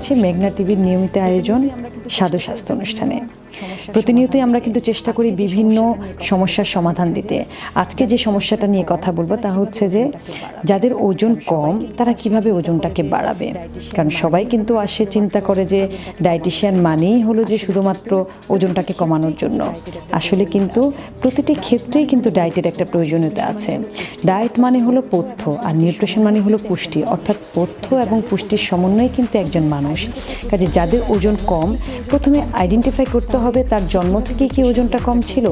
জানাচ্ছি মেঘনা টিভির নিয়মিত আয়োজন সাধু স্বাস্থ্য অনুষ্ঠানে। প্রতিনিয়তই আমরা কিন্তু চেষ্টা করি বিভিন্ন সমস্যার সমাধান দিতে। আজকে যে সমস্যাটা নিয়ে কথা বলবো তা হচ্ছে যে যাদের ওজন কম তারা কিভাবে ওজনটাকে বাড়াবে। কারণ সবাই কিন্তু আসে চিন্তা করে যে ডায়েটিশিয়ান মানেই হলো যে শুধুমাত্র ওজনটাকে কমানোর জন্য। আসলে কিন্তু প্রতিটি ক্ষেত্রেই কিন্তু ডায়েটের একটা প্রয়োজনীয়তা আছে। ডায়েট মানে হলো পথ্য আর নিউট্রিশন মানে হলো পুষ্টি, অর্থাৎ পথ্য এবং পুষ্টির সমন্বয়ে কিন্তু একজন মানুষ। কাজে যাদের ওজন কম প্রথমে আইডেন্টিফাই করতে হবে তার জন্ম থেকে কি ওজনটা কম ছিল,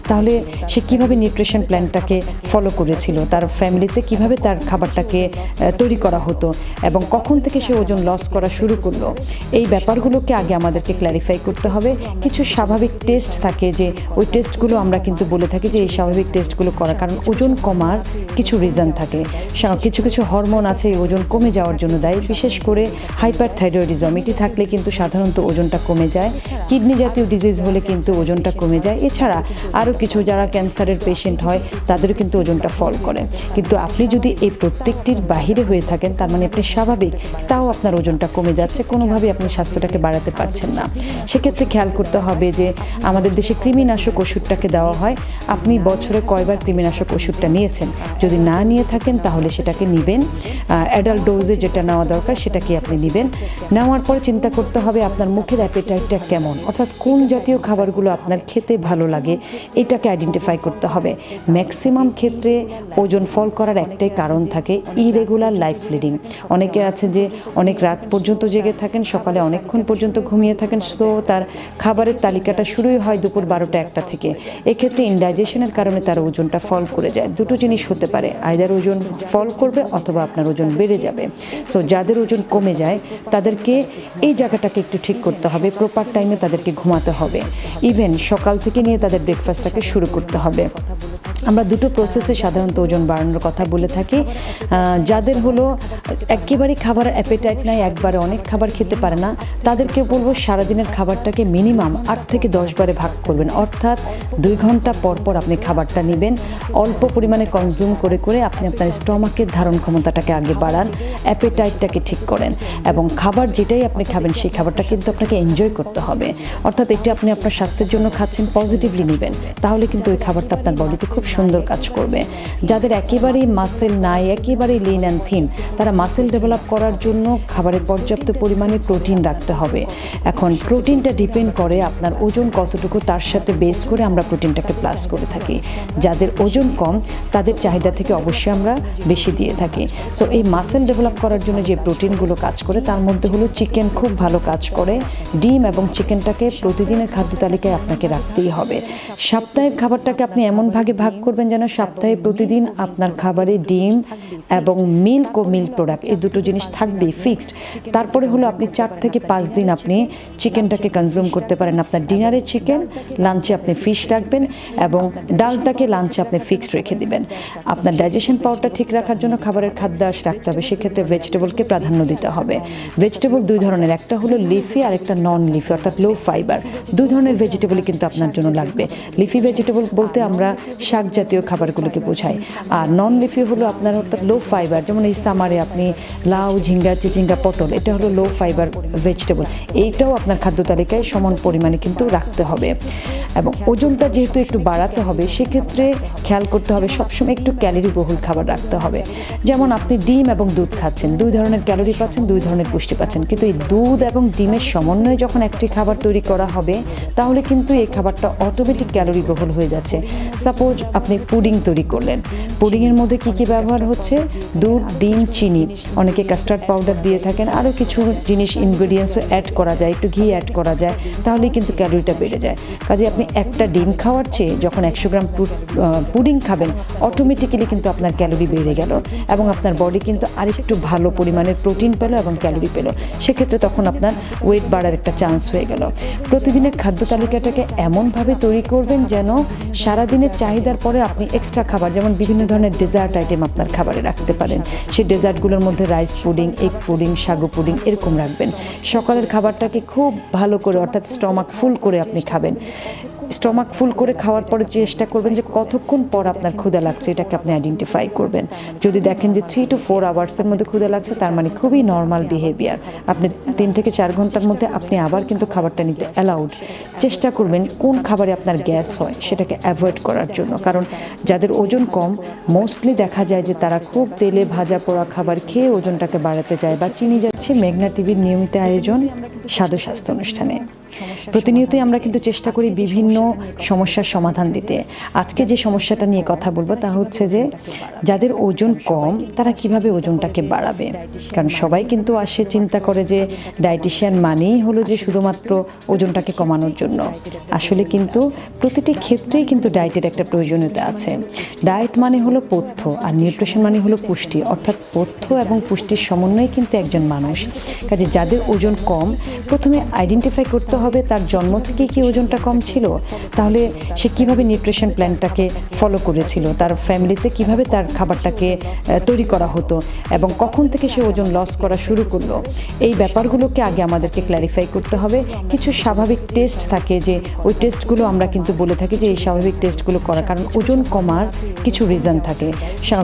তাহলে সে কিভাবে নিউট্রিশন প্ল্যানটাকে ফলো করেছিল, তার ফ্যামিলিতে কিভাবে তার খাবারটাকে তৈরি করা হতো এবং কখন থেকে সে ওজন লস করা শুরু করলো। এই ব্যাপারগুলোকে আগে আমাদেরকে ক্ল্যারিফাই করতে হবে। কিছু স্বাভাবিক টেস্ট থাকে যে ওই টেস্টগুলো আমরা কিন্তু বলে থাকি যে এই স্বাভাবিক টেস্টগুলো করা, কারণ ওজন কমার কিছু রিজন থাকে। কিছু কিছু হরমোন আছে ওজন কমে যাওয়ার জন্য দায়ী, বিশেষ করে হাইপারথাইরয়েডিজম এটি থাকলে কিন্তু সাধারণত ওজনটা কমে যায়। কিডনি জাতীয় ডিজিজ হলে কিন্তু ওজনটা কমে যায়। এছাড়া আরও কিছু যারা ক্যান্সারের পেশেন্ট হয় তাদেরও কিন্তু ওজনটা ফল করে। কিন্তু আপনি যদি এই প্রত্যেকটির বাহিরে হয়ে থাকেন তার মানে আপনি স্বাভাবিক, তাও আপনার ওজনটা কমে যাচ্ছে, কোনোভাবেই আপনি স্বাস্থ্যটাকে বাড়াতে পারছেন না। সেক্ষেত্রে খেয়াল করতে হবে যে আমাদের দেশে কৃমিনাশক ওষুধটাকে দেওয়া হয়। আপনি বছরে কয়বার কৃমিনাশক ওষুধটা নিয়েছেন? যদি না নিয়ে থাকেন তাহলে সেটাকে নেবেন। অ্যাডাল্ট ডোজে যেটা নেওয়া দরকার সেটাকে আপনি নেবেন। নেওয়ার পরে চিন্তা করতে হবে আপনার মুখের অ্যাপেটাইটটা কেমন, অর্থাৎ কোন জাতীয় খাবারগুলো আপনার খেতে ভালো লাগে এটাকে আইডেন্টিফাই করতে হবে। ম্যাক্সিমাম ক্ষেত্রে ওজন ফল করার একটাই কারণ থাকে, ইরেগুলার লাইফ লিডিং। অনেকে আছে যে অনেক রাত পর্যন্ত জেগে থাকেন, সকালে অনেকক্ষণ পর্যন্ত ঘুমিয়ে থাকেন, তো তার খাবারের তালিকাটা শুরুই হয় দুপুর 12টা-1টা থেকে। এক্ষেত্রে ইনডাইজেশনের কারণে তার ওজনটা ফল করে যায়। দুটো জিনিস হতে পারে, আইদার ওজন ফল করবে অথবা আপনার ওজন বেড়ে যাবে। সো যাদের ওজন কমে যায় তাদেরকে এই জায়গাটাকে একটু ঠিক করতে হবে। প্রপার টাইমে তাদেরকে ঘুমাতে হবে, ইভেন সকাল থেকে নিয়ে তাদের ব্রেকফাস্টটাকে শুরু করতে হবে। আমরা দুটো প্রসেসে সাধারণত ওজন বাড়ানোর কথা বলে থাকি। যাদের হলো একেবারেই খাবারের অ্যাপেটাইট নাই, একবারে অনেক খাবার খেতে পারে না, তাদেরকে বলবো সারাদিনের খাবারটাকে মিনিমাম 8 থেকে 10 বারে ভাগ করবেন। অর্থাৎ 2 ঘন্টা পর পর আপনি খাবারটা নেবেন, অল্প পরিমাণে কনজিউম করে করে আপনি আপনার স্টমাকের ধারণ ক্ষমতাটাকে আগে বাড়ান, অ্যাপেটাইটটাকে ঠিক করেন এবং খাবার যেটাই আপনি খাবেন সেই খাবারটা কিন্তু আপনাকে এনজয় করতে হবে। অর্থাৎ এটা আপনি আপনার স্বাস্থ্যের জন্য খাচ্ছেন, পজিটিভলি নেবেন, তাহলে কিন্তু ওই খাবারটা আপনার বডিতে খুব সুন্দর কাজ করবে। যাদের একেবারেই মাসেল নাই, একেবারেই লিন অ্যান্ড থিন, তারা মাসেল ডেভেলপ করার জন্য খাবারে পর্যাপ্ত পরিমাণে প্রোটিন রাখতে হবে। এখন প্রোটিনটা ডিপেন্ড করে আপনার ওজন কতটুকু, তার সাথে বেস করে আমরা প্রোটিনটাকে প্লাস করে থাকি। যাদের ওজন কম তাদের চাহিদা থেকে অবশ্যই আমরা বেশি দিয়ে থাকি। সো এই মাসেল ডেভেলপ করার জন্য যে প্রোটিনগুলো কাজ করে তার মধ্যে হলো চিকেন খুব ভালো কাজ করে। ডিম এবং চিকেনটাকে প্রতিদিনের খাদ্য তালিকায় আপনাকে রাখতেই হবে। সাপ্তাহিক খাবারটাকে আপনি এমন ভাগে ভাগ করবেন যেন সপ্তাহে প্রতিদিন আপনার খাবারে ডিম এবং মিল্ক ও মিল্ক প্রোডাক্ট এই দুটো জিনিস থাকবেই ফিক্সড। তারপরে হলো আপনি 4 থেকে 5 দিন আপনি চিকেনটাকে কনজিউম করতে পারেন। আপনার ডিনারে চিকেন, লাঞ্চে আপনি ফিশ রাখবেন এবং ডালটাকে লাঞ্চে আপনি ফিক্সড রেখে দিবেন। আপনার ডাইজেশন পাওয়ারটা ঠিক রাখার জন্য খাবারের খাদ্যাভ্যাস রাখতে হবে, সেক্ষেত্রে ভেজিটেবলকে প্রাধান্য দিতে হবে। ভেজিটেবল 2 ধরনের, একটা হলো লিফি আর একটা নন লিফি, অর্থাৎ লো ফাইবার। 2 ধরনের ভেজিটেবলই কিন্তু আপনার জন্য লাগবে। লিফি ভেজিটেবল বলতে আমরা শাক জাতীয় খাবারগুলোকে বোঝাই, আর নন লিফি হলো আপনার অর্থাৎ লো ফাইবার, যেমন এই সামারে আপনি লাউ, ঝিঙ্গা, চিচিঙ্গা, পটল, এটা হলো লো ফাইবার ভেজিটেবল। এইটাও আপনার খাদ্য তালিকায় সমান পরিমাণে কিন্তু রাখতে হবে। এবং ওজনটা যেহেতু একটু বাড়াতে হবে সেক্ষেত্রে খেয়াল করতে হবে সবসময় একটু ক্যালোরি বহুল খাবার রাখতে হবে। যেমন আপনি ডিম এবং দুধ খাচ্ছেন, 2 ধরনের ক্যালোরি পাচ্ছেন, 2 ধরনের পুষ্টি পাচ্ছেন, কিন্তু এই দুধ এবং ডিমের সমন্বয়ে যখন একটি খাবার তৈরি করা হবে তাহলে কিন্তু এই খাবারটা অটোমেটিক ক্যালোরি বহুল হয়ে যাচ্ছে। সাপোজ আপনি পুডিং তৈরি করলেন, পুডিংয়ের মধ্যে কি কি ব্যবহার হচ্ছে? দুধ, ডিম, চিনি, অনেকে কাস্টার্ড পাউডার দিয়ে থাকেন, আরও কিছু জিনিস ইনগ্রেডিয়েন্টসও অ্যাড করা যায়, একটু ঘি অ্যাড করা যায়, তাহলেই কিন্তু ক্যালোরিটা বেড়ে যায়। কাজে আপনি একটা ডিম খাওয়ার চেয়ে যখন 100 গ্রাম পুডিং খাবেন অটোমেটিক্যালি কিন্তু আপনার ক্যালোরি বেড়ে গেল এবং আপনার বডি কিন্তু আরেকটু ভালো পরিমাণের প্রোটিন পেল এবং ক্যালোরি পেল। সেক্ষেত্রে তখন আপনার ওয়েট বাড়ার একটা চান্স হয়ে গেল। প্রতিদিনের খাদ্য তালিকাটাকে এমনভাবে তৈরি করবেন যেন সারাদিনের চাহিদার পরে আপনি এক্সট্রা খাবার, যেমন বিভিন্ন ধরনের ডেজার্ট আইটেম আপনার খাবারে রাখতে পারেন। সেই ডেজার্টগুলোর মধ্যে রাইস পুডিং, এগ পুডিং, সাগু পুডিং এরকম রাখবেন। সকালের খাবারটাকে খুব ভালো করে অর্থাৎ স্টমাক ফুল করে আপনি খাবেন। স্টমাক ফুল করে খাওয়ার পরে চেষ্টা করবেন যে কতক্ষণ পর আপনার ক্ষুধা লাগছে, এটাকে আপনি আইডেন্টিফাই করবেন। যদি দেখেন যে 3 to 4 আওয়ার্সের মধ্যে ক্ষুধা লাগছে, তার মানে খুবই নর্মাল বিহেভিয়ার। আপনি 3 থেকে 4 ঘন্টার মধ্যে আপনি আবার কিন্তু খাবারটা নিতে অ্যালাউড। চেষ্টা করবেন কোন খাবারে আপনার গ্যাস হয় সেটাকে অ্যাভয়েড করার জন্য, কারণ যাদের ওজন কম মোস্টলি দেখা যায় যে তারা খুব তেলে ভাজা পোড়া খাবার খেয়ে ওজনটাকে বাড়াতে যায় বা চিনি যাচ্ছে। মেঘনা টিভির নিয়মিত আয়োজন স্বাদু স্বাস্থ্য অনুষ্ঠানে প্রতিনিয়তই আমরা কিন্তু চেষ্টা করি বিভিন্ন সমস্যার সমাধান দিতে। আজকে যে সমস্যাটা নিয়ে কথা বলবো তা হচ্ছে যে যাদের ওজন কম তারা কিভাবে ওজনটাকে বাড়াবে। কারণ সবাই কিন্তু আসে চিন্তা করে যে ডায়েটিশিয়ান মানেই হলো যে শুধুমাত্র ওজনটাকে কমানোর জন্য। আসলে কিন্তু প্রতিটি ক্ষেত্রেই কিন্তু ডায়েটের একটা প্রয়োজনীয়তা আছে। ডায়েট মানে হলো পথ্য, আর নিউট্রিশন মানে হলো পুষ্টি, অর্থাৎ পথ্য এবং পুষ্টির সমন্বয়ে কিন্তু একজন মানুষ। কাজে যাদের ওজন কম প্রথমে আইডেন্টিফাই করতে হবে তার জন্ম থেকে কি ওজনটা কম ছিল, তাহলে সে কিভাবে নিউট্রিশন প্ল্যানটাকে ফলো করেছিল, তার ফ্যামিলিতে কিভাবে তার খাবারটাকে তৈরি করা হতো এবং কখন থেকে সে ওজন লস করা শুরু করলো। এই ব্যাপারগুলোকে আগে আমাদেরকে ক্ল্যারিফাই করতে হবে। কিছু স্বাভাবিক টেস্ট থাকে, যে ওই টেস্টগুলো আমরা কিন্তু বলে থাকি যে এই স্বাভাবিক টেস্টগুলো করা, কারণ ওজন কমার কিছু রিজন থাকে।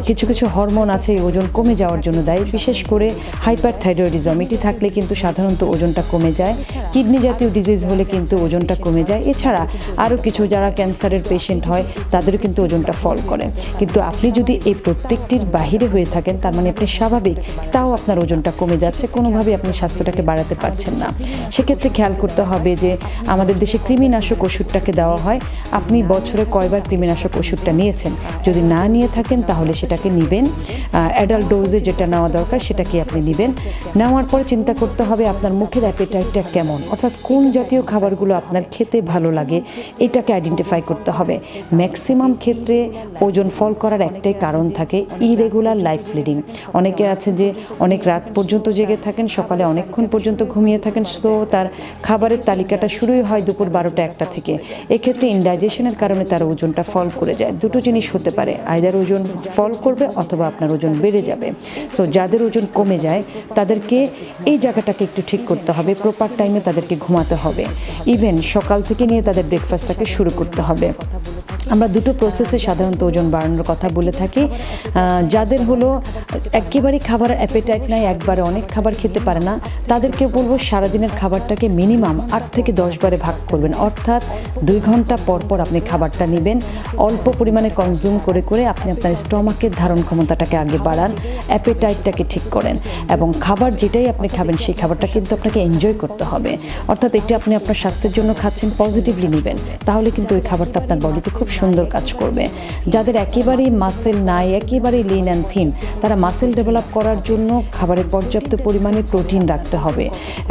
কিছু কিছু হরমোন আছে এই ওজন কমে যাওয়ার জন্য দায়ী, বিশেষ করে হাইপারথাইরয়েডিজম এটি থাকলে কিন্তু সাধারণত ওজনটা কমে যায়। কিডনি জাতীয় ডিজিজ হলে কিন্তু ওজনটা কমে যায়। এছাড়া আরও কিছু যারা ক্যান্সারের পেশেন্ট হয় তাদেরও কিন্তু ওজনটা ফল করে। কিন্তু আপনি যদি এই প্রত্যেকটির বাহিরে হয়ে থাকেন তার মানে আপনি স্বাভাবিক, তাও আপনার ওজনটা কমে যাচ্ছে, কোনোভাবে আপনি স্বাস্থ্যটাকে বাড়াতে পারছেন না। সেক্ষেত্রে খেয়াল করতে হবে যে আমাদের দেশে কৃমিনাশক ওষুধটাকে দেওয়া হয়। আপনি বছরে কয়বার কৃমিনাশক ওষুধটা নিয়েছেন? যদি না নিয়ে থাকেন তাহলে সেটাকে নেবেন, অ্যাডাল্ট ডোজে যেটা নেওয়া দরকার সেটাকে আপনি নেবেন। নেওয়ার পরে চিন্তা করতে হবে আপনার মুখের অ্যাপেটাইটটা কেমন, অর্থাৎ কোন জাতীয় খাবারগুলো আপনার খেতে ভালো লাগে এটাকে আইডেন্টিফাই করতে হবে। ম্যাক্সিমাম ক্ষেত্রে ওজন ফল করার একটাই কারণ থাকে, ইরেগুলার লাইফ লিডিং। অনেকে আছে যে অনেক রাত পর্যন্ত জেগে থাকেন, সকালে অনেকক্ষণ পর্যন্ত ঘুমিয়ে থাকেন, তো তার খাবারের তালিকাটা শুরুই হয় দুপুর 12টা-1টা থেকে। এক্ষেত্রে ইনডাইজেশনের কারণে তার ওজনটা ফল করে যায়। দুটো জিনিস হতে পারে, আইদার ওজন ফল করবে অথবা আপনার ওজন বেড়ে যাবে। সো যাদের ওজন কমে যায় তাদেরকে এই জায়গাটাকে একটু ঠিক করতে হবে, প্রপার টাইমে তাদেরকে ঘুমাতে হবে, ইভেন সকাল থেকে নিয়ে তাদের ব্রেকফাস্টটাকে শুরু করতে হবে। আমরা দুটো প্রসেসে সাধারণত ওজন বাড়ানোর কথা বলে থাকি। যাদের হলো একেবারেই খাবারের অ্যাপেটাইট নাই, একবারে অনেক খাবার খেতে পারে না, তাদেরকে বলবো সারাদিনের খাবারটাকে মিনিমাম 8 থেকে 10 বারে ভাগ করবেন, অর্থাৎ 2 ঘন্টা পর পর আপনি খাবারটা নেবেন। অল্প পরিমাণে কনজিউম করে করে আপনি আপনার স্টমাকের ধারণ ক্ষমতাটাকে আগে বাড়ান, অ্যাপেটাইটটাকে ঠিক করেন এবং খাবার যেটাই আপনি খাবেন সেই খাবারটা কিন্তু আপনাকে এনজয় করতে হবে। অর্থাৎ এটা আপনি আপনার স্বাস্থ্যের জন্য খাচ্ছেন, পজিটিভলি নেবেন, তাহলে কিন্তু ওই খাবারটা আপনার বডিতে খুব সুন্দর কাজ করবে। যাদের একেবারেই মাসেল নাই, একেবারেই লিন অ্যান্ড থিন, তারা মাসেল ডেভেলপ করার জন্য খাবারে পর্যাপ্ত পরিমাণে প্রোটিন রাখতে হবে।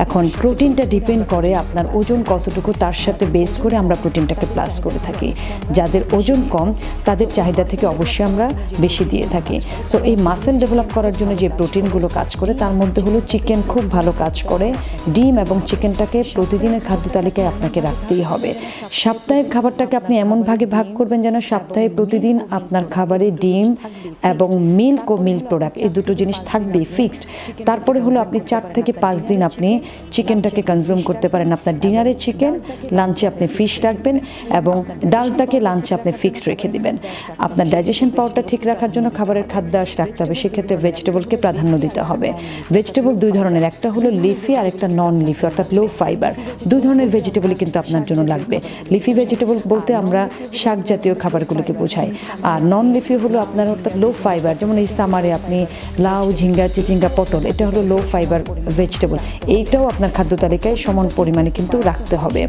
এখন প্রোটিনটা ডিপেন্ড করে আপনার ওজন কতটুকু, তার সাথে বেস করে আমরা প্রোটিনটাকে প্লাস করে থাকি। যাদের ওজন কম তাদের চাহিদা থেকে অবশ্যই আমরা বেশি দিয়ে থাকি। সো এই মাসেল ডেভেলপ করার জন্য যে প্রোটিনগুলো কাজ করে তার মধ্যে হলো চিকেন খুব ভালো কাজ করে। ডিম এবং চিকেনটাকে প্রতিদিনের খাদ্য তালিকায় আপনাকে রাখতেই হবে। সাপ্তাহিক খাবারটাকে আপনি এমন ভাগে ভাগ করবেন যেন সপ্তাহে প্রতিদিন আপনার খাবারে ডিম এবং মিল্ক ও মিল্ক প্রোডাক্ট এই দুটো জিনিস থাকবে ফিক্সড। তারপরে হলো আপনি 4 থেকে 5 দিন আপনি চিকেনটাকে কনজিউম করতে পারেন। আপনার ডিনারে চিকেন, লাঞ্চে আপনি ফিশ রাখবেন এবং ডালটাকে লাঞ্চে আপনি ফিক্সড রেখে দিবেন। আপনার ডাইজেশন পাওয়ারটা ঠিক রাখার জন্য খাবারের খাদ্যাভ্যাস রাখতে হবে, সেক্ষেত্রে ভেজিটেবলকে প্রাধান্য দিতে হবে। ভেজিটেবল 2 ধরনের, একটা হলো লিফি আর একটা নন লিফি, অর্থাৎ লো ফাইবার। 2 ধরনের ভেজিটেবলই কিন্তু আপনার জন্য লাগবে। লিফি ভেজিটেবল বলতে আমরা শাক জাতীয় খাবারগুলোকে বোঝাই, আর নন লিফি হলো আপনার অর্থাৎ লো ফাইবার, যেমন এই সামারে আপনি লাউ, ঝিঙ্গা, চিচিঙ্গা, পটল, এটা হলো লো ফাইবার ভেজিটেবল। এইটাও আপনার খাদ্য তালিকায় সমান পরিমাণে কিন্তু রাখতে হবে।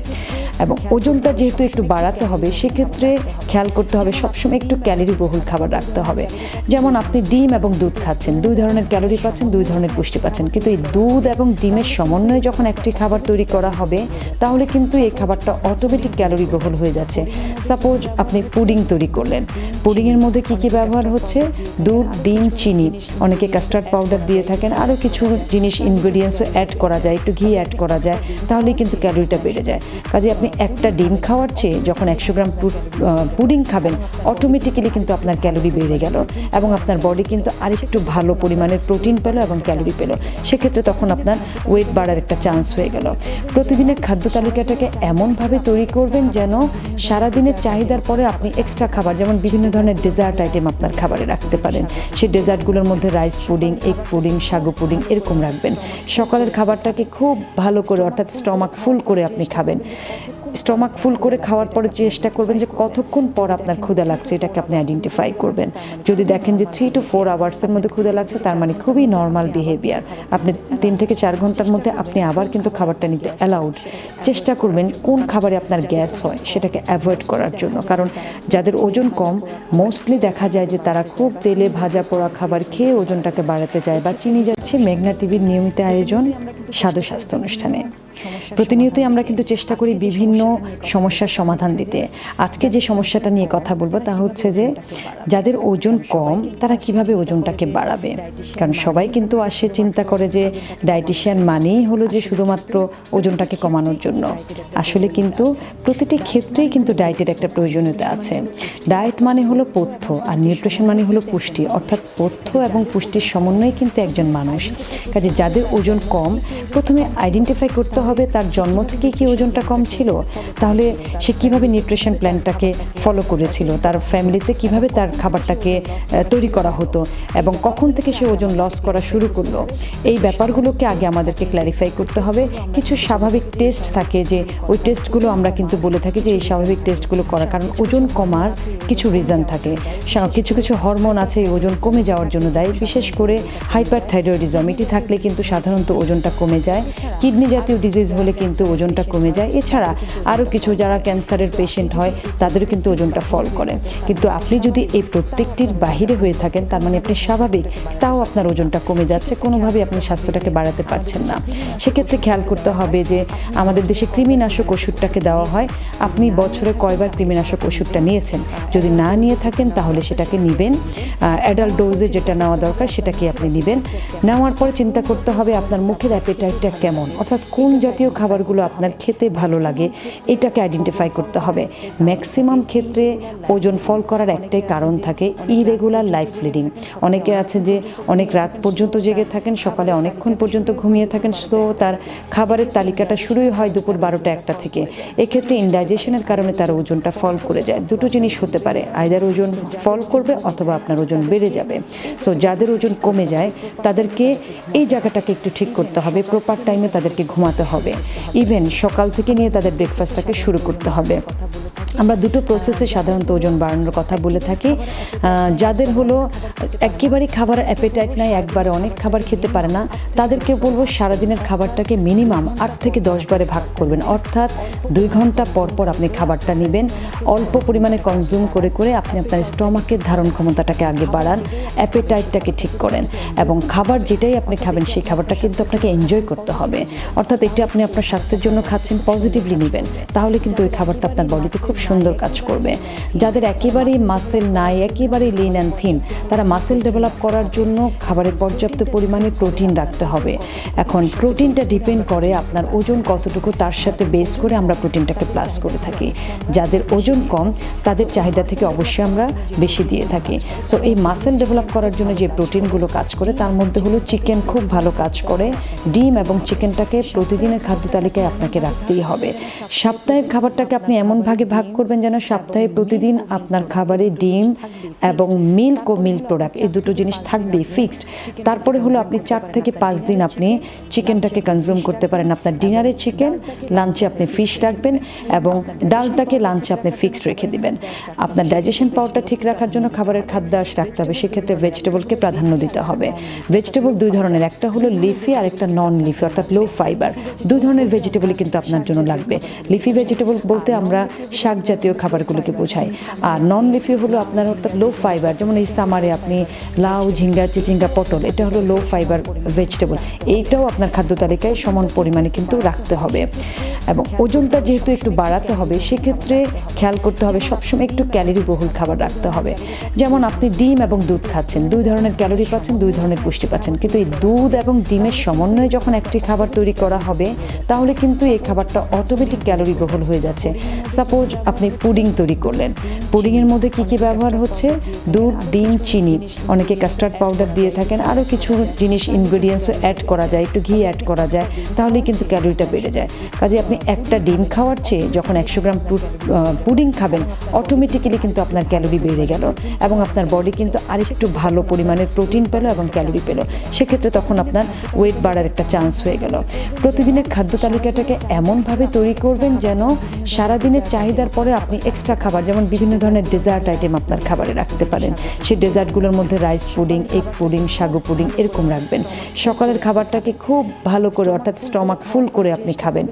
এবং ওজনটা যেহেতু একটু বাড়াতে হবে সেক্ষেত্রে খেয়াল করতে হবে সবসময় একটু ক্যালোরি বহুল খাবার রাখতে হবে। যেমন আপনি ডিম এবং দুধ খাচ্ছেন, 2 ধরনের ক্যালোরি পাচ্ছেন, 2 ধরনের পুষ্টি পাচ্ছেন, কিন্তু এই দুধ এবং ডিমের সমন্বয়ে যখন একটি খাবার তৈরি করা হবে তাহলে কিন্তু এই খাবারটা অটোমেটিক ক্যালোরি বহুল হয়ে যাচ্ছে। সাপোজ আপনি পুডিং তৈরি করলেন। পুডিংয়ের মধ্যে কী ব্যবহার হচ্ছে? দুধ, ডিম, চিনি, অনেকে কাস্টার্ড পাউডার দিয়ে থাকেন, আরও কিছু জিনিস ইনগ্রেডিয়েন্টসও অ্যাড করা যায়, একটু ঘি অ্যাড করা যায়, তাহলেই কিন্তু ক্যালোরিটা বেড়ে যায়। কাজে আপনি একটা ডিম খাওয়ার চেয়ে যখন 100 গ্রাম পুডিং খাবেন, অটোমেটিক্যালি কিন্তু আপনার ক্যালোরি বেড়ে গেল এবং আপনার বডি কিন্তু আরেকটু ভালো পরিমাণের প্রোটিন পেল এবং ক্যালোরি পেল। সেক্ষেত্রে তখন আপনার ওয়েট বাড়ার একটা চান্স হয়ে গেল। প্রতিদিনের খাদ্য তালিকাটাকে এমনভাবে তৈরি করবেন যেন সারাদিনের চাহিদার পরে আপনি এক্সট্রা খাবার, যেমন বিভিন্ন ধরনের ডেজার্ট আইটেম আপনার খাবারে রাখতে পারেন। সেই ডেজার্টগুলোর মধ্যে রাইস পুডিং, এগ পুডিং, সাগু পুডিং এরকম রাখবেন। সকালের খাবারটাকে খুব ভালো করে, অর্থাৎ স্টমাক ফুল করে আপনি খাবেন। স্টমাক ফুল করে খাওয়ার পরে চেষ্টা করবেন যে কতক্ষণ পর আপনার ক্ষুধা লাগছে, এটাকে আপনি আইডেন্টিফাই করবেন। যদি দেখেন যে 3 to 4 আওয়ার্সের মধ্যে ক্ষুধা লাগছে, তার মানে খুবই নর্মাল বিহেভিয়ার। আপনি 3 থেকে 4 ঘন্টার মধ্যে আপনি আবার কিন্তু খাবারটা নিতে অ্যালাউড। চেষ্টা করবেন কোন খাবারে আপনার গ্যাস হয় সেটাকে অ্যাভয়েড করার জন্য, কারণ যাদের ওজন কম মোস্টলি দেখা যায় যে তারা খুব তেলে ভাজা পোড়া খাবার খেয়ে ওজনটাকে বাড়াতে যায় বা চিনি যাচ্ছে। মেঘনা টিভির নিয়মিত আয়োজন স্বাদু স্বাস্থ্য অনুষ্ঠানে প্রতিনিয়তই আমরা কিন্তু চেষ্টা করি বিভিন্ন সমস্যার সমাধান দিতে। আজকে যে সমস্যাটা নিয়ে কথা বলবো তা হচ্ছে যে যাদের ওজন কম তারা কিভাবে ওজনটাকে বাড়াবে। কারণ সবাই কিন্তু আসে চিন্তা করে যে ডায়েটিশিয়ান মানেই হলো যে শুধুমাত্র ওজনটাকে কমানোর জন্য। আসলে কিন্তু প্রতিটি ক্ষেত্রেই কিন্তু ডায়েটের একটা প্রয়োজনীয়তা আছে। ডায়েট মানে হলো পথ্য আর নিউট্রিশন মানে হলো পুষ্টি, অর্থাৎ পথ্য এবং পুষ্টির সমন্বয়ে কিন্তু একজন মানুষ। কাজে যাদের ওজন কম, প্রথমে আইডেন্টিফাই করতে হবে তার জন্ম থেকে কি ওজনটা কম ছিল, তাহলে সে কিভাবে নিউট্রিশন প্ল্যানটাকে ফলো করেছিল, তার ফ্যামিলিতে কিভাবে তার খাবারটাকে তৈরি করা হতো এবং কখন থেকে সে ওজন লস করা শুরু করলো। এই ব্যাপারগুলোকে আগে আমাদেরকে ক্ল্যারিফাই করতে হবে। কিছু স্বাভাবিক টেস্ট থাকে, যে ওই টেস্টগুলো আমরা কিন্তু বলে থাকি যে এই স্বাভাবিক টেস্টগুলো করা, কারণ ওজন কমার কিছু রিজন থাকে। কিছু কিছু হরমোন আছে এই ওজন কমে যাওয়ার জন্য দায়ী, বিশেষ করে হাইপারথাইরয়েডিজম, এটি থাকলে কিন্তু সাধারণত ওজনটা কমে যায়। কিডনি জাতীয় ডিজিজ হলে কিন্তু ওজনটা কমে যায়। এছাড়া আরও কিছু, যারা ক্যান্সারের পেশেন্ট হয় তাদেরও কিন্তু ওজনটা ফল করে। কিন্তু আপনি যদি এই প্রত্যেকটির বাহিরে হয়ে থাকেন, তার মানে আপনি স্বাভাবিক, তাও আপনার ওজনটা কমে যাচ্ছে, কোনোভাবেই আপনি স্বাস্থ্যটাকে বাড়াতে পারছেন না। সেক্ষেত্রে খেয়াল করতে হবে যে আমাদের দেশে কৃমিনাশক ওষুধটাকে দেওয়া হয়। আপনি বছরে কয়বার কৃমিনাশক ওষুধটা নিয়েছেন? যদি না নিয়ে থাকেন তাহলে সেটাকে নেবেন। অ্যাডাল্ট ডোজে যেটা নেওয়া দরকার সেটাকে আপনি নেবেন। নেওয়ার পরে চিন্তা করতে হবে আপনার মুখের অ্যাপেটাইটটা কেমন, অর্থাৎ কোন জাতীয় খাবারগুলো আপনার খেতে ভালো লাগে, এটাকে আইডেন্টিফাই করতে হবে। ম্যাক্সিমাম ক্ষেত্রে ওজন ফল করার একটাই কারণ থাকে, ইরেগুলার লাইফ লিডিং। অনেকে আছে যে অনেক রাত পর্যন্ত জেগে থাকেন, সকালে অনেকক্ষণ পর্যন্ত ঘুমিয়ে থাকেন, তো তার খাবারের তালিকাটা শুরুই হয় দুপুর 12টা-1টা থেকে। এক্ষেত্রে ইনডাইজেশনের কারণে তার ওজনটা ফল করে যায়। দুটো জিনিস হতে পারে, আইদার ওজন ফল করবে অথবা আপনার ওজন বেড়ে যাবে। সো যাদের ওজন কমে যায় তাদেরকে এই জায়গাটাকে একটু ঠিক করতে হবে। প্রপার টাইমে তাদেরকে ঘুমাতে হবে, ইভেন সকাল থেকে নিয়ে তাদের ব্রেকফাস্টটাকে শুরু করতে হবে। আমরা দুটো প্রসেসে সাধারণত ওজন বাড়ানোর কথা বলে থাকি। যাদের হলো একেবারেই খাবার অ্যাপেটাইট নাই, একবারে অনেক খাবার খেতে পারে না, তাদেরকে বলবো সারাদিনের খাবারটাকে মিনিমাম 8 থেকে 10 বারে ভাগ করবেন। অর্থাৎ 2 ঘন্টা পর পর আপনি খাবারটা নেবেন, অল্প পরিমাণে কনজিউম করে করে আপনি আপনার স্টমাকের ধারণ ক্ষমতাটাকে আগে বাড়ান, অ্যাপেটাইটটাকে ঠিক করেন এবং খাবার যেটাই আপনি খাবেন সেই খাবারটা কিন্তু আপনাকে এনজয় করতে হবে। অর্থাৎ এটা আপনি আপনার স্বাস্থ্যের জন্য খাচ্ছেন, পজিটিভলি নেবেন, তাহলে কিন্তু ওই খাবারটা আপনার বডিতে খুব সুন্দর কাজ করবে। যাদের একেবারেই মাসেল নাই, একেবারেই লিন অ্যান্ড থিন, তারা মাসেল ডেভেলপ করার জন্য খাবারে পর্যাপ্ত পরিমাণে প্রোটিন রাখতে হবে। এখন প্রোটিনটা ডিপেন্ড করে আপনার ওজন কতটুকু, তার সাথে বেস করে আমরা প্রোটিনটাকে প্লাস করে থাকি। যাদের ওজন কম তাদের চাহিদা থেকে অবশ্যই আমরা বেশি দিয়ে থাকি। সো এই মাসেল ডেভেলপ করার জন্য যে প্রোটিনগুলো কাজ করে তার মধ্যে হলো চিকেন খুব ভালো কাজ করে। ডিম এবং চিকেনটাকে প্রতিদিনের খাদ্য তালিকায় আপনাকে রাখতেই হবে। সাপ্তাহিক খাবারটাকে আপনি এমন ভাগে ভাগ করবেন যেন সপ্তাহে প্রতিদিন আপনার খাবারে ডিম এবং মিল্ক ও মিল্ক প্রোডাক্ট এই দুটো জিনিস থাকবেই ফিক্সড। তারপরে হলো আপনি 4 থেকে 5 দিন আপনি চিকেনটাকে কনজিউম করতে পারেন। আপনার ডিনারে চিকেন, লাঞ্চে আপনি ফিশ রাখবেন এবং ডালটাকে লাঞ্চে আপনি ফিক্সড রেখে দিবেন। আপনার ডাইজেশন পাওয়ারটা ঠিক রাখার জন্য খাবারের খাদ্যাভ্যাস রাখতে হবে, সেক্ষেত্রে ভেজিটেবলকে প্রাধান্য দিতে হবে। ভেজিটেবল 2 ধরনের, একটা হলো লিফি আর একটা নন লিফি, অর্থাৎ লো ফাইবার। 2 ধরনের ভেজিটেবলই কিন্তু আপনার জন্য লাগবে। লিফি ভেজিটেবল বলতে আমরা শাক জাতীয় খাবারগুলোকে বোঝায়। আর নন লিফি হলো আপনার অর্থাৎ লো ফাইবার, যেমন এই সামারে আপনি লাউ, ঝিঙ্গা, চিচিঙ্গা, পটল, এটা হলো লো ফাইবার ভেজিটেবল। এইটাও আপনার খাদ্য তালিকায় সমান পরিমাণে কিন্তু রাখতে হবে। এবং ওজনটা যেহেতু একটু বাড়াতে হবে, সেক্ষেত্রে খেয়াল করতে হবে সবসময় একটু ক্যালোরি বহুল খাবার রাখতে হবে। যেমন আপনি ডিম এবং দুধ খাচ্ছেন, 2 ধরনের ক্যালোরি পাচ্ছেন, 2 ধরনের পুষ্টি পাচ্ছেন, কিন্তু এই দুধ এবং ডিমের সমন্বয়ে যখন একটি খাবার তৈরি করা হবে, তাহলে কিন্তু এই খাবারটা অটোমেটিক ক্যালোরি বহুল হয়ে যাচ্ছে। সাপোজ আপনি পুডিং তৈরি করলেন, পুডিংয়ের মধ্যে কী কী ব্যবহার হচ্ছে? দুধ, ডিম, চিনি, অনেকে কাস্টার্ড পাউডার দিয়ে থাকেন, আরও কিছু জিনিস ইনগ্রেডিয়েন্টসও অ্যাড করা যায়, একটু ঘি অ্যাড করা যায়, তাহলেই কিন্তু ক্যালোরিটা বেড়ে যায়। কাজে আপনি একটা ডিম খাওয়ার চেয়ে যখন 100 গ্রাম পুডিং খাবেন, অটোমেটিক্যালি কিন্তু আপনার ক্যালোরি বেড়ে গেল এবং আপনার বডি কিন্তু আরেকটু ভালো পরিমাণের প্রোটিন পেল এবং ক্যালোরি পেল। সেক্ষেত্রে তখন আপনার ওয়েট বাড়ার একটা চান্স হয়ে গেল। প্রতিদিনের খাদ্য তালিকাটাকে এমনভাবে তৈরি করবেন যেন সারাদিনের চাহিদার পরে আপনি এক্সট্রা খাবার, যেমন বিভিন্ন ধরনের ডেজার্ট আইটেম আপনার খাবারে রাখতে পারেন। সেই ডেজার্টগুলোর মধ্যে রাইস পুডিং, এগ পুডিং, সাগু পুডিং এরকম রাখবেন। সকালের খাবারটাকে খুব ভালো করে অর্থাৎ স্টমাক ফুল করে আপনি খাবেন।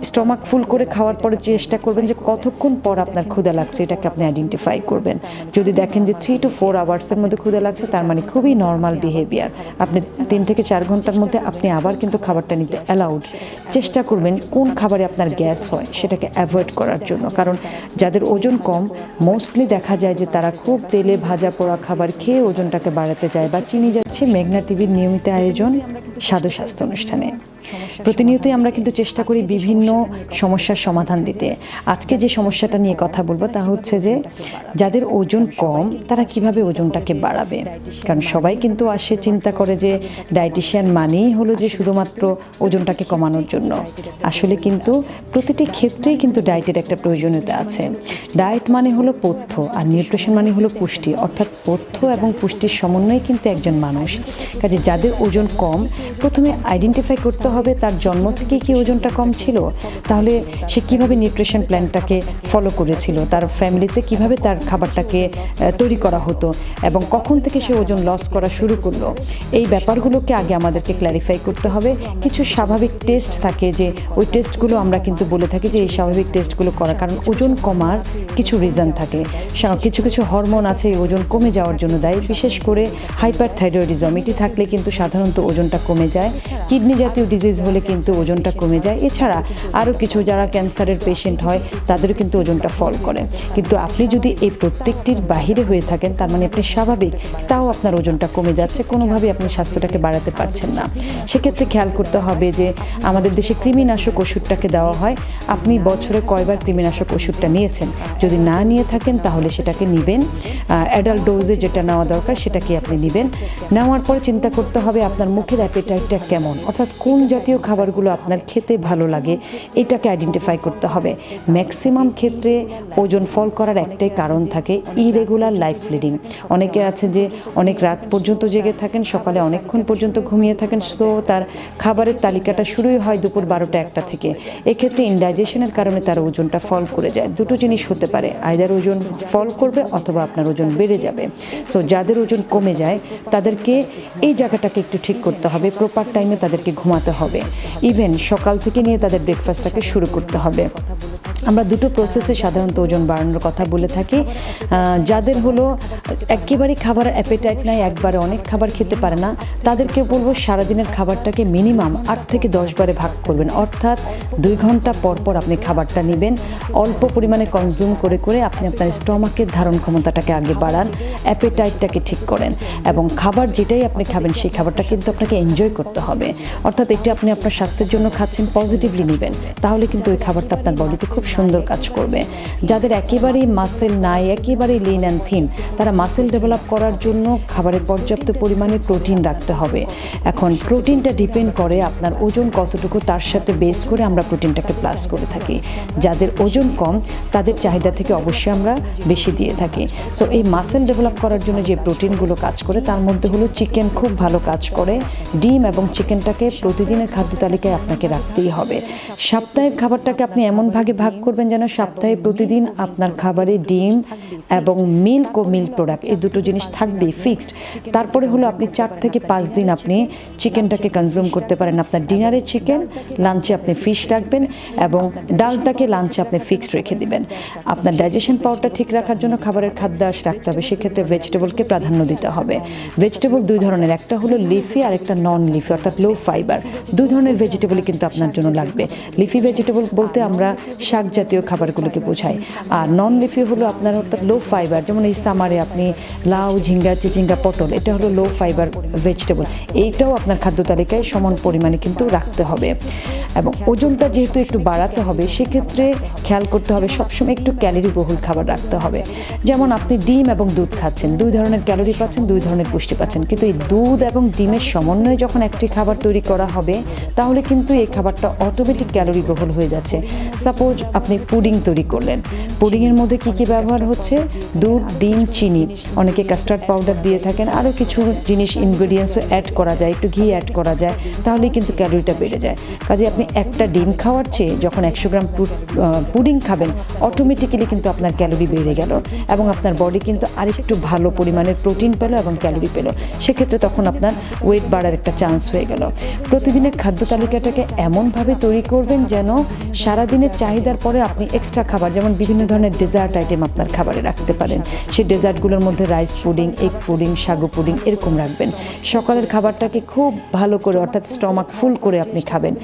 স্টমাক ফুল করে খাওয়ার পরে চেষ্টা করবেন যে কতক্ষণ পর আপনার ক্ষুধা লাগছে, এটাকে আপনি আইডেন্টিফাই করবেন। যদি দেখেন যে 3 to 4 আওয়ার্সের মধ্যে ক্ষুধা লাগছে, তার মানে খুবই নর্মাল বিহেভিয়ার। আপনি 3 থেকে 4 ঘন্টার মধ্যে আপনি আবার কিন্তু খাবারটা নিতে অ্যালাউড। চেষ্টা করবেন কোন খাবারে আপনার গ্যাস হয় সেটাকে অ্যাভয়েড করার জন্য, কারণ যাদের ওজন কম মোস্টলি দেখা যায় যে তারা খুব তেলে ভাজা পোড়া খাবার খেয়ে ওজনটাকে বাড়াতে যায় বা চিনি যাচ্ছে। মেঘনা টিভির নিয়মিত আয়োজন স্বাদু স্বাস্থ্য অনুষ্ঠানে প্রতিনিয়তই আমরা কিন্তু চেষ্টা করি বিভিন্ন সমস্যার সমাধান দিতে। আজকে যে সমস্যাটা নিয়ে কথা বলবো তা হচ্ছে যে যাদের ওজন কম তারা কিভাবে ওজনটাকে বাড়াবে। কারণ সবাই কিন্তু আসে চিন্তা করে যে ডায়েটিশিয়ান মানেই হলো যে শুধুমাত্র ওজনটাকে কমানোর জন্য। আসলে কিন্তু প্রতিটি ক্ষেত্রেই কিন্তু ডায়েটের একটা প্রয়োজনীয়তা আছে। ডায়েট মানে হলো পথ্য আর নিউট্রিশন মানে হলো পুষ্টি, অর্থাৎ পথ্য এবং পুষ্টির সমন্বয়ে কিন্তু একজন মানুষ। কাজে যাদের ওজন কম, প্রথমে আইডেন্টিফাই করতে হবে তার জন্ম থেকে কি ওজনটা কম ছিল, তাহলে সে কিভাবে নিউট্রিশন প্ল্যানটাকে ফলো করেছিল, তার ফ্যামিলিতে কিভাবে তার খাবারটাকে তৈরি করা হতো এবং কখন থেকে সে ওজন লস করা শুরু করলো। এই ব্যাপারগুলোকে আগে আমাদেরকে ক্ল্যারিফাই করতে হবে। কিছু স্বাভাবিক টেস্ট থাকে, যে ওই টেস্টগুলো আমরা কিন্তু বলে থাকি যে এই স্বাভাবিক টেস্টগুলো করা, কারণ ওজন কমার কিছু রিজন থাকে। কিছু কিছু হরমোন আছে এই ওজন কমে যাওয়ার জন্য দায়ী, বিশেষ করে হাইপারথাইরয়েডিজম, এটি থাকলে কিন্তু সাধারণত ওজনটা কমে যায়। কিডনি জাতীয় ডিজিজ হলে কিন্তু ওজনটা কমে যায়। এছাড়া আরও কিছু যারা ক্যান্সারের পেশেন্ট হয় তাদেরও কিন্তু ওজনটা ফল করে। কিন্তু আপনি যদি এই প্রত্যেকটির বাহিরে হয়ে থাকেন, তার মানে আপনি স্বাভাবিক, তাও আপনার ওজনটা কমে যাচ্ছে, কোনোভাবেই আপনি স্বাস্থ্যটাকে বাড়াতে পারছেন না। সেক্ষেত্রে খেয়াল করতে হবে যে আমাদের দেশে কৃমিনাশক ওষুধটাকে দেওয়া হয়। আপনি বছরে কয়বার কৃমিনাশক ওষুধটা নিয়েছেন? যদি না নিয়ে থাকেন তাহলে সেটাকে নেবেন। অ্যাডাল্ট ডোজে যেটা নেওয়া দরকার সেটাকে আপনি নেবেন। নেওয়ার পরে চিন্তা করতে হবে আপনার মুখের অ্যাপেটাইটটা কেমন, অর্থাৎ কোন জাতীয় খাবারগুলো আপনার খেতে ভালো লাগে, এটাকে আইডেন্টিফাই করতে হবে। ম্যাক্সিমাম ক্ষেত্রে ওজন ফল করার একটাই কারণ থাকে, ইরেগুলার লাইফ লিডিং। অনেকে আছে যে অনেক রাত পর্যন্ত জেগে থাকেন, সকালে অনেকক্ষণ পর্যন্ত ঘুমিয়ে থাকেন, তো তার খাবারের তালিকাটা শুরুই হয় দুপুর 12টা-1টা থেকে। এক্ষেত্রে ইনডাইজেশনের কারণে তার ওজনটা ফল করে যায়। দুটো জিনিস হতে পারে, আইদার ওজন ফল করবে অথবা আপনার ওজন বেড়ে যাবে। সো যাদের ওজন কমে যায় তাদেরকে এই জায়গাটাকে একটু ঠিক করতে হবে। প্রপার টাইমে তাদেরকে ঘুমাতে হবে, ইভেন সকাল থেকে নিয়ে তাদের ব্রেকফাস্টটাকে শুরু করতে হবে। আমরা দুটো প্রসেসে সাধারণত ওজন বাড়ানোর কথা বলে থাকি। যাদের হলো একেবারেই খাবার অ্যাপেটাইট নাই, একবারে অনেক খাবার খেতে পারে না, তাদেরকে বলবো সারাদিনের খাবারটাকে মিনিমাম 8 থেকে 10 বারে ভাগ করবেন। অর্থাৎ 2 ঘন্টা পর পর আপনি খাবারটা নেবেন। অল্প পরিমাণে কনজিউম করে করে আপনি আপনার স্টমাকের ধারণ ক্ষমতাটাকে আগে বাড়ান, অ্যাপেটাইটটাকে ঠিক করেন এবং খাবার যেটাই আপনি খাবেন সেই খাবারটা কিন্তু আপনাকে এনজয় করতে হবে। অর্থাৎ এটা আপনি আপনার স্বাস্থ্যের জন্য খাচ্ছেন, পজিটিভলি নেবেন, তাহলে কিন্তু ওই খাবারটা আপনার বডিতে খুব সুন্দর কাজ করবে। যাদের একেবারেই মাসেল নাই, একেবারেই লিন অ্যান্ড থিন, তারা মাসেল ডেভেলপ করার জন্য খাবারে পর্যাপ্ত পরিমাণে প্রোটিন রাখতে হবে। এখন প্রোটিনটা ডিপেন্ড করে আপনার ওজন কতটুকু, তার সাথে বেস করে আমরা প্রোটিনটাকে প্লাস করে থাকি। যাদের ওজন কম তাদের চাহিদা থেকে অবশ্যই আমরা বেশি দিয়ে থাকি। সো এই মাসেল ডেভেলপ করার জন্য যে প্রোটিনগুলো কাজ করে তার মধ্যে হলো চিকেন খুব ভালো কাজ করে। ডিম এবং চিকেনটাকে প্রতিদিনের খাদ্য তালিকায় আপনাকে রাখতেই হবে। সাপ্তাহিক খাবারটাকে আপনি এমন ভাগে ভাগ করবেন যেন সপ্তাহে প্রতিদিন আপনার খাবারে ডিম এবং মিল্ক ও মিল্ক প্রোডাক্ট এই দুটো জিনিস থাকবেই ফিক্সড। তারপরে হলো আপনি 4 থেকে 5 দিন আপনি চিকেনটাকে কনজিউম করতে পারেন। আপনার ডিনারে চিকেন, লাঞ্চে আপনি ফিশ রাখবেন এবং ডালটাকে লাঞ্চে আপনি ফিক্সড রেখে দিবেন। আপনার ডাইজেশন পাওয়ারটা ঠিক রাখার জন্য খাবারের খাদ্যাভ্যাস রাখতে হবে, সেক্ষেত্রে ভেজিটেবলকে প্রাধান্য দিতে হবে। ভেজিটেবল দুই ধরনের, একটা হলো লিফি আর একটা নন লিফি অর্থাৎ লো ফাইবার। দুই ধরনের ভেজিটেবলই কিন্তু আপনার জন্য লাগবে। লিফি ভেজিটেবল বলতে আমরা শাক জাতীয় খাবারগুলোকে বোঝাই, আর নন লিফি হলো আপনার অর্থাৎ লো ফাইবার, যেমন এই সামারে আপনি লাউ, ঝিঙ্গা, চিচিঙ্গা, পটল, এটা হলো লো ফাইবার ভেজিটেবল। এইটাও আপনার খাদ্য তালিকায় সমান পরিমাণে কিন্তু রাখতে হবে। এবং ওজনটা যেহেতু একটু বাড়াতে হবে, সেক্ষেত্রে খেয়াল করতে হবে সবসময় একটু ক্যালোরি বহুল খাবার রাখতে হবে। যেমন আপনি ডিম এবং দুধ খাচ্ছেন, দুই ধরনের ক্যালোরি পাচ্ছেন, দুই ধরনের পুষ্টি পাচ্ছেন, কিন্তু এই দুধ এবং ডিমের সমন্বয়ে যখন একটি খাবার তৈরি করা হবে তাহলে কিন্তু এই খাবারটা অটোমেটিক ক্যালোরি বহুল হয়ে যাচ্ছে। সাপোজ আপনি পুডিং তৈরি করলেন, পুডিংয়ের মধ্যে কী কী ব্যবহার হচ্ছে? দুধ, ডিম, চিনি, অনেকে কাস্টার্ড পাউডার দিয়ে থাকেন, আরও কিছু জিনিস ইনগ্রেডিয়েন্টসও অ্যাড করা যায়, একটু ঘি অ্যাড করা যায়, তাহলেই কিন্তু ক্যালোরিটা বেড়ে যায়। কাজে আপনি একটা ডিম খাওয়ার চেয়ে যখন 100 গ্রাম পুডিং খাবেন, অটোমেটিক্যালি কিন্তু আপনার ক্যালোরি বেড়ে গেল এবং আপনার বডি কিন্তু আরেকটু ভালো পরিমাণের প্রোটিন পেল এবং ক্যালোরি পেল। সেক্ষেত্রে তখন আপনার ওয়েট বাড়ার একটা চান্স হয়ে গেল। প্রতিদিনের খাদ্য তালিকাটাকে এমনভাবে তৈরি করবেন যেন সারাদিনের চাহিদার পরে আপনি এক্সট্রা খাবার, যেমন বিভিন্ন ধরনের ডেজার্ট আইটেম আপনার খাবারে রাখতে পারেন। সেই ডেজার্টগুলোর মধ্যে রাইস পুডিং, এগ পুডিং, সাগু পুডিং এরকম রাখবেন। সকালের খাবারটাকে খুব ভালো করে অর্থাৎ স্টমাক ফুল করে আপনি খাবেন।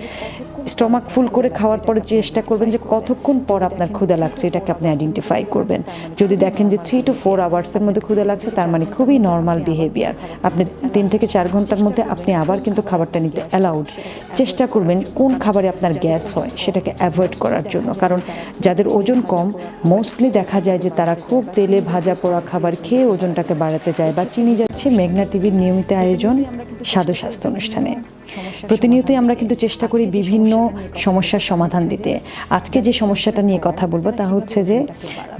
স্টমাক ফুল করে খাওয়ার পরে চেষ্টা করবেন যে কতক্ষণ পর আপনার ক্ষুধা লাগছে, এটাকে আপনি আইডেন্টিফাই করবেন। যদি দেখেন যে 3 to 4 আওয়ার্সের মধ্যে ক্ষুধা লাগছে, তার মানে খুবই নর্মাল বিহেভিয়ার। আপনি 3 থেকে 4 ঘন্টার মধ্যে আপনি আবার কিন্তু খাবারটা নিতে অ্যালাউড। চেষ্টা করবেন কোন খাবারে আপনার গ্যাস হয় সেটাকে অ্যাভয়েড করার জন্য, কারণ যাদের ওজন কম মোস্টলি দেখা যায় যে তারা খুব তেলে ভাজা পোড়া খাবার খেয়ে ওজনটাকে বাড়াতে যায় বা চিনি যাচ্ছে। মেঘনা টিভির নিয়মিত আয়োজন স্বাদু স্বাস্থ্য অনুষ্ঠানে প্রতিনিয়তই আমরা কিন্তু চেষ্টা করি বিভিন্ন সমস্যার সমাধান দিতে। আজকে যে সমস্যাটা নিয়ে কথা বলবো তা হচ্ছে যে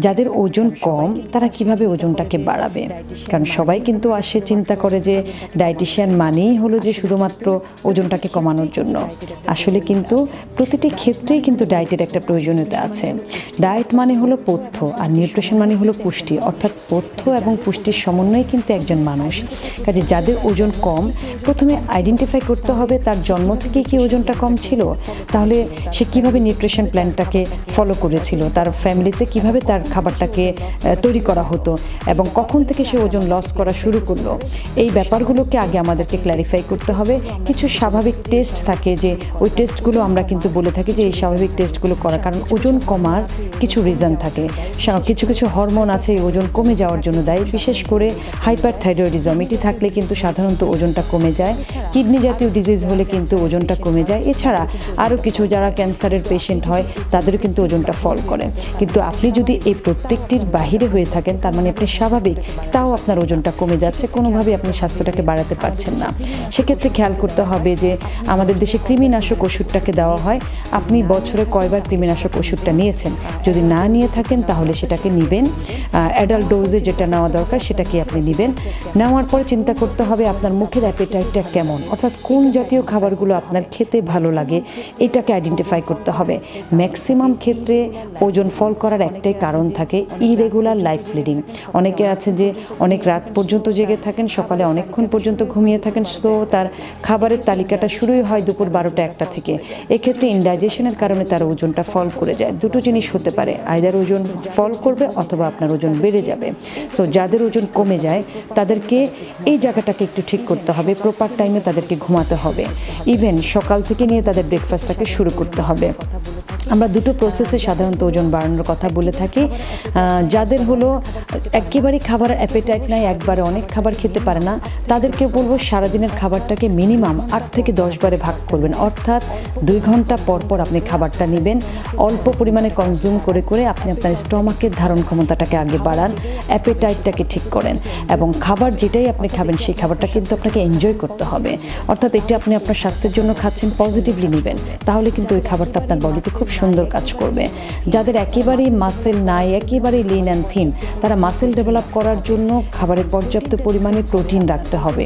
যাদের ওজন কম তারা কিভাবে ওজনটাকে বাড়াবে। কারণ সবাই কিন্তু আসে চিন্তা করে যে ডায়েটিশিয়ান মানেই হলো যে শুধুমাত্র ওজনটাকে কমানোর জন্য। আসলে কিন্তু প্রতিটি ক্ষেত্রেই কিন্তু ডায়েটের একটা প্রয়োজনীয়তা আছে। ডায়েট মানে হলো পথ্য আর নিউট্রিশন মানে হলো পুষ্টি, অর্থাৎ পথ্য এবং পুষ্টির সমন্বয়ে কিন্তু একজন মানুষ। কাজে যাদের ওজন কম, প্রথমে আইডেন্টিফাই করতে হবে তার জন্ম থেকে কি ওজনটা কম ছিল, তাহলে সে কিভাবে নিউট্রিশন প্ল্যানটাকে ফলো করেছিল, তার ফ্যামিলিতে কিভাবে তার খাবারটাকে তৈরি করা হতো এবং কখন থেকে সে ওজন লস করা শুরু করলো। এই ব্যাপারগুলোকে আগে আমাদেরকে ক্ল্যারিফাই করতে হবে। কিছু স্বাভাবিক টেস্ট থাকে, যে ওই টেস্টগুলো আমরা কিন্তু বলে থাকি যে এই স্বাভাবিক টেস্টগুলো করা, কারণ ওজন কমার কিছু রিজন থাকে। কিছু কিছু হরমোন আছে এই ওজন কমে যাওয়ার জন্য দায়ী, বিশেষ করে হাইপারথাইরয়েডিজম, এটি থাকলে কিন্তু সাধারণত ওজনটা কমে যায়। কিডনি জাতীয় ডিজিজ হলে কিন্তু ওজনটা কমে যায়। এছাড়া আরও কিছু যারা ক্যান্সারের পেশেন্ট হয় তাদেরও কিন্তু ওজনটা ফল করে। কিন্তু আপনি যদি এই প্রত্যেকটির বাহিরে হয়ে থাকেন, তার মানে আপনি স্বাভাবিক, তাও আপনার ওজনটা কমে যাচ্ছে, কোনোভাবেই আপনি স্বাস্থ্যটাকে বাড়াতে পারছেন না। সেক্ষেত্রে খেয়াল করতে হবে যে আমাদের দেশে কৃমিনাশক ওষুধটাকে দেওয়া হয়। আপনি বছরে কয়বার কৃমিনাশক ওষুধটা নিয়েছেন? যদি না নিয়ে থাকেন তাহলে সেটাকে নেবেন। অ্যাডাল্ট ডোজে যেটা নেওয়া দরকার সেটাকে আপনি নেবেন। নেওয়ার পরে চিন্তা করতে হবে আপনার মুখের অ্যাপেটাইটটা কেমন, অর্থাৎ কোন জাতীয় খাবারগুলো আপনার খেতে ভালো লাগে এটাকে আইডেন্টিফাই করতে হবে। ম্যাক্সিমাম ক্ষেত্রে ওজন ফল করার একটাই কারণ থাকে, ইরেগুলার লাইফ লিডিং। অনেকে আছে যে অনেক রাত পর্যন্ত জেগে থাকেন, সকালে অনেকক্ষণ পর্যন্ত ঘুমিয়ে থাকেন, তো তার খাবারের তালিকাটা শুরুই হয় দুপুর 12টা-1টা থেকে। এক্ষেত্রে ইনডাইজেশনের কারণে তার ওজনটা ফল করে যায়। দুটো জিনিস হতে পারে, আইদার ওজন ফল করবে অথবা আপনার ওজন বেড়ে যাবে। সো যাদের ওজন কমে যায় তাদেরকে এই জায়গাটাকে একটু ঠিক করতে হবে। প্রপার টাইমে তাদেরকে ঘুমাতে হবে, ইভেন সকাল থেকে নিয়ে তাদের ব্রেকফাস্টটাকে শুরু করতে হবে। আমরা দুটো প্রসেসে সাধারণত ওজন বাড়ানোর কথা বলে থাকি। যাদের হলো একেবারেই খাবারের অ্যাপেটাইট নাই, একবারে অনেক খাবার খেতে পারে না, তাদেরকে বলবো সারাদিনের খাবারটাকে মিনিমাম 8 থেকে 10 বারে ভাগ করবেন। অর্থাৎ 2 ঘন্টা পর পর আপনি খাবারটা নেবেন, অল্প পরিমাণে কনজিউম করে করে আপনি আপনার স্টমাকের ধারণ ক্ষমতাটাকে আগে বাড়ান, অ্যাপেটাইটটাকে ঠিক করেন এবং খাবার যেটাই আপনি খাবেন সেই খাবারটা কিন্তু আপনাকে এনজয় করতে হবে। অর্থাৎ এটা আপনি আপনার স্বাস্থ্যের জন্য খাচ্ছেন, পজিটিভলি নেবেন, তাহলে কিন্তু ওই খাবারটা আপনার বডিতে খুব সুন্দর কাজ করবে। যাদের একেবারেই মাসেল নাই, একেবারেই লিন অ্যান্ড থিন, তারা মাসেল ডেভেলপ করার জন্য খাবারে পর্যাপ্ত পরিমাণে প্রোটিন রাখতে হবে।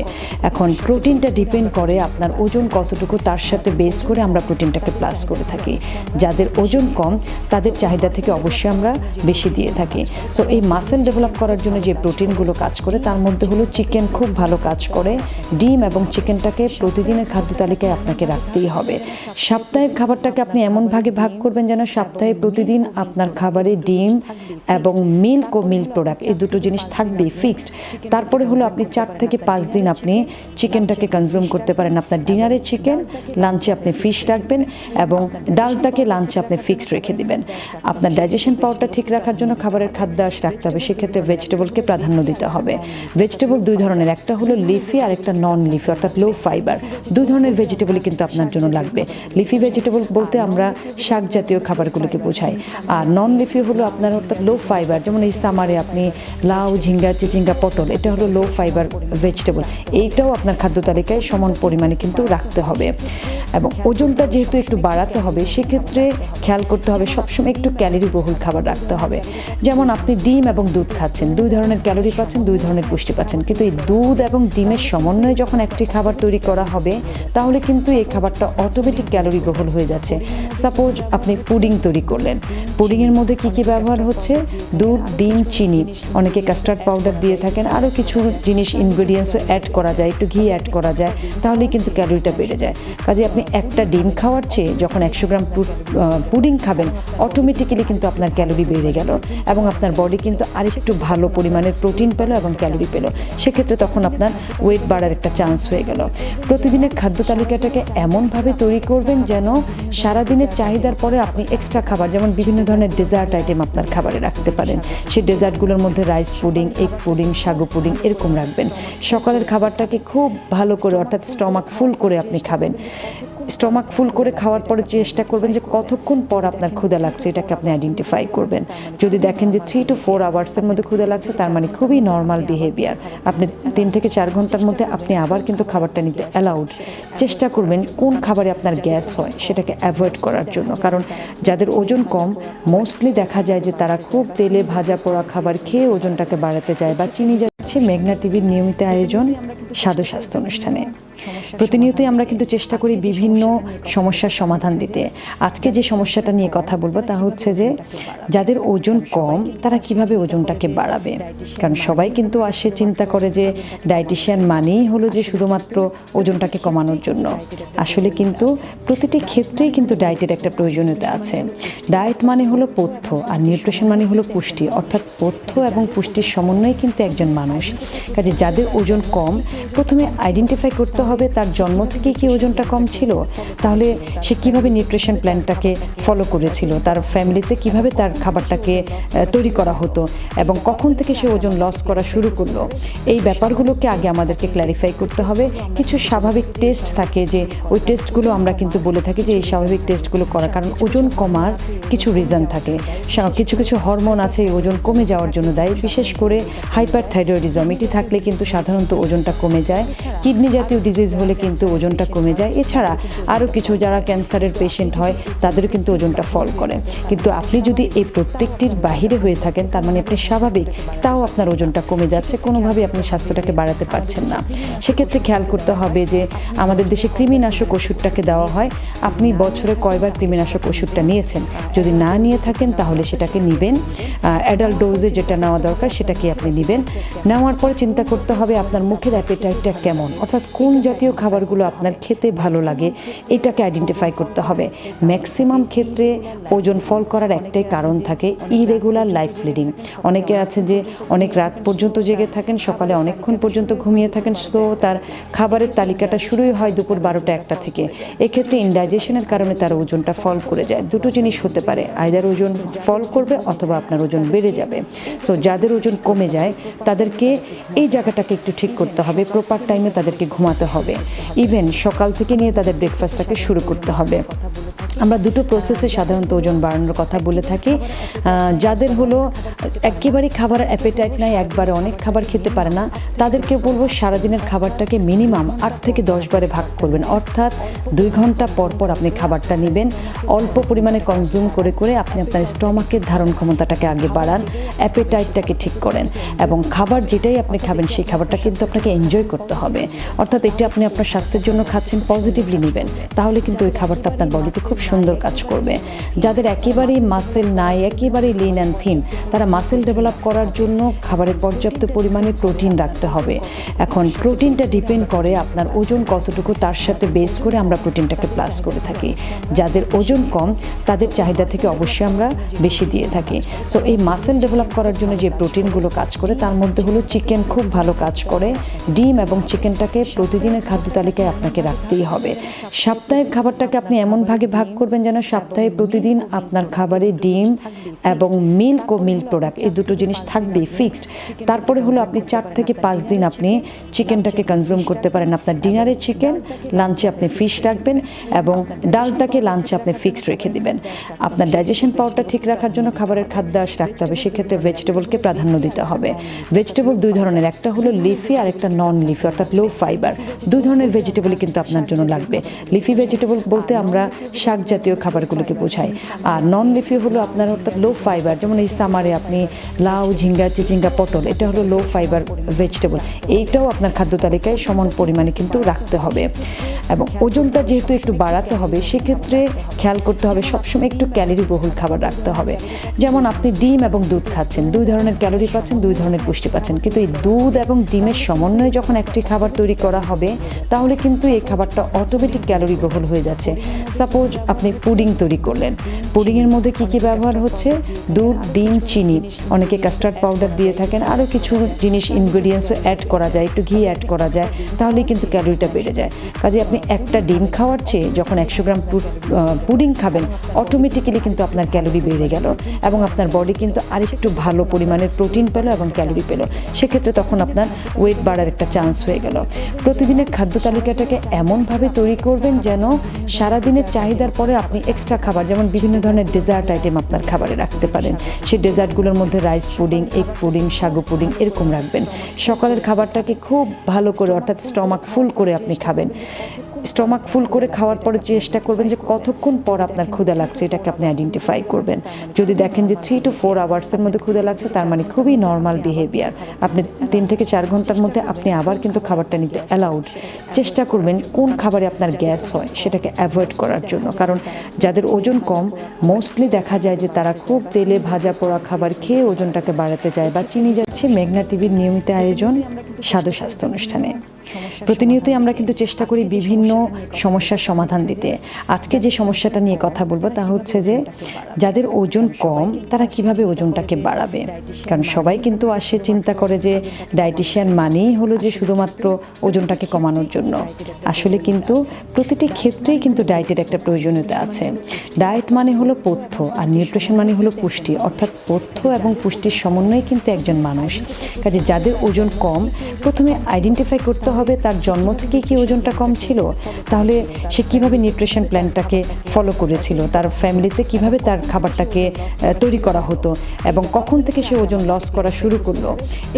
এখন প্রোটিনটা ডিপেন্ড করে আপনার ওজন কতটুকু, তার সাথে বেস করে আমরা প্রোটিনটাকে প্লাস করে থাকি। যাদের ওজন কম তাদের চাহিদা থেকে অবশ্যই আমরা বেশি দিয়ে থাকি। সো এই মাসেল ডেভেলপ করার জন্য যে প্রোটিনগুলো কাজ করে তার মধ্যে হলো চিকেন খুব ভালো কাজ করে। ডিম এবং চিকেনটাকে প্রতিদিনের খাদ্য তালিকায় আপনাকে রাখতেই হবে। সাপ্তাহিক খাবারটাকে আপনি এমন ভাগে ভাগ করবেন যেন সপ্তাহে প্রতিদিন আপনার খাবারে ডিম এবং মিল্ক ও মিল্ক প্রোডাক্ট এই দুটো জিনিস থাকবেই ফিক্সড। তারপরে হলো আপনি 4 থেকে 5 দিন আপনি চিকেনটাকে কনজিউম করতে পারেন। আপনার ডিনারে চিকেন, লাঞ্চে আপনি ফিশ রাখবেন এবং ডালটাকে লাঞ্চে আপনি ফিক্সড রেখে দিবেন। আপনার ডাইজেশন পাওয়ারটা ঠিক রাখার জন্য খাবারের খাদ্যাভ্যাস রাখতে হবে। সেক্ষেত্রে ভেজিটেবলকে প্রাধান্য দিতে হবে। ভেজিটেবল দুই ধরনের, একটা হলো লিফি আর একটা নন লিফি অর্থাৎ লো ফাইবার। দুই ধরনের ভেজিটেবলই কিন্তু আপনার জন্য লাগবে। লিফি ভেজিটেবল বলতে আমরা শাক জাতীয় খাবারগুলোকে বোঝাই, আর নন লিফি হলো আপনার অর্থাৎ লো ফাইবার। যেমন এই সামারে আপনি লাউ, ঝিঙ্গা, চিচিঙ্গা, পটল, এটা হলো লো ফাইবার ভেজিটেবল। এইটাও আপনার খাদ্য তালিকায় সমান পরিমাণে কিন্তু রাখতে হবে। এবং ওজনটা যেহেতু একটু বাড়াতে হবে সেক্ষেত্রে খেয়াল করতে হবে সবসময় একটু ক্যালোরি বহুল খাবার রাখতে হবে। যেমন আপনি ডিম এবং দুধ খাচ্ছেন, দুই ধরনের ক্যালোরি পাচ্ছেন, দুই ধরনের পুষ্টি পাচ্ছেন, কিন্তু এই দুধ এবং ডিমের সমন্বয়ে যখন একটি খাবার তৈরি করা হবে তাহলে কিন্তু এই খাবারটা অটোমেটিক ক্যালোরি বহুল হয়ে যাচ্ছে। সাপোজ আপনি পুডিং তৈরি করলেন, পুডিংয়ের মধ্যে কী কী ব্যবহার হচ্ছে? দুধ, ডিম, চিনি, অনেকে কাস্টার্ড পাউডার দিয়ে থাকেন, আরও কিছু জিনিস ইনগ্রেডিয়েন্টসও অ্যাড করা যায়, একটু ঘি অ্যাড করা যায়, তাহলেই কিন্তু ক্যালোরিটা বেড়ে যায়। কাজে আপনি একটা ডিম খাওয়ার চেয়ে যখন 100 গ্রাম পুডিং খাবেন অটোমেটিক্যালি কিন্তু আপনার ক্যালোরি বেড়ে গেল এবং আপনার বডি কিন্তু আরেকটু ভালো পরিমাণের প্রোটিন পেল এবং ক্যালোরি পেল। সেক্ষেত্রে তখন আপনার ওয়েট বাড়ার একটা চান্স হয়ে গেল। প্রতিদিনের খাদ্য তালিকাটাকে এমনভাবে তৈরি করবেন যেন সারাদিনের চাহিদার পরে আপনি এক্সট্রা খাবার, যেমন বিভিন্ন ধরনের ডেজার্ট আইটেম আপনার খাবারে রাখতে পারেন। সেই ডেজার্টগুলোর মধ্যে রাইস পুডিং, এগ পুডিং, সাগু পুডিং এরকম রাখবেন। সকালের খাবারটাকে খুব ভালো করে অর্থাৎ স্টমাক ফুল করে আপনি খাবেন। স্টমাক ফুল করে খাওয়ার পরে চেষ্টা করবেন যে কতক্ষণ পর আপনার ক্ষুধা লাগছে এটাকে আপনি আইডেন্টিফাই করবেন। যদি দেখেন যে 3 to 4 আওয়ার্সের মধ্যে ক্ষুধা লাগছে তার মানে খুবই নর্মাল বিহেভিয়ার। আপনি 3 থেকে 4 ঘন্টার মধ্যে আপনি আবার কিন্তু খাবারটা নিতে অ্যালাউড। চেষ্টা করবেন কোন খাবারে আপনার গ্যাস হয় সেটাকে অ্যাভয়েড করার জন্য, কারণ যাদের ওজন কম মোস্টলি দেখা যায় যে তারা খুব তেলে ভাজা পোড়া খাবার খেয়ে ওজনটাকে বাড়াতে যায় বা চিনি যাচ্ছে। মেঘনা টিভির নিয়মিত আয়োজন স্বাদু স্বাস্থ্য অনুষ্ঠানে প্রতিনিয়তই আমরা কিন্তু চেষ্টা করি বিভিন্ন সমস্যার সমাধান দিতে। আজকে যে সমস্যাটা নিয়ে কথা বলবো তা হচ্ছে যে যাদের ওজন কম তারা কিভাবে ওজনটাকে বাড়াবে। কারণ সবাই কিন্তু আসে চিন্তা করে যে ডায়েটিশিয়ান মানেই হলো যে শুধুমাত্র ওজনটাকে কমানোর জন্য। আসলে কিন্তু প্রতিটি ক্ষেত্রেই কিন্তু ডায়েটের একটা প্রয়োজনীয়তা আছে। ডায়েট মানে হলো পথ্য আর নিউট্রিশন মানে হলো পুষ্টি, অর্থাৎ পথ্য এবং পুষ্টির সমন্বয়ে কিন্তু একজন মানুষ। কাজে যাদের ওজন কম প্রথমে আইডেন্টিফাই করতে হবে তার জন্ম থেকে কি ওজনটা কম ছিল, তাহলে সে কিভাবে নিউট্রিশন প্ল্যানটাকে ফলো করেছিল, তার ফ্যামিলিতে কিভাবে তার খাবারটাকে তৈরি করা হতো এবং কখন থেকে সে ওজন লস করা শুরু করলো। এই ব্যাপারগুলোকে আগে আমাদেরকে ক্ল্যারিফাই করতে হবে। কিছু স্বাভাবিক টেস্ট থাকে যে ওই টেস্টগুলো আমরা কিন্তু বলে থাকি যে এই স্বাভাবিক টেস্টগুলো করা, কারণ ওজন কমার কিছু রিজন থাকে। কিছু কিছু হরমোন আছে এই ওজন কমে যাওয়ার জন্য দায়ী, বিশেষ করে হাইপারথাইরয়েডিজম এটি থাকলে কিন্তু সাধারণত ওজনটা কমে যায়। কিডনি জাতীয় ডিজিজ হলে কিন্তু ওজনটা কমে যায়। এছাড়া আরও কিছু যারা ক্যান্সারের পেশেন্ট হয় তাদেরও কিন্তু ওজনটা ফল করে। কিন্তু আপনি যদি এই প্রত্যেকটির বাহিরে হয়ে থাকেন তার মানে আপনি স্বাভাবিক, তাও আপনার ওজনটা কমে যাচ্ছে, কোনোভাবেই আপনি স্বাস্থ্যটাকে বাড়াতে পারছেন না। সেক্ষেত্রে খেয়াল করতে হবে যে আমাদের দেশে কৃমিনাশক ওষুধটাকে দেওয়া হয়। আপনি বছরে কয়বার কৃমিনাশক ওষুধটা নিয়েছেন? যদি না নিয়ে থাকেন তাহলে সেটাকে নেবেন। অ্যাডাল্ট ডোজে যেটা নেওয়া দরকার সেটাকে আপনি নেবেন। নেওয়ার পরে চিন্তা করতে হবে আপনার মুখের অ্যাপেটাইটটা কেমন, অর্থাৎ কোন জাতীয় খাবারগুলো আপনার খেতে ভালো লাগে এটাকে আইডেন্টিফাই করতে হবে। ম্যাক্সিমাম ক্ষেত্রে ওজন ফল করার একটাই কারণ থাকে, ইরেগুলার লাইফ লিডিং। অনেকে আছে যে অনেক রাত পর্যন্ত জেগে থাকেন, সকালে অনেকক্ষণ পর্যন্ত ঘুমিয়ে থাকেন, তো তার খাবারের তালিকাটা শুরুই হয় দুপুর 12টা-1টা থেকে। এক্ষেত্রে ইনডাইজেশনের কারণে তার ওজনটা ফল করে যায়। দুটো জিনিস হতে পারে, আইদার ওজন ফল করবে অথবা আপনার ওজন বেড়ে যাবে। সো যাদের ওজন কমে যায় তাদেরকে এই জায়গাটাকে একটু ঠিক করতে হবে। প্রপার টাইমে তাদেরকে ঘুমাতে হবে। ইভেন সকাল থেকে নিয়ে তাদের ব্রেকফাস্টটাকে শুরু করতে হবে। আমরা দুটো প্রসেসে সাধারণত ওজন বাড়ানোর কথা বলে থাকি। যাদের হলো একেবারে খাবার অ্যাপেটাইট নাই, একবারে অনেক খাবার খেতে পারে না, তাদেরকে বলবো সারাদিনের খাবারটাকে মিনিমাম 8 থেকে 10 বারে ভাগ করবেন। অর্থাৎ 2 ঘন্টা পর পর আপনি খাবারটা নেবেন, অল্প পরিমাণে কনজিউম করে করে আপনি আপনার স্টমাকের ধারণ ক্ষমতাটাকে আগে বাড়ান, অ্যাপেটাইটটাকে ঠিক করেন, এবং খাবার যেটাই আপনি খাবেন সেই খাবারটা কিন্তু আপনাকে এনজয় করতে হবে। অর্থাৎ এটা আপনি আপনার স্বাস্থ্যের জন্য খাচ্ছেন, পজিটিভলি নেবেন, তাহলে কিন্তু ওই খাবারটা আপনার বডিতে খুব সুন্দর কাজ করবে। যাদের একেবারেই মাসেল নাই, একেবারেই লিন অ্যান্ড থিন, তারা মাসেল ডেভেলপ করার জন্য খাবারে পর্যাপ্ত পরিমাণে প্রোটিন রাখতে হবে। এখন প্রোটিনটা ডিপেন্ড করে আপনার ওজন কতটুকু, তার সাথে বেস করে আমরা প্রোটিনটাকে প্লাস করে থাকি। যাদের ওজন কম তাদের চাহিদা থেকে অবশ্যই আমরা বেশি দিয়ে থাকি। সো এই মাসেল ডেভেলপ করার জন্য যে প্রোটিনগুলো কাজ করে তার মধ্যে হলো চিকেন খুব ভালো কাজ করে। ডিম এবং চিকেনটাকে প্রতিদিনের খাদ্য তালিকায় আপনাকে রাখতেই হবে। সাপ্তাহিক খাবারটাকে আপনি এমন ভাগে ভাগ করবেন যেন সপ্তাহে প্রতিদিন আপনার খাবারে ডিম এবং মিল্ক ও মিল্ক প্রোডাক্ট এই দুটো জিনিস থাকবে ফিক্সড। তারপরে হলো আপনি 4 থেকে 5 দিন আপনি চিকেনটাকে কনজিউম করতে পারেন। আপনার ডিনারে চিকেন, লাঞ্চে আপনি ফিশ রাখবেন এবং ডালটাকে লাঞ্চে আপনি ফিক্সড রেখে দিবেন। আপনার ডাইজেশন পাওয়ারটা ঠিক রাখার জন্য খাবারের খাদ্যাভ্যাস রাখতে হবে, সেক্ষেত্রে ভেজিটেবলকে প্রাধান্য দিতে হবে। ভেজিটেবল 2 ধরনের, একটা হলো লিফি আর একটা নন লিফি, অর্থাৎ লো ফাইবার। 2 ধরনের ভেজিটেবলই কিন্তু আপনার জন্য লাগবে। লিফি ভেজিটেবল বলতে আমরা শাক জাতীয় খাবারগুলোকে বোঝাই, আর নন লিফি হলো আপনার অর্থাৎ লো ফাইবার, যেমন এই সামারে আপনি লাউ, ঝিঙ্গা, চিচিঙ্গা, পটল, এটা হলো লো ফাইবার ভেজিটেবল। এইটাও আপনার খাদ্য তালিকায় সমান পরিমাণে কিন্তু রাখতে হবে। এবং ওজনটা যেহেতু একটু বাড়াতে হবে, সেক্ষেত্রে খেয়াল করতে হবে সবসময় একটু ক্যালোরি বহুল খাবার রাখতে হবে। যেমন আপনি ডিম এবং দুধ খাচ্ছেন, 2 ধরনের ক্যালোরি পাচ্ছেন, 2 ধরনের পুষ্টি পাচ্ছেন, কিন্তু এই দুধ এবং ডিমের সমন্বয়ে যখন একটি খাবার তৈরি করা হবে তাহলে কিন্তু এই খাবারটা অটোমেটিক ক্যালোরি বহুল হয়ে যাচ্ছে। সাপোজ আপনি পুডিং তৈরি করলেন, পুডিংয়ের মধ্যে কি কি ব্যবহার হচ্ছে? দুধ, ডিম, চিনি, অনেকে কাস্টার্ড পাউডার দিয়ে থাকেন, আরও কিছু জিনিস ইনগ্রেডিয়েন্টসও অ্যাড করা যায়, একটু ঘি অ্যাড করা যায়, তাহলেই কিন্তু ক্যালোরিটা বেড়ে যায়। কাজে আপনি একটা ডিম খাওয়ার চেয়ে যখন 100 গ্রাম পুডিং খাবেন, অটোমেটিক্যালি কিন্তু আপনার ক্যালোরি বেড়ে গেল এবং আপনার বডি কিন্তু আরেকটু ভালো পরিমাণের প্রোটিন পেল এবং ক্যালোরি পেল। সেক্ষেত্রে তখন আপনার ওয়েট বাড়ার একটা চান্স হয়ে গেল। প্রতিদিনের খাদ্য তালিকাটাকে এমনভাবে তৈরি করবেন যেন সারাদিনের চাহিদার পরে আপনি এক্সট্রা খাবার, যেমন বিভিন্ন ধরনের ডেজার্ট আইটেম আপনার খাবারে রাখতে পারেন। সেই ডেজার্টগুলোর মধ্যে রাইস পুডিং, এগ পুডিং, সাগু পুডিং এরকম রাখবেন। সকালের খাবারটাকে খুব ভালো করে অর্থাৎ স্টমাক ফুল করে আপনি খাবেন। স্টমাক ফুল করে খাওয়ার পরে চেষ্টা করবেন যে কতক্ষণ পর আপনার ক্ষুধা লাগছে, এটাকে আপনি আইডেন্টিফাই করবেন। যদি দেখেন যে 3 to 4 আওয়ার্সের মধ্যে ক্ষুধা লাগছে, তার মানে খুবই নর্মাল বিহেভিয়ার। আপনি 3 থেকে 4 ঘন্টার মধ্যে আপনি আবার কিন্তু খাবারটা নিতে অ্যালাউড। চেষ্টা করবেন কোন খাবারে আপনার গ্যাস হয় সেটাকে অ্যাভয়েড করার জন্য, কারণ যাদের ওজন কম মোস্টলি দেখা যায় যে তারা খুব তেলে ভাজা পোড়া খাবার খেয়ে ওজনটাকে বাড়াতে যায় বা চিনি যাচ্ছে। মেঘনা টিভির নিয়মিত আয়োজন স্বাদু স্বাস্থ্য অনুষ্ঠানে প্রতিনিয়তই আমরা কিন্তু চেষ্টা করি বিভিন্ন সমস্যার সমাধান দিতে। আজকে যে সমস্যাটা নিয়ে কথা বলবো তা হচ্ছে যে যাদের ওজন কম তারা কিভাবে ওজনটাকে বাড়াবে। কারণ সবাই কিন্তু আসে চিন্তা করে যে ডায়েটিশিয়ান মানেই হলো যে শুধুমাত্র ওজনটাকে কমানোর জন্য। আসলে কিন্তু প্রতিটি ক্ষেত্রেই কিন্তু ডায়েটের একটা প্রয়োজনীয়তা আছে। ডায়েট মানে হলো পথ্য আর নিউট্রিশন মানে হলো পুষ্টি, অর্থাৎ পথ্য এবং পুষ্টির সমন্বয়ে কিন্তু একজন মানুষ। কাজে যাদের ওজন কম, প্রথমে আইডেন্টিফাই করতে হবে তার জন্ম থেকে কি ওজনটা কম ছিল, তাহলে সে কিভাবে নিউট্রিশন প্ল্যানটাকে ফলো করেছিল, তার ফ্যামিলিতে কিভাবে তার খাবারটাকে তৈরি করা হতো এবং কখন থেকে সে ওজন লস করা শুরু করলো।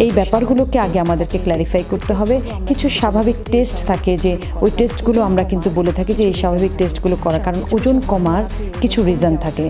এই ব্যাপারগুলোকে আগে আমাদেরকে ক্ল্যারিফাই করতে হবে। কিছু স্বাভাবিক টেস্ট থাকে, যে ওই টেস্টগুলো আমরা কিন্তু বলে থাকি যে এই স্বাভাবিক টেস্টগুলো করা, কারণ ওজন কমার কিছু রিজন থাকে।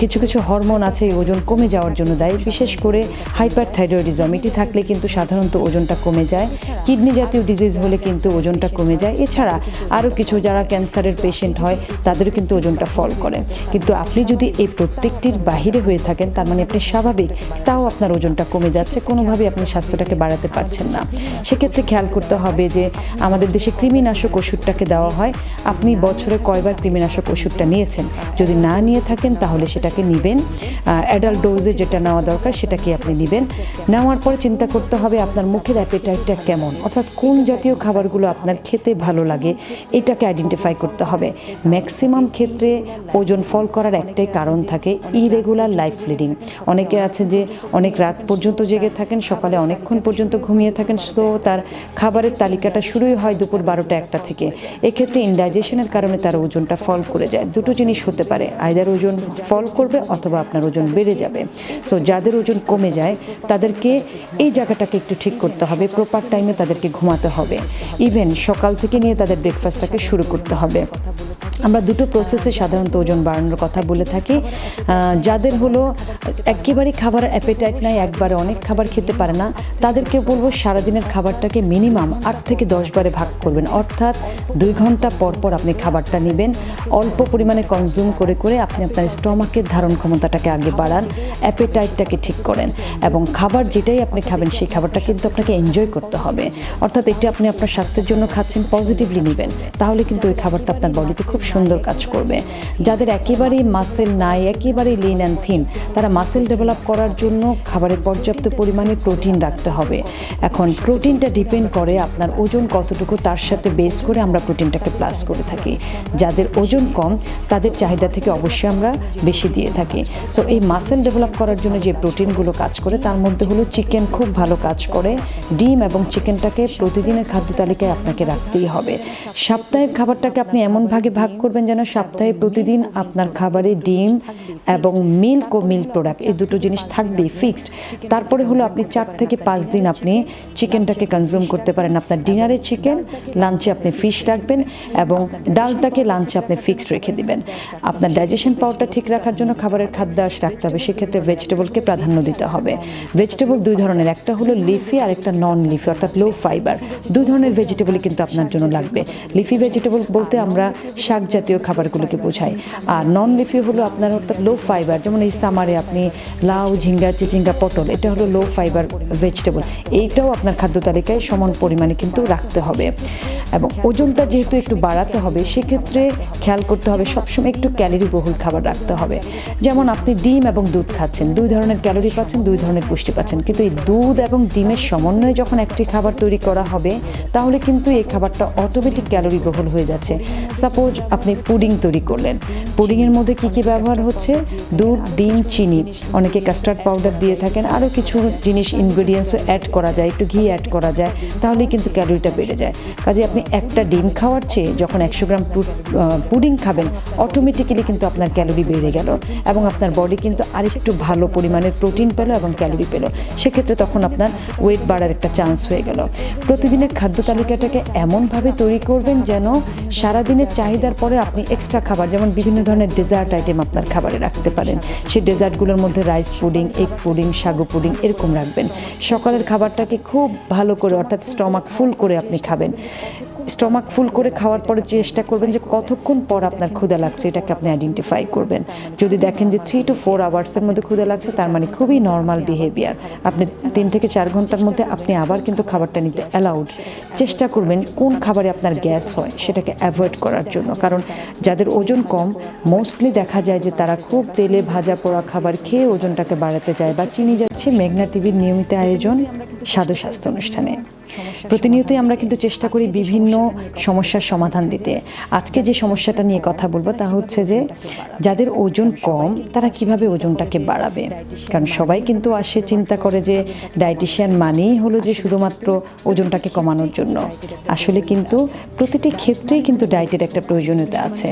কিছু কিছু হরমোন আছে এই ওজন কমে যাওয়ার জন্য দায়ী, বিশেষ করে হাইপারথাইরয়েডিজম, এটি থাকলে কিন্তু সাধারণত ওজনটা কমে যায়। কিডনি জাতীয় ডিজিজ হলে কিন্তু ওজনটা কমে যায়। এছাড়া আরও কিছু যারা ক্যান্সারের পেশেন্ট হয় তাদেরও কিন্তু ওজনটা ফল করে। কিন্তু আপনি যদি এই প্রত্যেকটির বাহিরে হয়ে থাকেন, তার মানে আপনি স্বাভাবিক, তাও আপনার ওজনটা কমে যাচ্ছে, কোনোভাবেই আপনি স্বাস্থ্যটাকে বাড়াতে পারছেন না। সেক্ষেত্রে খেয়াল করতে হবে যে আমাদের দেশে কৃমিনাশক ওষুধটাকে দেওয়া হয়। আপনি বছরে কয়বার কৃমিনাশক ওষুধটা নিয়েছেন? যদি না নিয়ে থাকেন তাহলে সেটাকে নেবেন। অ্যাডাল্ট ডোজে যেটা নেওয়া দরকার সেটাকে আপনি নেবেন। নেওয়ার পরে চিন্তা করতে হবে আপনার মুখের অ্যাপেটাইটটা কেমন, অর্থাৎ কোন জাতীয় খাবারগুলো আপনার খেতে ভালো লাগে এটাকে আইডেন্টিফাই করতে হবে। ম্যাক্সিমাম ক্ষেত্রে ওজন ফল করার একটাই কারণ থাকে, ইরেগুলার লাইফ লিডিং। অনেকে আছে যে অনেক রাত পর্যন্ত জেগে থাকেন, সকালে অনেকক্ষণ পর্যন্ত ঘুমিয়ে থাকেন, তো তার খাবারের তালিকাটা শুরুই হয় দুপুর 12টা-1টা থেকে। এক্ষেত্রে ইনডাইজেশনের কারণে তার ওজনটা ফল করে যায়। দুটো জিনিস হতে পারে, আইদার ওজন ফল করবে অথবা আপনার ওজন বেড়ে যাবে। সো যাদের ওজন কমে যায় তাদেরকে এই জায়গাটাকে একটু ঠিক করতে হবে, প্রপার টাইমে তাদেরকে ঘুমাতে হবে, ইভেন সকাল থেকে নিয়ে তাদের ব্রেকফাস্টটাকে শুরু করতে হবে। আমরা দুটো প্রসেসে সাধারণত ওজন বাড়ানোর কথা বলে থাকি। যাদের হলো একেবারেই খাবার অ্যাপেটাইট নাই, একবারে অনেক খাবার খেতে পারে না, তাদেরকে বলবো সারাদিনের খাবারটাকে মিনিমাম 8 থেকে 10 বারে ভাগ করবেন। অর্থাৎ 2 ঘন্টা পর পর আপনি খাবারটা নেবেন, অল্প পরিমাণে কনজিউম করে করে আপনি আপনার স্টমাকের ধারণ ক্ষমতাটাকে আগে বাড়ান, অ্যাপেটাইটটাকে ঠিক করেন, এবং খাবার যেটাই আপনি খাবেন সেই খাবারটা কিন্তু আপনাকে এনজয় করতে হবে। অর্থাৎ এটা আপনি আপনার স্বাস্থ্যের জন্য খাচ্ছেন, পজিটিভলি নেবেন, তাহলে কিন্তু ওই খাবারটা আপনার বডিতে খুব সুন্দর কাজ করবে। যাদের একেবারেই মাসেল নাই, একেবারেই লিন অ্যান্ড থিন, তারা মাসেল ডেভেলপ করার জন্য খাবারে পর্যাপ্ত পরিমাণে প্রোটিন রাখতে হবে। এখন প্রোটিনটা ডিপেন্ড করে আপনার ওজন কতটুকু, তার সাথে বেস করে আমরা প্রোটিনটাকে প্লাস করে থাকি। যাদের ওজন কম তাদের চাহিদা থেকে অবশ্যই আমরা বেশি দিয়ে থাকি। সো এই মাসেল ডেভেলপ করার জন্য যে প্রোটিনগুলো কাজ করে তার মধ্যে হলো চিকেন খুব ভালো কাজ করে। ডিম এবং চিকেনটাকে প্রতিদিনের খাদ্য তালিকায় আপনাকে রাখতেই হবে। সাপ্তাহিক খাবারটাকে আপনি এমন ভাগে ভাগ করবেন যেন সপ্তাহে প্রতিদিন আপনার খাবারে ডিম এবং মিল্ক ও মিল্ক প্রোডাক্ট এই দুটো জিনিস থাকবেই ফিক্সড। তারপরে হলো আপনি 4 থেকে 5 দিন আপনি চিকেনটাকে কনজিউম করতে পারেন। আপনার ডিনারে চিকেন, লাঞ্চে আপনি ফিশ রাখবেন এবং ডালটাকে লাঞ্চে আপনি ফিক্সড রেখে দিবেন। আপনার ডাইজেশন পাওয়ারটা ঠিক রাখার জন্য খাবারের খাদ্যাভ্যাস রাখতে হবে, সেক্ষেত্রে ভেজিটেবলকে প্রাধান্য দিতে হবে। ভেজিটেবল 2 ধরনের, একটা হলো লিফি আর একটা নন লিফি, অর্থাৎ লো ফাইবার। 2 ধরনের ভেজিটেবলই কিন্তু আপনার জন্য লাগবে। লিফি ভেজিটেবল বলতে আমরা শাক জাতীয় খাবারগুলোকে বোঝাই, আর নন লিফি হলো আপনার অর্থাৎ লো ফাইবার, যেমন এই সামারে আপনি লাউ, ঝিঙ্গা, চিচিঙ্গা, পটল, এটা হলো লো ফাইবার ভেজিটেবল। এইটাও আপনার খাদ্য তালিকায় সমান পরিমাণে কিন্তু রাখতে হবে। এবং ওজনটা যেহেতু একটু বাড়াতে হবে সেক্ষেত্রে খেয়াল করতে হবে সবসময় একটু ক্যালোরি বহুল খাবার রাখতে হবে। যেমন আপনি ডিম এবং দুধ খাচ্ছেন, 2 ধরনের ক্যালোরি পাচ্ছেন, 2 ধরনের পুষ্টি পাচ্ছেন, কিন্তু এই দুধ এবং ডিমের সমন্বয়ে যখন একটি খাবার তৈরি করা হবে তাহলে কিন্তু এই খাবারটা অটোমেটিক ক্যালোরি বহুল হয়ে যাচ্ছে। সাপোজ আপনি পুডিং তৈরি করলেন, পুডিংয়ের মধ্যে কী কী ব্যবহার হচ্ছে? দুধ, ডিম, চিনি, অনেকে কাস্টার্ড পাউডার দিয়ে থাকেন, আরও কিছু জিনিস ইনগ্রেডিয়েন্টসও অ্যাড করা যায়, একটু ঘি অ্যাড করা যায়, তাহলেই কিন্তু ক্যালোরিটা বেড়ে যায়। কাজে আপনি একটা ডিম খাওয়ার চেয়ে যখন 100 গ্রাম পুডিং খাবেন অটোমেটিক্যালি কিন্তু আপনার ক্যালোরি বেড়ে গেল এবং আপনার বডি কিন্তু আরেকটু ভালো পরিমাণের প্রোটিন পেল এবং ক্যালোরি পেল। সেক্ষেত্রে তখন আপনার ওয়েট বাড়ার একটা চান্স হয়ে গেল। প্রতিদিনের খাদ্য তালিকাটাকে এমনভাবে তৈরি করবেন যেন সারাদিনের চাহিদার পরে আপনি এক্সট্রা খাবার, যেমন বিভিন্ন ধরনের ডেজার্ট আইটেম আপনার খাবারে রাখতে পারেন। সেই ডেজার্টগুলোর মধ্যে রাইস পুডিং, এগ পুডিং, সাগু পুডিং এরকম রাখবেন। সকালের খাবারটাকে খুব ভালো করে অর্থাৎ স্টমাক ফুল করে আপনি খাবেন। স্টমাক ফুল করে খাওয়ার পরে চেষ্টা করবেন যে কতক্ষণ পর আপনার ক্ষুধা লাগছে এটাকে আপনি আইডেন্টিফাই করবেন। যদি দেখেন যে 3 to 4 আওয়ার্সের মধ্যে ক্ষুধা লাগছে তার মানে খুবই নর্মাল বিহেভিয়ার। আপনি 3 থেকে 4 ঘন্টার মধ্যে আপনি আবার কিন্তু খাবারটা নিতে অ্যালাউড। চেষ্টা করবেন কোন খাবারে আপনার গ্যাস হয় সেটাকে অ্যাভয়েড করার জন্য, কারণ যাদের ওজন কম মোস্টলি দেখা যায় যে তারা খুব তেলে ভাজা পোড়া খাবার খেয়ে ওজনটাকে বাড়াতে যায় বা চিনি যাচ্ছে। মেঘনা টিভির নিয়মিত আয়োজন স্বাদু স্বাস্থ্য অনুষ্ঠানে প্রতিনিয়তই আমরা কিন্তু চেষ্টা করি বিভিন্ন সমস্যার সমাধান দিতে। আজকে যে সমস্যাটা নিয়ে কথা বলবো তা হচ্ছে যে যাদের ওজন কম তারা কিভাবে ওজনটাকে বাড়াবে। কারণ সবাই কিন্তু আসে চিন্তা করে যে ডায়েটিশিয়ান মানেই হলো যে শুধুমাত্র ওজনটাকে কমানোর জন্য। আসলে কিন্তু প্রতিটি ক্ষেত্রেই কিন্তু ডায়েটের একটা প্রয়োজনীয়তা আছে।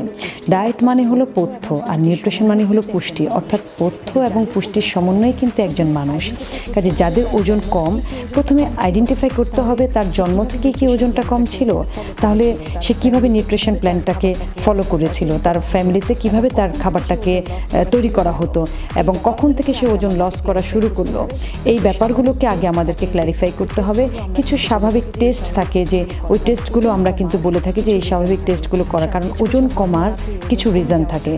ডায়েট মানে হলো পথ্য আর নিউট্রিশন মানে হলো পুষ্টি, অর্থাৎ পথ্য এবং পুষ্টির সমন্বয়ে কিন্তু একজন মানুষ। কাজে যাদের ওজন কম প্রথমে আইডেন্টিফাই করতে হবে তার জন্ম থেকে কি ওজনটা কম ছিল, তাহলে সে কিভাবে নিউট্রিশন প্ল্যানটাকে ফলো করেছিল, তার ফ্যামিলিতে কিভাবে তার খাবারটাকে তৈরি করা হতো এবং কখন থেকে সে ওজন লস করা শুরু করলো। এই ব্যাপারগুলোকে আগে আমাদেরকে ক্ল্যারিফাই করতে হবে। কিছু স্বাভাবিক টেস্ট থাকে যে ওই টেস্টগুলো আমরা কিন্তু বলে থাকি যে এই স্বাভাবিক টেস্টগুলো করা, কারণ ওজন কমার কিছু রিজন থাকে।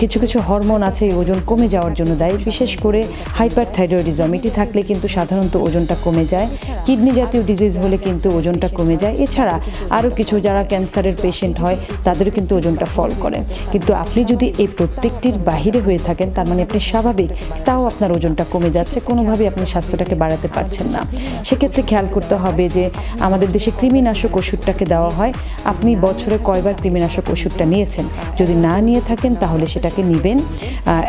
কিছু কিছু হরমোন আছে এই ওজন কমে যাওয়ার জন্য দায়ী, বিশেষ করে হাইপারথাইরয়েডিজম। এটি থাকলে কিন্তু সাধারণত ওজনটা কমে যায়। কিডনি জাতীয় ডিজিজ ডিজিজ হলে কিন্তু ওজনটা কমে যায়। এছাড়া আরও কিছু যারা ক্যান্সারের পেশেন্ট হয় তাদেরও কিন্তু ওজনটা ফল করে। কিন্তু আপনি যদি এই প্রত্যেকটির বাহিরে হয়ে থাকেন, তার মানে আপনি স্বাভাবিক, তাও আপনার ওজনটা কমে যাচ্ছে, কোনোভাবেই আপনি স্বাস্থ্যটাকে বাড়াতে পারছেন না। সেক্ষেত্রে খেয়াল করতে হবে যে আমাদের দেশে কৃমিনাশক ওষুধটাকে দেওয়া হয়। আপনি বছরে কয়বার কৃমিনাশক ওষুধটা নিয়েছেন? যদি না নিয়ে থাকেন তাহলে সেটাকে নেবেন,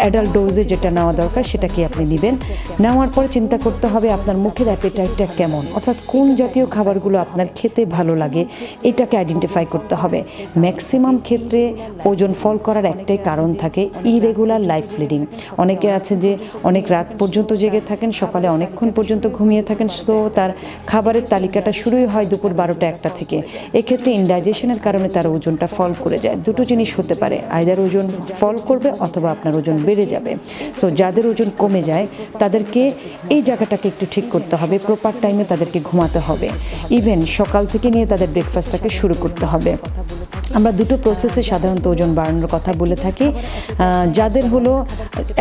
অ্যাডাল্ট ডোজে যেটা নেওয়া দরকার সেটাকে আপনি নেবেন। নেওয়ার পরে চিন্তা করতে হবে আপনার মুখের অ্যাপেটাইটটা কেমন, অর্থাৎ কোন জাতীয় খাবারগুলো আপনার খেতে ভালো লাগে এটাকে আইডেন্টিফাই করতে হবে। ম্যাক্সিমাম ক্ষেত্রে ওজন ফল করার একটাই কারণ থাকে, ইরেগুলার লাইফ লিডিং। অনেকে আছে যে অনেক রাত পর্যন্ত জেগে থাকেন, সকালে অনেকক্ষণ পর্যন্ত ঘুমিয়ে থাকেন, তো তার খাবারের তালিকাটা শুরুই হয় দুপুর 12টা-1টা থেকে। এক্ষেত্রে ইনডাইজেশনের কারণে তার ওজনটা ফল করে যায়। দুটো জিনিস হতে পারে, আইদার ওজন ফল করবে অথবা আপনার ওজন বেড়ে যাবে। সো যাদের ওজন কমে যায় তাদেরকে এই জায়গাটাকে একটু ঠিক করতে হবে, প্রপার টাইমে তাদেরকে ঘুমাতে হবে, ইভেন সকাল থেকে নিয়ে তাদের ব্রেকফাস্টটাকে শুরু করতে হবে। আমরা দুটো প্রসেসে সাধারণত ওজন বাড়ানোর কথা বলে থাকি। যাদের হলো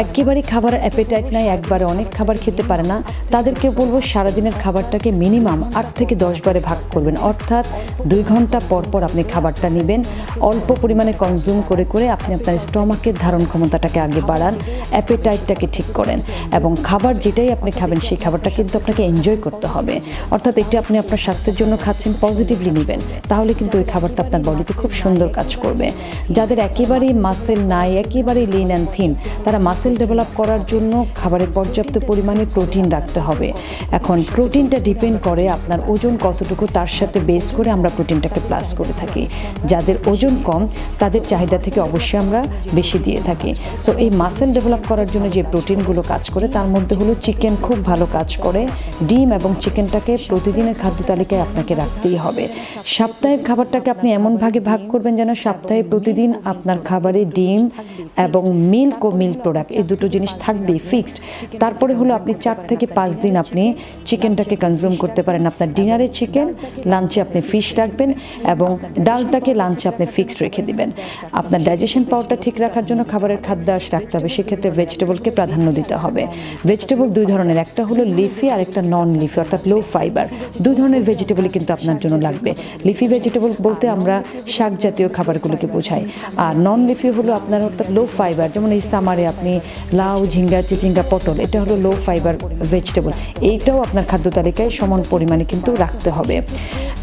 একেবারেই খাবার অ্যাপেটাইট নাই, একবারে অনেক খাবার খেতে পারে না, তাদেরকে বলবো সারাদিনের খাবারটাকে মিনিমাম 8 থেকে 10 বারে ভাগ করবেন, অর্থাৎ 2 ঘন্টা পর পর আপনি খাবারটা নেবেন। অল্প পরিমাণে কনজিউম করে করে আপনি আপনার স্টমাকের ধারণ ক্ষমতাটাকে আগে বাড়ান, অ্যাপেটাইটটাকে ঠিক করেন, এবং খাবার যেটাই আপনি খাবেন সেই খাবারটা কিন্তু আপনাকে এনজয় করতে হবে। অর্থাৎ এটা আপনি আপনার স্বাস্থ্যের জন্য খাচ্ছেন, পজিটিভলি নেবেন, তাহলে কিন্তু ওই খাবারটা আপনার বডিতে খুব সুন্দর কাজ করবে। যাদের একেবারেই মাসেল নাই, একেবারেই লিন অ্যান্ড থিন, তারা মাসেল ডেভেলপ করার জন্য খাবারে পর্যাপ্ত পরিমাণে প্রোটিন রাখতে হবে। এখন প্রোটিনটা ডিপেন্ড করে আপনার ওজন কতটুকু, তার সাথে বেস করে আমরা প্রোটিনটাকে প্লাস করে থাকি। যাদের ওজন কম তাদের চাহিদা থেকে অবশ্যই আমরা বেশি দিয়ে থাকি। সো এই মাসেল ডেভেলপ করার জন্য যে প্রোটিনগুলো কাজ করে তার মধ্যে হলো চিকেন খুব ভালো কাজ করে। ডিম এবং চিকেনটাকে প্রতিদিনের খাদ্য তালিকায় আপনাকে রাখতেই হবে। সাপ্তাহিক খাবারটাকে আপনি এমন ভাগে ভাগ করবেন যেন সপ্তাহে প্রতিদিন আপনার খাবারে ডিম এবং মিল্ক ও মিল্ক প্রোডাক্ট এই দুটো জিনিস থাকবেই ফিক্সড। তারপরে হলো আপনি 4 থেকে 5 দিন আপনি চিকেনটাকে কনজিউম করতে পারেন। আপনার ডিনারে চিকেন, লাঞ্চে আপনি ফিশ রাখবেন এবং ডালটাকে লাঞ্চে আপনি ফিক্সড রেখে দিবেন। আপনার ডাইজেশন পাওয়ারটা ঠিক রাখার জন্য খাবারের খাদ্যাভ্যাস রাখতে হবে, সেক্ষেত্রে ভেজিটেবলকে প্রাধান্য দিতে হবে। ভেজিটেবল 2 ধরনের, একটা হলো লিফি আর একটা নন লিফি, অর্থাৎ লো ফাইবার। 2 ধরনের ভেজিটেবলই কিন্তু আপনার জন্য লাগবে। লিফি ভেজিটেবল বলতে আমরা শাক জাতীয় খাবারগুলোকে বোঝাই, আর নন লিফি হলো আপনার অর্থাৎ লো ফাইবার, যেমন এই সামারে আপনি লাউ, ঝিঙ্গা, চিচিঙ্গা, পটল, এটা হলো লো ফাইবার ভেজিটেবল। এইটাও আপনার খাদ্য তালিকায় সমান পরিমাণে কিন্তু রাখতে হবে।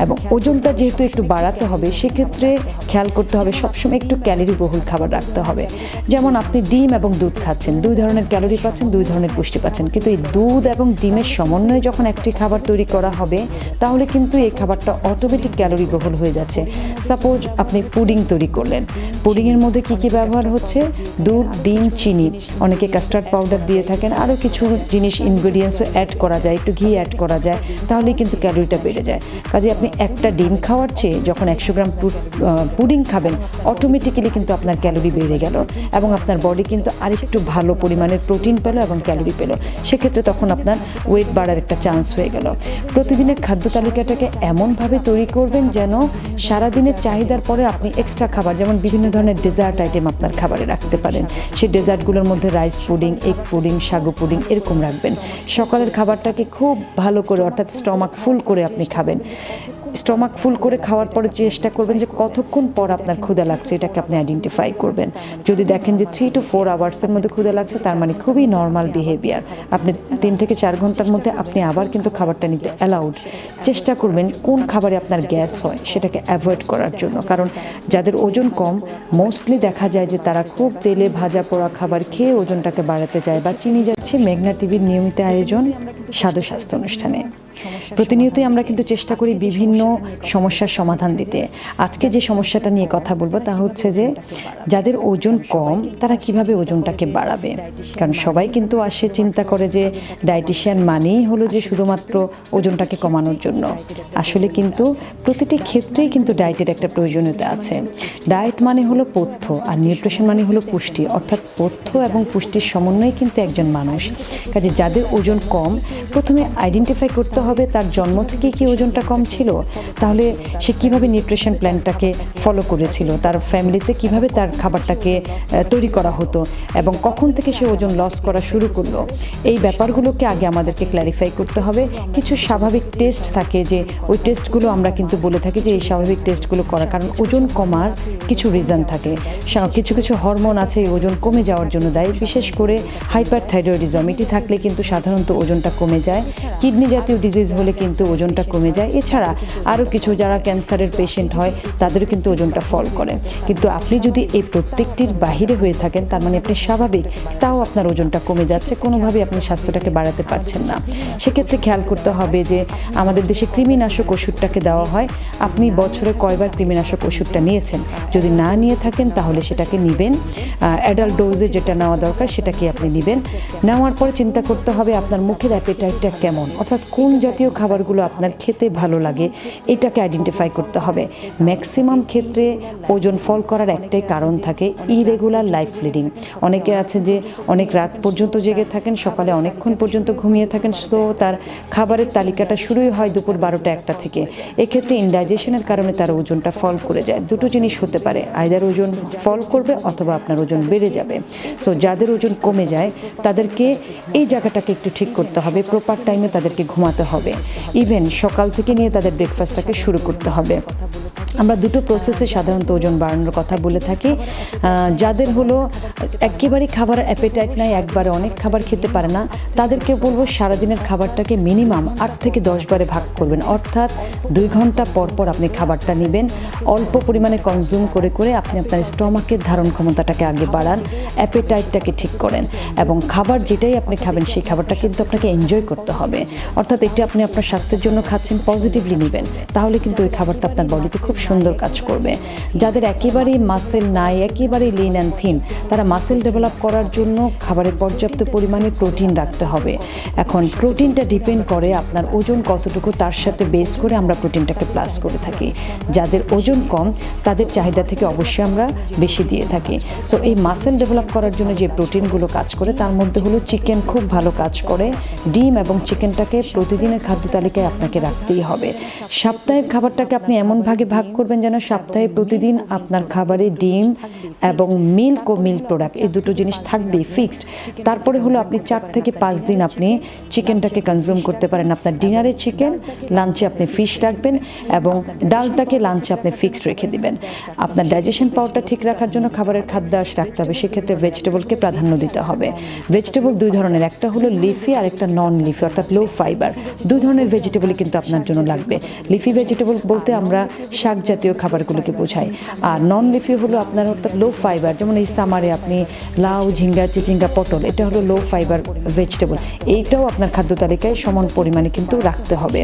এবং ওজনটা যেহেতু একটু বাড়াতে হবে সেক্ষেত্রে খেয়াল করতে হবে সবসময় একটু ক্যালোরি বহুল খাবার রাখতে হবে। যেমন আপনি ডিম এবং দুধ খাচ্ছেন, 2 ধরনের ক্যালোরি পাচ্ছেন, 2 ধরনের পুষ্টি পাচ্ছেন, কিন্তু এই দুধ এবং ডিমের সমন্বয়ে যখন একটি খাবার তৈরি করা হবে তাহলে কিন্তু এই খাবারটা অটোমেটিক ক্যালোরি বহুল হয়ে যাচ্ছে। সাপোজ আপনি পুডিং তৈরি করলেন, পুডিংয়ের মধ্যে কী কী ব্যবহার হচ্ছে? দুধ, ডিম, চিনি, অনেকে কাস্টার্ড পাউডার দিয়ে থাকেন, আরও কিছু জিনিস ইনগ্রেডিয়েন্টসও অ্যাড করা যায়, একটু ঘি অ্যাড করা যায়, তাহলেই কিন্তু ক্যালোরিটা বেড়ে যায়। কাজে আপনি একটা ডিম খাওয়ার চেয়ে যখন 100 গ্রাম পুডিং খাবেন অটোমেটিক্যালি কিন্তু আপনার ক্যালোরি বেড়ে গেল এবং আপনার বডি কিন্তু আরেকটু ভালো পরিমাণের প্রোটিন পেল এবং ক্যালোরি পেল। সেক্ষেত্রে তখন আপনার ওয়েট বাড়ার একটা চান্স হয়ে গেল। প্রতিদিনের খাদ্য তালিকাটাকে এমনভাবে তৈরি করবেন যেন সারাদিনের চাহিদার পরে আপনি এক্সট্রা খাবার, যেমন বিভিন্ন ধরনের ডেজার্ট আইটেম আপনার খাবারে রাখতে পারেন। সেই ডেজার্টগুলোর মধ্যে রাইস পুডিং, এগ পুডিং, সাগু পুডিং এরকম রাখবেন। সকালের খাবারটাকে খুব ভালো করে অর্থাৎ স্টমাক ফুল করে আপনি খাবেন। স্টমাক ফুল করে খাওয়ার পরে চেষ্টা করবেন যে কতক্ষণ পর আপনার ক্ষুধা লাগছে এটাকে আপনি আইডেন্টিফাই করবেন। যদি দেখেন যে 3 to 4 আওয়ার্সের মধ্যে ক্ষুধা লাগছে তার মানে খুবই নর্মাল বিহেভিয়ার। আপনি 3 থেকে 4 ঘন্টার মধ্যে আপনি আবার কিন্তু খাবারটা নিতে অ্যালাউড। চেষ্টা করবেন কোন খাবারে আপনার গ্যাস হয় সেটাকে অ্যাভয়েড করার জন্য, কারণ যাদের ওজন কম মোস্টলি দেখা যায় যে তারা খুব তেলে ভাজা পোড়া খাবার খেয়ে ওজনটাকে বাড়াতে যায় বা চিনি যাচ্ছে। মেঘনা টিভির নিয়মিত আয়োজন সাধু স্বাস্থ্য অনুষ্ঠানে প্রতিনিয়তই আমরা কিন্তু চেষ্টা করি বিভিন্ন সমস্যার সমাধান দিতে। আজকে যে সমস্যাটা নিয়ে কথা বলবো তা হচ্ছে যে যাদের ওজন কম তারা কিভাবে ওজনটাকে বাড়াবে। কারণ সবাই কিন্তু আসে চিন্তা করে যে ডায়েটিশিয়ান মানেই হলো যে শুধুমাত্র ওজনটাকে কমানোর জন্য। আসলে কিন্তু প্রতিটি ক্ষেত্রেই কিন্তু ডায়েটের একটা প্রয়োজনীয়তা আছে। ডায়েট মানে হলো পথ্য আর নিউট্রিশন মানে হলো পুষ্টি, অর্থাৎ পথ্য এবং পুষ্টির সমন্বয়ে কিন্তু একজন মানুষ। কাজে যাদের ওজন কম প্রথমে আইডেন্টিফাই করতে হবে হবে তার জন্ম থেকে কি ওজনটা কম ছিল, তাহলে সে কিভাবে নিউট্রিশন প্ল্যানটাকে ফলো করেছিল, তার ফ্যামিলিতে কিভাবে তার খাবারটাকে তৈরি করা হতো এবং কখন থেকে সে ওজন লস করা শুরু করলো। এই ব্যাপারগুলোকে আগে আমাদেরকে ক্ল্যারিফাই করতে হবে। কিছু স্বাভাবিক টেস্ট থাকে যে ওই টেস্টগুলো আমরা কিন্তু বলে থাকি যে এই স্বাভাবিক টেস্টগুলো করা, কারণ ওজন কমার কিছু রিজন থাকে। কিছু কিছু হরমোন আছে এই ওজন কমে যাওয়ার জন্য দায়ী, বিশেষ করে হাইপারথাইরয়েডিজম, এটি থাকলে কিন্তু সাধারণত ওজনটা কমে যায়। কিডনি জাতীয় ডিজিজ হলে কিন্তু ওজনটা কমে যায়। এছাড়া আরও কিছু যারা ক্যান্সারের পেশেন্ট হয় তাদেরও কিন্তু ওজনটা ফল করে। কিন্তু আপনি যদি এই প্রত্যেকটির বাহিরে হয়ে থাকেন, তার মানে আপনি স্বাভাবিক, তাও আপনার ওজনটা কমে যাচ্ছে, কোনোভাবেই আপনি স্বাস্থ্যটাকে বাড়াতে পারছেন না। সেক্ষেত্রে খেয়াল করতে হবে যে আমাদের দেশে কৃমিনাশক ওষুধটাকে দেওয়া হয়। আপনি বছরে কয়বার কৃমিনাশক ওষুধটা নিয়েছেন? যদি না নিয়ে থাকেন তাহলে সেটাকে নেবেন, অ্যাডাল্ট ডোজে যেটা নেওয়া দরকার সেটাকে আপনি নেবেন। নেওয়ার পরে চিন্তা করতে হবে আপনার মুখের অ্যাপেটাইটটা কেমন, অর্থাৎ কোন জাতীয় খাবারগুলো আপনার খেতে ভালো লাগে এটাকে আইডেন্টিফাই করতে হবে। ম্যাক্সিমাম ক্ষেত্রে ওজন ফল করার একটাই কারণ থাকে, ইরেগুলার লাইফ লিডিং। অনেকে আছে যে অনেক রাত পর্যন্ত জেগে থাকেন, সকালে অনেকক্ষণ পর্যন্ত ঘুমিয়ে থাকেন, তো তার খাবারের তালিকাটা শুরুই হয় দুপুর 12টা-1টা থেকে। এক্ষেত্রে ইনডাইজেশনের কারণে তার ওজনটা ফল করে যায়। দুটো জিনিস হতে পারে, আইদার ওজন ফল করবে অথবা আপনার ওজন বেড়ে যাবে। সো যাদের ওজন কমে যায় তাদেরকে এই জায়গাটাকে একটু ঠিক করতে হবে, প্রপার টাইমে তাদেরকে ঘুমাতে হবে, ইভেন সকাল থেকে নিয়ে তাদের ব্রেকফাস্টটাকে শুরু করতে হবে। আমরা দুটো প্রসেসে সাধারণত ওজন বাড়ানোর কথা বলে থাকি। যাদের হলো একেবারেই খাবারের অ্যাপেটাইট নাই, একবারে অনেক খাবার খেতে পারে না, তাদেরকে বলবো সারাদিনের খাবারটাকে মিনিমাম 8 থেকে 10 বারে ভাগ করবেন। অর্থাৎ 2 ঘন্টা পর পর আপনি খাবারটা নেবেন, অল্প পরিমাণে কনজিউম করে করে আপনি আপনার স্টমাকের ধারণ ক্ষমতাটাকে আগে বাড়ান, অ্যাপেটাইটটাকে ঠিক করেন এবং খাবার যেটাই আপনি খাবেন সেই খাবারটা কিন্তু আপনাকে এনজয় করতে হবে। অর্থাৎ এটা আপনি আপনার স্বাস্থ্যের জন্য খাচ্ছেন, পজিটিভলি নেবেন, তাহলে কিন্তু ওই খাবারটা আপনার বডিতে খুব সুন্দর কাজ করবে। যাদের একেবারেই মাসেল নাই, একেবারেই লিন অ্যান্ড থিন, তারা মাসেল ডেভেলপ করার জন্য খাবারে পর্যাপ্ত পরিমাণে প্রোটিন রাখতে হবে। এখন প্রোটিনটা ডিপেন্ড করে আপনার ওজন কতটুকু, তার সাথে বেস করে আমরা প্রোটিনটাকে প্লাস করে থাকি। যাদের ওজন কম তাদের চাহিদা থেকে অবশ্যই আমরা বেশি দিয়ে থাকি। সো এই মাসেল ডেভেলপ করার জন্য যে প্রোটিনগুলো কাজ করে তার মধ্যে হলো চিকেন খুব ভালো কাজ করে। ডিম এবং চিকেনটাকে প্রতিদিনের খাদ্য তালিকায় আপনাকে রাখতেই হবে। সাপ্তাহিক খাবারটাকে আপনি এমন ভাগে ভাগ করবেন যেন সপ্তাহে প্রতিদিন আপনার খাবারে ডিম এবং মিল্ক ও মিল্ক প্রোডাক্ট এই দুটো জিনিস থাকবেই ফিক্সড। তারপরে হলো আপনি 4 থেকে 5 দিন আপনি চিকেনটাকে কনজিউম করতে পারেন। আপনার ডিনারে চিকেন, লাঞ্চে আপনি ফিশ রাখবেন এবং ডালটাকে লাঞ্চে আপনি ফিক্সড রেখে দিবেন। আপনার ডাইজেশন পাওয়ারটা ঠিক রাখার জন্য খাবারের খাদ্যাভ্যাস রাখতে হবে, সেক্ষেত্রে ভেজিটেবলকে প্রাধান্য দিতে হবে। ভেজিটেবল 2 ধরনের, একটা হলো লিফি আর একটা নন লিফি, অর্থাৎ লো ফাইবার। 2 ধরনের ভেজিটেবলই কিন্তু আপনার জন্য লাগবে। লিফি ভেজিটেবল বলতে আমরা শাক জাতীয় খাবারগুলোকে বোঝাই, আর নন লিফি হলো আপনার অর্থাৎ লো ফাইবার, যেমন এই সামারে আপনি লাউ, ঝিঙ্গা, চিচিঙ্গা, পটল, এটা হলো লো ফাইবার ভেজিটেবল। এইটাও আপনার খাদ্য তালিকায় সমান পরিমাণে কিন্তু রাখতে হবে।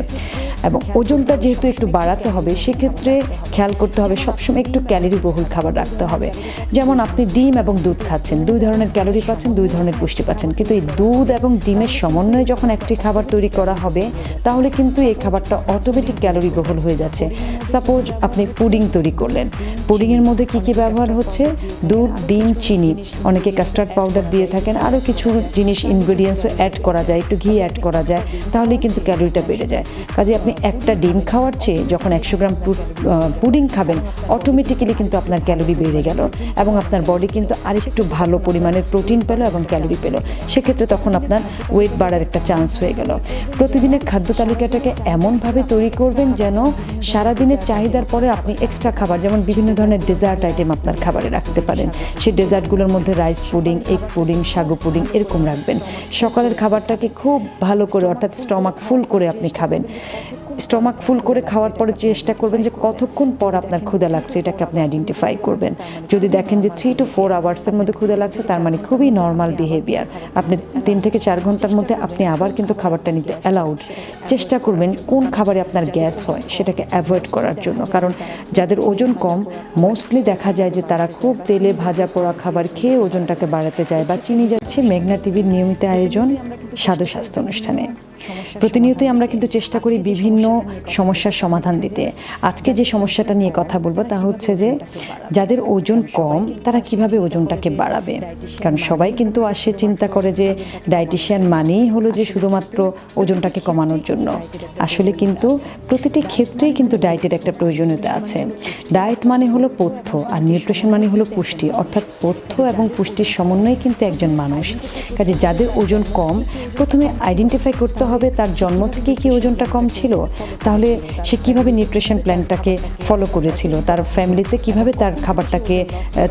এবং ওজনটা যেহেতু একটু বাড়াতে হবে সেক্ষেত্রে খেয়াল করতে হবে সবসময় একটু ক্যালোরি বহুল খাবার রাখতে হবে। যেমন আপনি ডিম এবং দুধ খাচ্ছেন, 2 ধরনের ক্যালোরি পাচ্ছেন, 2 ধরনের পুষ্টি পাচ্ছেন, কিন্তু এই দুধ এবং ডিমের সমন্বয়ে যখন একটি খাবার তৈরি করা হবে তাহলে কিন্তু এই খাবারটা অটোমেটিক ক্যালোরি বহুল হয়ে যাচ্ছে। সাপোজ আপনি পুডিং তৈরি করলেন, পুডিংয়ের মধ্যে কী কী ব্যবহার হচ্ছে? দুধ, ডিম, চিনি, অনেকে কাস্টার্ড পাউডার দিয়ে থাকেন, আরও কিছু জিনিস ইনগ্রেডিয়েন্টসও অ্যাড করা যায়, একটু ঘি অ্যাড করা যায়, তাহলেই কিন্তু ক্যালোরিটা বেড়ে যায়। কাজে আপনি একটা ডিম খাওয়ার চেয়ে যখন 100 গ্রাম পুডিং খাবেন অটোমেটিক্যালি কিন্তু আপনার ক্যালোরি বেড়ে গেল এবং আপনার বডি কিন্তু আরেকটু ভালো পরিমাণের প্রোটিন পেল এবং ক্যালোরি পেল। সেক্ষেত্রে তখন আপনার ওয়েট বাড়ার একটা চান্স হয়ে গেল। প্রতিদিনের খাদ্য তালিকাটাকে এমনভাবে তৈরি করবেন যেন সারাদিনের চাহিদার পরে আপনি এক্সট্রা খাবার, যেমন বিভিন্ন ধরনের ডেজার্ট আইটেম আপনার খাবারে রাখতে পারেন। সেই ডেজার্টগুলোর মধ্যে রাইস পুডিং, এগ পুডিং, সাগু পুডিং এরকম রাখবেন। সকালের খাবারটাকে খুব ভালো করে অর্থাৎ স্টমাক ফুল করে আপনি খাবেন। স্টমাক ফুল করে খাওয়ার পরে চেষ্টা করবেন যে কতক্ষণ পর আপনার ক্ষুধা লাগছে এটাকে আপনি আইডেন্টিফাই করবেন। যদি দেখেন যে 3 to 4 আওয়ার্সের মধ্যে ক্ষুধা লাগছে তার মানে খুবই নর্মাল বিহেভিয়ার। আপনি 3 থেকে 4 ঘন্টার মধ্যে আপনি আবার কিন্তু খাবারটা নিতে অ্যালাউড। চেষ্টা করবেন কোন খাবারে আপনার গ্যাস হয় সেটাকে অ্যাভয়েড করার জন্য, কারণ যাদের ওজন কম মোস্টলি দেখা যায় যে তারা খুব তেলে ভাজা পোড়া খাবার খেয়ে ওজনটাকে বাড়াতে যায় বা চিনি যাচ্ছে। মেঘনা টিভির নিয়মিত আয়োজন স্বাদু স্বাস্থ্য অনুষ্ঠানে। প্রতিনিয়তই আমরা কিন্তু চেষ্টা করি বিভিন্ন সমস্যার সমাধান দিতে। আজকে যে সমস্যাটা নিয়ে কথা বলবো তা হচ্ছে যে যাদের ওজন কম তারা কিভাবে ওজনটাকে বাড়াবে। কারণ সবাই কিন্তু আসে চিন্তা করে যে ডায়েটিশিয়ান মানেই হলো যে শুধুমাত্র ওজনটাকে কমানোর জন্য। আসলে কিন্তু প্রতিটি ক্ষেত্রেই কিন্তু ডায়েটের একটা প্রয়োজনীয়তা আছে। ডায়েট মানে হলো পথ্য আর নিউট্রিশন মানে হলো পুষ্টি, অর্থাৎ পথ্য এবং পুষ্টির সমন্বয়ে কিন্তু একজন মানুষ। কাজে যাদের ওজন কম প্রথমে আইডেন্টিফাই করতে হবে তার জন্ম থেকে কি ওজনটা কম ছিল, তাহলে সে কিভাবে নিউট্রিশন প্ল্যানটাকে ফলো করেছিল, তার ফ্যামিলিতে কিভাবে তার খাবারটাকে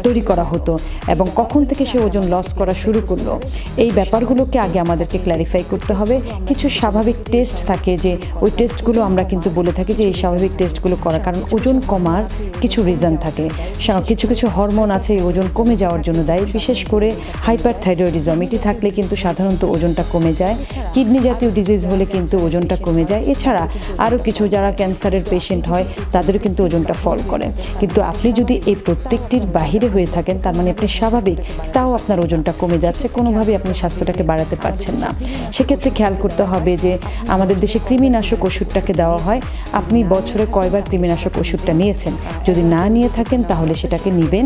তৈরি করা হতো এবং কখন থেকে সে ওজন লস করা শুরু করলো। এই ব্যাপারগুলোকে আগে আমাদেরকে ক্ল্যারিফাই করতে হবে। কিছু স্বাভাবিক টেস্ট থাকে যে ওই টেস্টগুলো আমরা কিন্তু বলে থাকি যে এই স্বাভাবিক টেস্টগুলো করা, কারণ ওজন কমার কিছু রিজন থাকে। কিছু কিছু হরমোন আছে এই ওজন কমে যাওয়ার জন্য দায়ী, বিশেষ করে হাইপারথাইরয়েডিজম এটি থাকলে কিন্তু সাধারণত ওজনটা কমে যায়। কিডনি জাতীয় ডিজিজ হলে কিন্তু ওজনটা কমে যায়। এছাড়া আরও কিছু যারা ক্যান্সারের পেশেন্ট হয় তাদেরও কিন্তু ওজনটা ফল করে। কিন্তু আপনি যদি এই প্রত্যেকটির বাহিরে হয়ে থাকেন তার মানে আপনি স্বাভাবিক, তাও আপনার ওজনটা কমে যাচ্ছে, কোনোভাবেই আপনি স্বাস্থ্যটাকে বাড়াতে পারছেন না। সেক্ষেত্রে খেয়াল করতে হবে যে আমাদের দেশে কৃমিনাশক ওষুধটাকে দেওয়া হয়। আপনি বছরে কয়বার কৃমিনাশক ওষুধটা নিয়েছেন? যদি না নিয়ে থাকেন তাহলে সেটাকে নেবেন।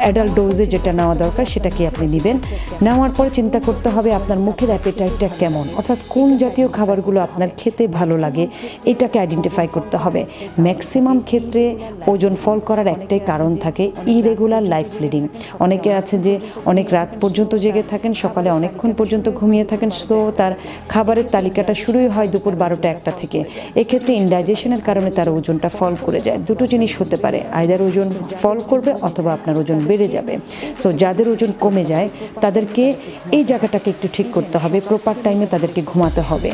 অ্যাডাল্ট ডোজে যেটা নেওয়া দরকার সেটাকে আপনি নেবেন। নেওয়ার পরে চিন্তা করতে হবে আপনার মুখের অ্যাপেটাইটটা কেমন, অর্থাৎ কোন জাতীয় খাবারগুলো আপনার খেতে ভালো লাগে এটাকে আইডেন্টিফাই করতে হবে। ম্যাক্সিমাম ক্ষেত্রে ওজন ফল করার একটাই কারণ থাকে, ইরেগুলার লাইফ লিডিং। অনেকে আছে যে অনেক রাত পর্যন্ত জেগে থাকেন, সকালে অনেকক্ষণ পর্যন্ত ঘুমিয়ে থাকেন, তো তার খাবারের তালিকাটা শুরুই হয় দুপুর 12টা-1টা থেকে। এক্ষেত্রে ইনডাইজেশনের কারণে তার ওজনটা ফল করে যায়। দুটো জিনিস হতে পারে, আইদার ওজন ফল করবে অথবা আপনার ওজন বেড়ে যাবে। সো যাদের ওজন কমে যায় তাদেরকে এই জায়গাটাকে একটু ঠিক করতে হবে, প্রপার টাইমে তাদেরকে ঘুমাতে হবে,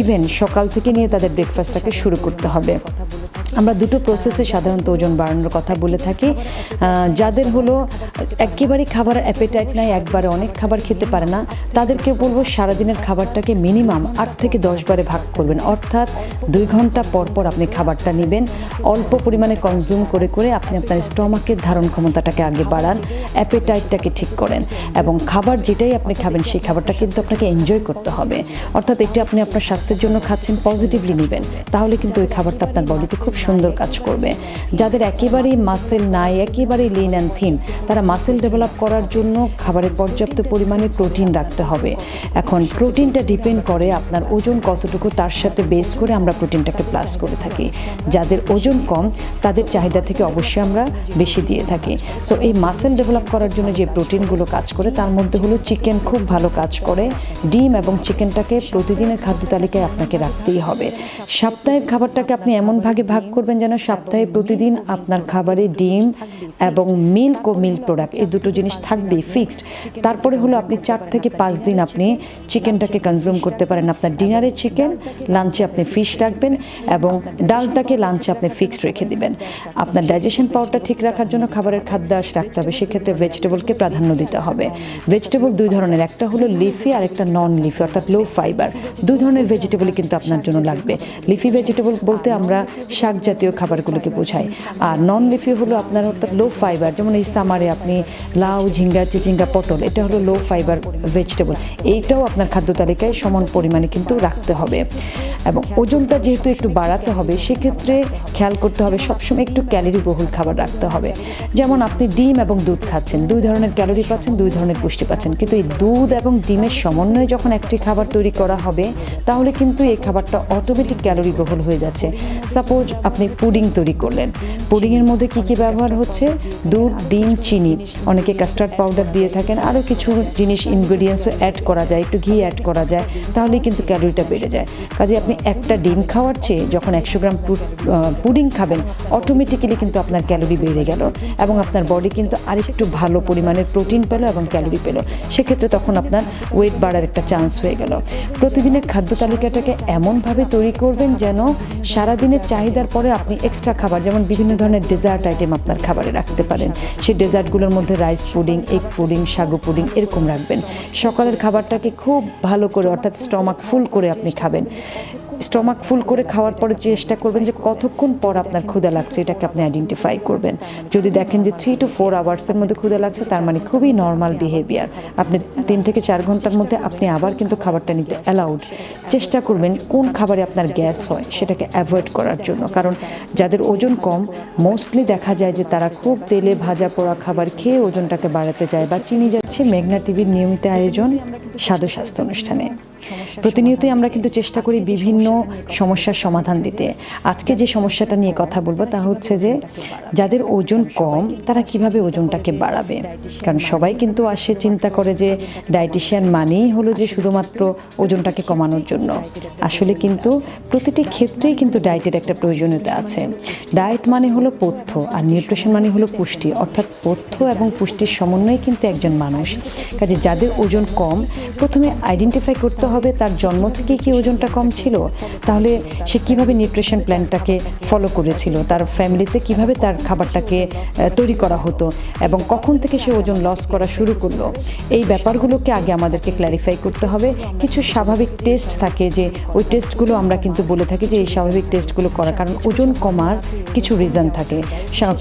ইভেন সকাল থেকে নিয়ে তাদের ব্রেকফাস্টটাকে শুরু করতে হবে। আমরা দুটো প্রসেসে সাধারণত ওজন বাড়ানোর কথা বলে থাকি। যাদের হলো একেবারেই খাবারের অ্যাপেটাইট নাই, একবারে অনেক খাবার খেতে পারে না, তাদেরকে বলবো সারাদিনের খাবারটাকে মিনিমাম 8 থেকে 10 বারে ভাগ করবেন। অর্থাৎ 2 ঘন্টা পর পর আপনি খাবারটা নেবেন, অল্প পরিমাণে কনজিউম করে করে আপনি আপনার স্টমাকের ধারণ ক্ষমতাটাকে আগে বাড়ান, অ্যাপেটাইটটাকে ঠিক করেন এবং খাবার যেটাই আপনি খাবেন সেই খাবারটা কিন্তু আপনাকে এনজয় করতে হবে। অর্থাৎ এটা আপনি আপনার স্বাস্থ্যের জন্য খাচ্ছেন, পজিটিভলি নেবেন, তাহলে কিন্তু ওই খাবারটা আপনার বডিতে খুব সুন্দর কাজ করবে। যাদের একেবারেই মাসেল নাই, একেবারেই লিন অ্যান্ড থিন, তারা মাসেল ডেভেলপ করার জন্য খাবারে পর্যাপ্ত পরিমাণে প্রোটিন রাখতে হবে। এখন প্রোটিনটা ডিপেন্ড করে আপনার ওজন কতটুকু, তার সাথে বেস করে আমরা প্রোটিনটাকে প্লাস করে থাকি। যাদের ওজন কম তাদের চাহিদা থেকে অবশ্যই আমরা বেশি দিয়ে থাকি। সো এই মাসেল ডেভেলপ করার জন্য যে প্রোটিনগুলো কাজ করে তার মধ্যে হলো চিকেন খুব ভালো কাজ করে। ডিম এবং চিকেনটাকে প্রতিদিনের খাদ্য তালিকায় আপনাকে রাখতেই হবে। সাপ্তাহিক খাবারটাকে আপনি এমন ভাগে ভাগ করবেন যেন সপ্তাহে প্রতিদিন আপনার খাবারে ডিম এবং মিল্ক ও মিল্ক প্রোডাক্ট এই দুটো জিনিস থাকবেই ফিক্সড। তারপরে হলো আপনি 4 থেকে 5 দিন আপনি চিকেনটাকে কনজিউম করতে পারেন। আপনার ডিনারে চিকেন, লাঞ্চে আপনি ফিশ রাখবেন এবং ডালটাকে লাঞ্চে আপনি ফিক্সড রেখে দিবেন। আপনার ডাইজেশন পাওয়ারটা ঠিক রাখার জন্য খাবারের খাদ্যাভ্যাস রাখতে হবে, সেক্ষেত্রে ভেজিটেবলকে প্রাধান্য দিতে হবে। ভেজিটেবল 2 ধরনের, একটা হলো লিফি আর একটা নন লিফি, অর্থাৎ লো ফাইবার। 2 ধরনের ভেজিটেবলই কিন্তু আপনার জন্য লাগবে। লিফি ভেজিটেবল বলতে আমরা শাক জাতীয় খাবারগুলোকে বোঝাই, আর নন লিফি হলো আপনার অর্থাৎ লো ফাইবার, যেমন এই সামারে আপনি লাউ, ঝিঙ্গা, চিচিঙ্গা, পটল, এটা হলো লো ফাইবার ভেজিটেবল। এইটাও আপনার খাদ্য তালিকায় সমান পরিমাণে কিন্তু রাখতে হবে। এবং ওজনটা যেহেতু একটু বাড়াতে হবে সেক্ষেত্রে খেয়াল করতে হবে সবসময় একটু ক্যালোরি বহুল খাবার রাখতে হবে। যেমন আপনি ডিম এবং দুধ খাচ্ছেন, 2 ধরনের ক্যালোরি পাচ্ছেন, 2 ধরনের পুষ্টি পাচ্ছেন, কিন্তু এই দুধ এবং ডিমের সমন্বয়ে যখন একটি খাবার তৈরি করা হবে তাহলে কিন্তু এই খাবারটা অটোমেটিক ক্যালোরি বহুল হয়ে যাচ্ছে। সাপোজ আপনি পুডিং তৈরি করলেন, পুডিংয়ের মধ্যে কী কী ব্যবহার হচ্ছে? দুধ, ডিম, চিনি, অনেকে কাস্টার্ড পাউডার দিয়ে থাকেন, আরও কিছু জিনিস ইনগ্রেডিয়েন্টসও অ্যাড করা যায়, একটু ঘি অ্যাড করা যায়, তাহলেই কিন্তু ক্যালোরিটা বেড়ে যায়। কাজে আপনি একটা ডিম খাওয়ার চেয়ে যখন 100 গ্রাম পুডিং খাবেন অটোমেটিক্যালি কিন্তু আপনার ক্যালোরি বেড়ে গেল এবং আপনার বডি কিন্তু আরেকটু ভালো পরিমাণের প্রোটিন পেল এবং ক্যালোরি পেল। সেক্ষেত্রে তখন আপনার ওয়েট বাড়ার একটা চান্স হয়ে গেল। প্রতিদিনের খাদ্য তালিকাটাকে এমনভাবে তৈরি করবেন যেন সারাদিনের চাহিদার পরে আপনি এক্সট্রা খাবার, যেমন বিভিন্ন ধরনের ডেজার্ট আইটেম আপনার খাবারে রাখতে পারেন। সেই ডেজার্টগুলোর মধ্যে রাইস পুডিং, এগ পুডিং, সাগু পুডিং এরকম রাখবেন। সকালের খাবারটাকে খুব ভালো করে অর্থাৎ স্টমাক ফুল করে আপনি খাবেন। স্টমাক ফুল করে খাওয়ার পরে চেষ্টা করবেন যে কতক্ষণ পর আপনার ক্ষুধা লাগছে, এটাকে আপনি আইডেন্টিফাই করবেন। যদি দেখেন যে 3 to 4 আওয়ার্সের মধ্যে ক্ষুধা লাগছে, তার মানে খুবই নর্মাল বিহেভিয়ার। আপনি 3 থেকে 4 ঘন্টার মধ্যে আপনি আবার কিন্তু খাবারটা নিতে অ্যালাউড। চেষ্টা করবেন কোন খাবারে আপনার গ্যাস হয় সেটাকে অ্যাভয়েড করার জন্য, কারণ যাদের ওজন কম মোস্টলি দেখা যায় যে তারা খুব তেলে ভাজা পোড়া খাবার খেয়ে ওজনটাকে বাড়াতে যায় বা চিনি যাচ্ছে। মেঘনা টিভির নিয়মিত আয়োজন স্বাদু স্বাস্থ্য অনুষ্ঠানে প্রতিনিয়তই আমরা কিন্তু চেষ্টা করি বিভিন্ন সমস্যার সমাধান দিতে। আজকে যে সমস্যাটা নিয়ে কথা বলবো তা হচ্ছে যে যাদের ওজন কম তারা কিভাবে ওজনটাকে বাড়াবে। কারণ সবাই কিন্তু আসে চিন্তা করে যে ডায়েটিশিয়ান মানেই হলো যে শুধুমাত্র ওজনটাকে কমানোর জন্য। আসলে কিন্তু প্রতিটি ক্ষেত্রেই কিন্তু ডায়েটের একটা প্রয়োজনীয়তা আছে। ডায়েট মানে হলো পথ্য, আর নিউট্রিশন মানে হলো পুষ্টি, অর্থাৎ পথ্য এবং পুষ্টির সমন্বয়ে কিন্তু একজন মানুষ। কাজে যাদের ওজন কম প্রথমে আইডেন্টিফাই করতে হবে তার জন্ম থেকে কি ওজনটা কম ছিল, তাহলে সে কিভাবে নিউট্রিশন প্ল্যানটাকে ফলো করেছিল, তার ফ্যামিলিতে কিভাবে তার খাবারটাকে তৈরি করা হতো এবং কখন থেকে সে ওজন লস করা শুরু করলো। এই ব্যাপারগুলোকে আগে আমাদেরকে ক্ল্যারিফাই করতে হবে। কিছু স্বাভাবিক টেস্ট থাকে, যে ওই টেস্টগুলো আমরা কিন্তু বলে থাকি যে এই স্বাভাবিক টেস্টগুলো করা, কারণ ওজন কমার কিছু রিজন থাকে।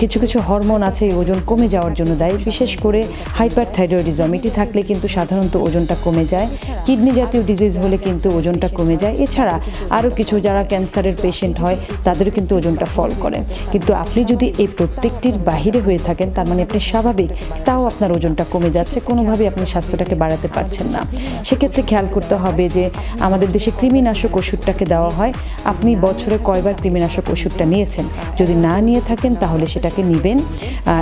কিছু কিছু হরমোন আছে এই ওজন কমে যাওয়ার জন্য দায়ী, বিশেষ করে হাইপারথাইরয়েডিজম, এটি থাকলে কিন্তু সাধারণত ওজনটা কমে যায়। কিডনি জাতীয় ডিজিজ হলে কিন্তু ওজনটা কমে যায়। এছাড়া আরও কিছু যারা ক্যান্সারের পেশেন্ট হয় তাদেরও কিন্তু ওজনটা ফল করে। কিন্তু আপনি যদি এই প্রত্যেকটির বাহিরে হয়ে থাকেন, তার মানে আপনি স্বাভাবিক, তাও আপনার ওজনটা কমে যাচ্ছে, কোনোভাবে আপনি স্বাস্থ্যটাকে বাড়াতে পারছেন না। সেক্ষেত্রে খেয়াল করতে হবে যে আমাদের দেশে কৃমিনাশক ওষুধটাকে দেওয়া হয়। আপনি বছরে কয়বার কৃমিনাশক ওষুধটা নিয়েছেন? যদি না নিয়ে থাকেন তাহলে সেটাকে নেবেন,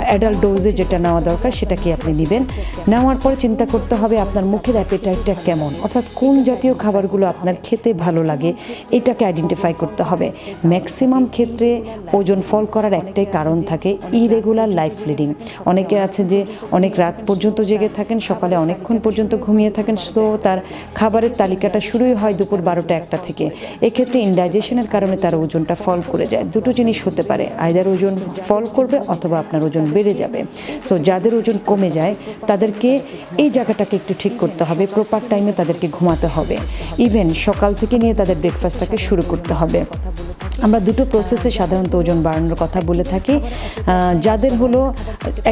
অ্যাডাল্ট ডোজে যেটা নেওয়া দরকার সেটাকে আপনি নেবেন। নেওয়ার পরে চিন্তা করতে হবে আপনার মুখের অ্যাপেটাইটটা কেমন, অর্থাৎ কোন জাতীয় খাবারগুলো আপনার খেতে ভালো লাগে এটাকে আইডেন্টিফাই করতে হবে। ম্যাক্সিমাম ক্ষেত্রে ওজন ফল করার একটাই কারণ থাকে, ইরেগুলার লাইফ লিডিং। অনেকে আছে যে অনেক রাত পর্যন্ত জেগে থাকেন, সকালে অনেকক্ষণ পর্যন্ত ঘুমিয়ে থাকেন, তো তার খাবারের তালিকাটা শুরুই হয় দুপুর 12টা-1টা থেকে। এক্ষেত্রে ইনডাইজেশনের কারণে তার ওজনটা ফল করে যায়। দুটো জিনিস হতে পারে, আইদার ওজন ফল করবে অথবা আপনার ওজন বেড়ে যাবে। সো যাদের ওজন কমে যায় তাদেরকে এই জায়গাটাকে একটু ঠিক করতে হবে, প্রপার টাইমে তাদেরকে ঘুমাতে হবে, ইভেন সকাল থেকে নিয়ে তাদের ব্রেকফাস্টটাকে শুরু করতে হবে। আমরা দুটো প্রসেসে সাধারণত ওজন বাড়ানোর কথা বলে থাকি। যাদের হলো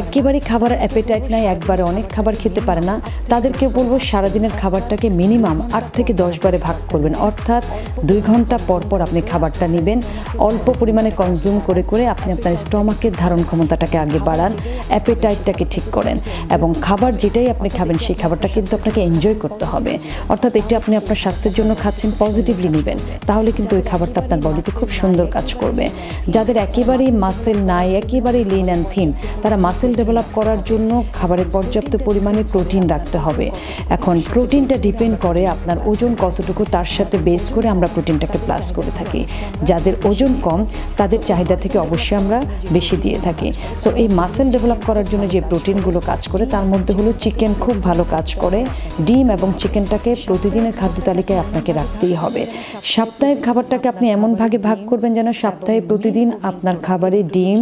একেবারে খাবারের অ্যাপেটাইট নাই, একবারে অনেক খাবার খেতে পারে না, তাদেরকে বলবো সারাদিনের খাবারটাকে মিনিমাম 8 থেকে 10 বারে ভাগ করবেন, অর্থাৎ 2 ঘন্টা পর পর আপনি খাবারটা নেবেন। অল্প পরিমাণে কনজিউম করে করে আপনি আপনার স্টমাকের ধারণ ক্ষমতাটাকে আগে বাড়ান, অ্যাপেটাইটটাকে ঠিক করেন, এবং খাবার যেটাই আপনি খাবেন সেই খাবারটা কিন্তু আপনাকে এনজয় করতে হবে। অর্থাৎ এটা আপনি আপনার স্বাস্থ্যের জন্য খাচ্ছেন, পজিটিভলি নেবেন, তাহলে কিন্তু ওই খাবারটা আপনার বডিতে খুব সুন্দর কাজ করবে। যাদের একেবারেই মাসেল নাই, একেবারেই লিন অ্যান্ড থিন, তারা মাসেল ডেভেলপ করার জন্য খাবারে পর্যাপ্ত পরিমাণে প্রোটিন রাখতে হবে। এখন প্রোটিনটা ডিপেন্ড করে আপনার ওজন কতটুকু, তার সাথে বেস করে আমরা প্রোটিনটাকে প্লাস করে থাকি। যাদের ওজন কম তাদের চাহিদা থেকে অবশ্যই আমরা বেশি দিয়ে থাকি। সো এই মাসেল ডেভেলপ করার জন্য যে প্রোটিনগুলো কাজ করে তার মধ্যে হলো চিকেন খুব ভালো কাজ করে। ডিম এবং চিকেনটাকে প্রতিদিনের খাদ্য তালিকায় আপনাকে রাখতেই হবে। সাপ্তাহিক খাবারটাকে আপনি এমন ভাগে ভাগ করবেন যেন সপ্তাহে প্রতিদিন আপনার খাবারে ডিম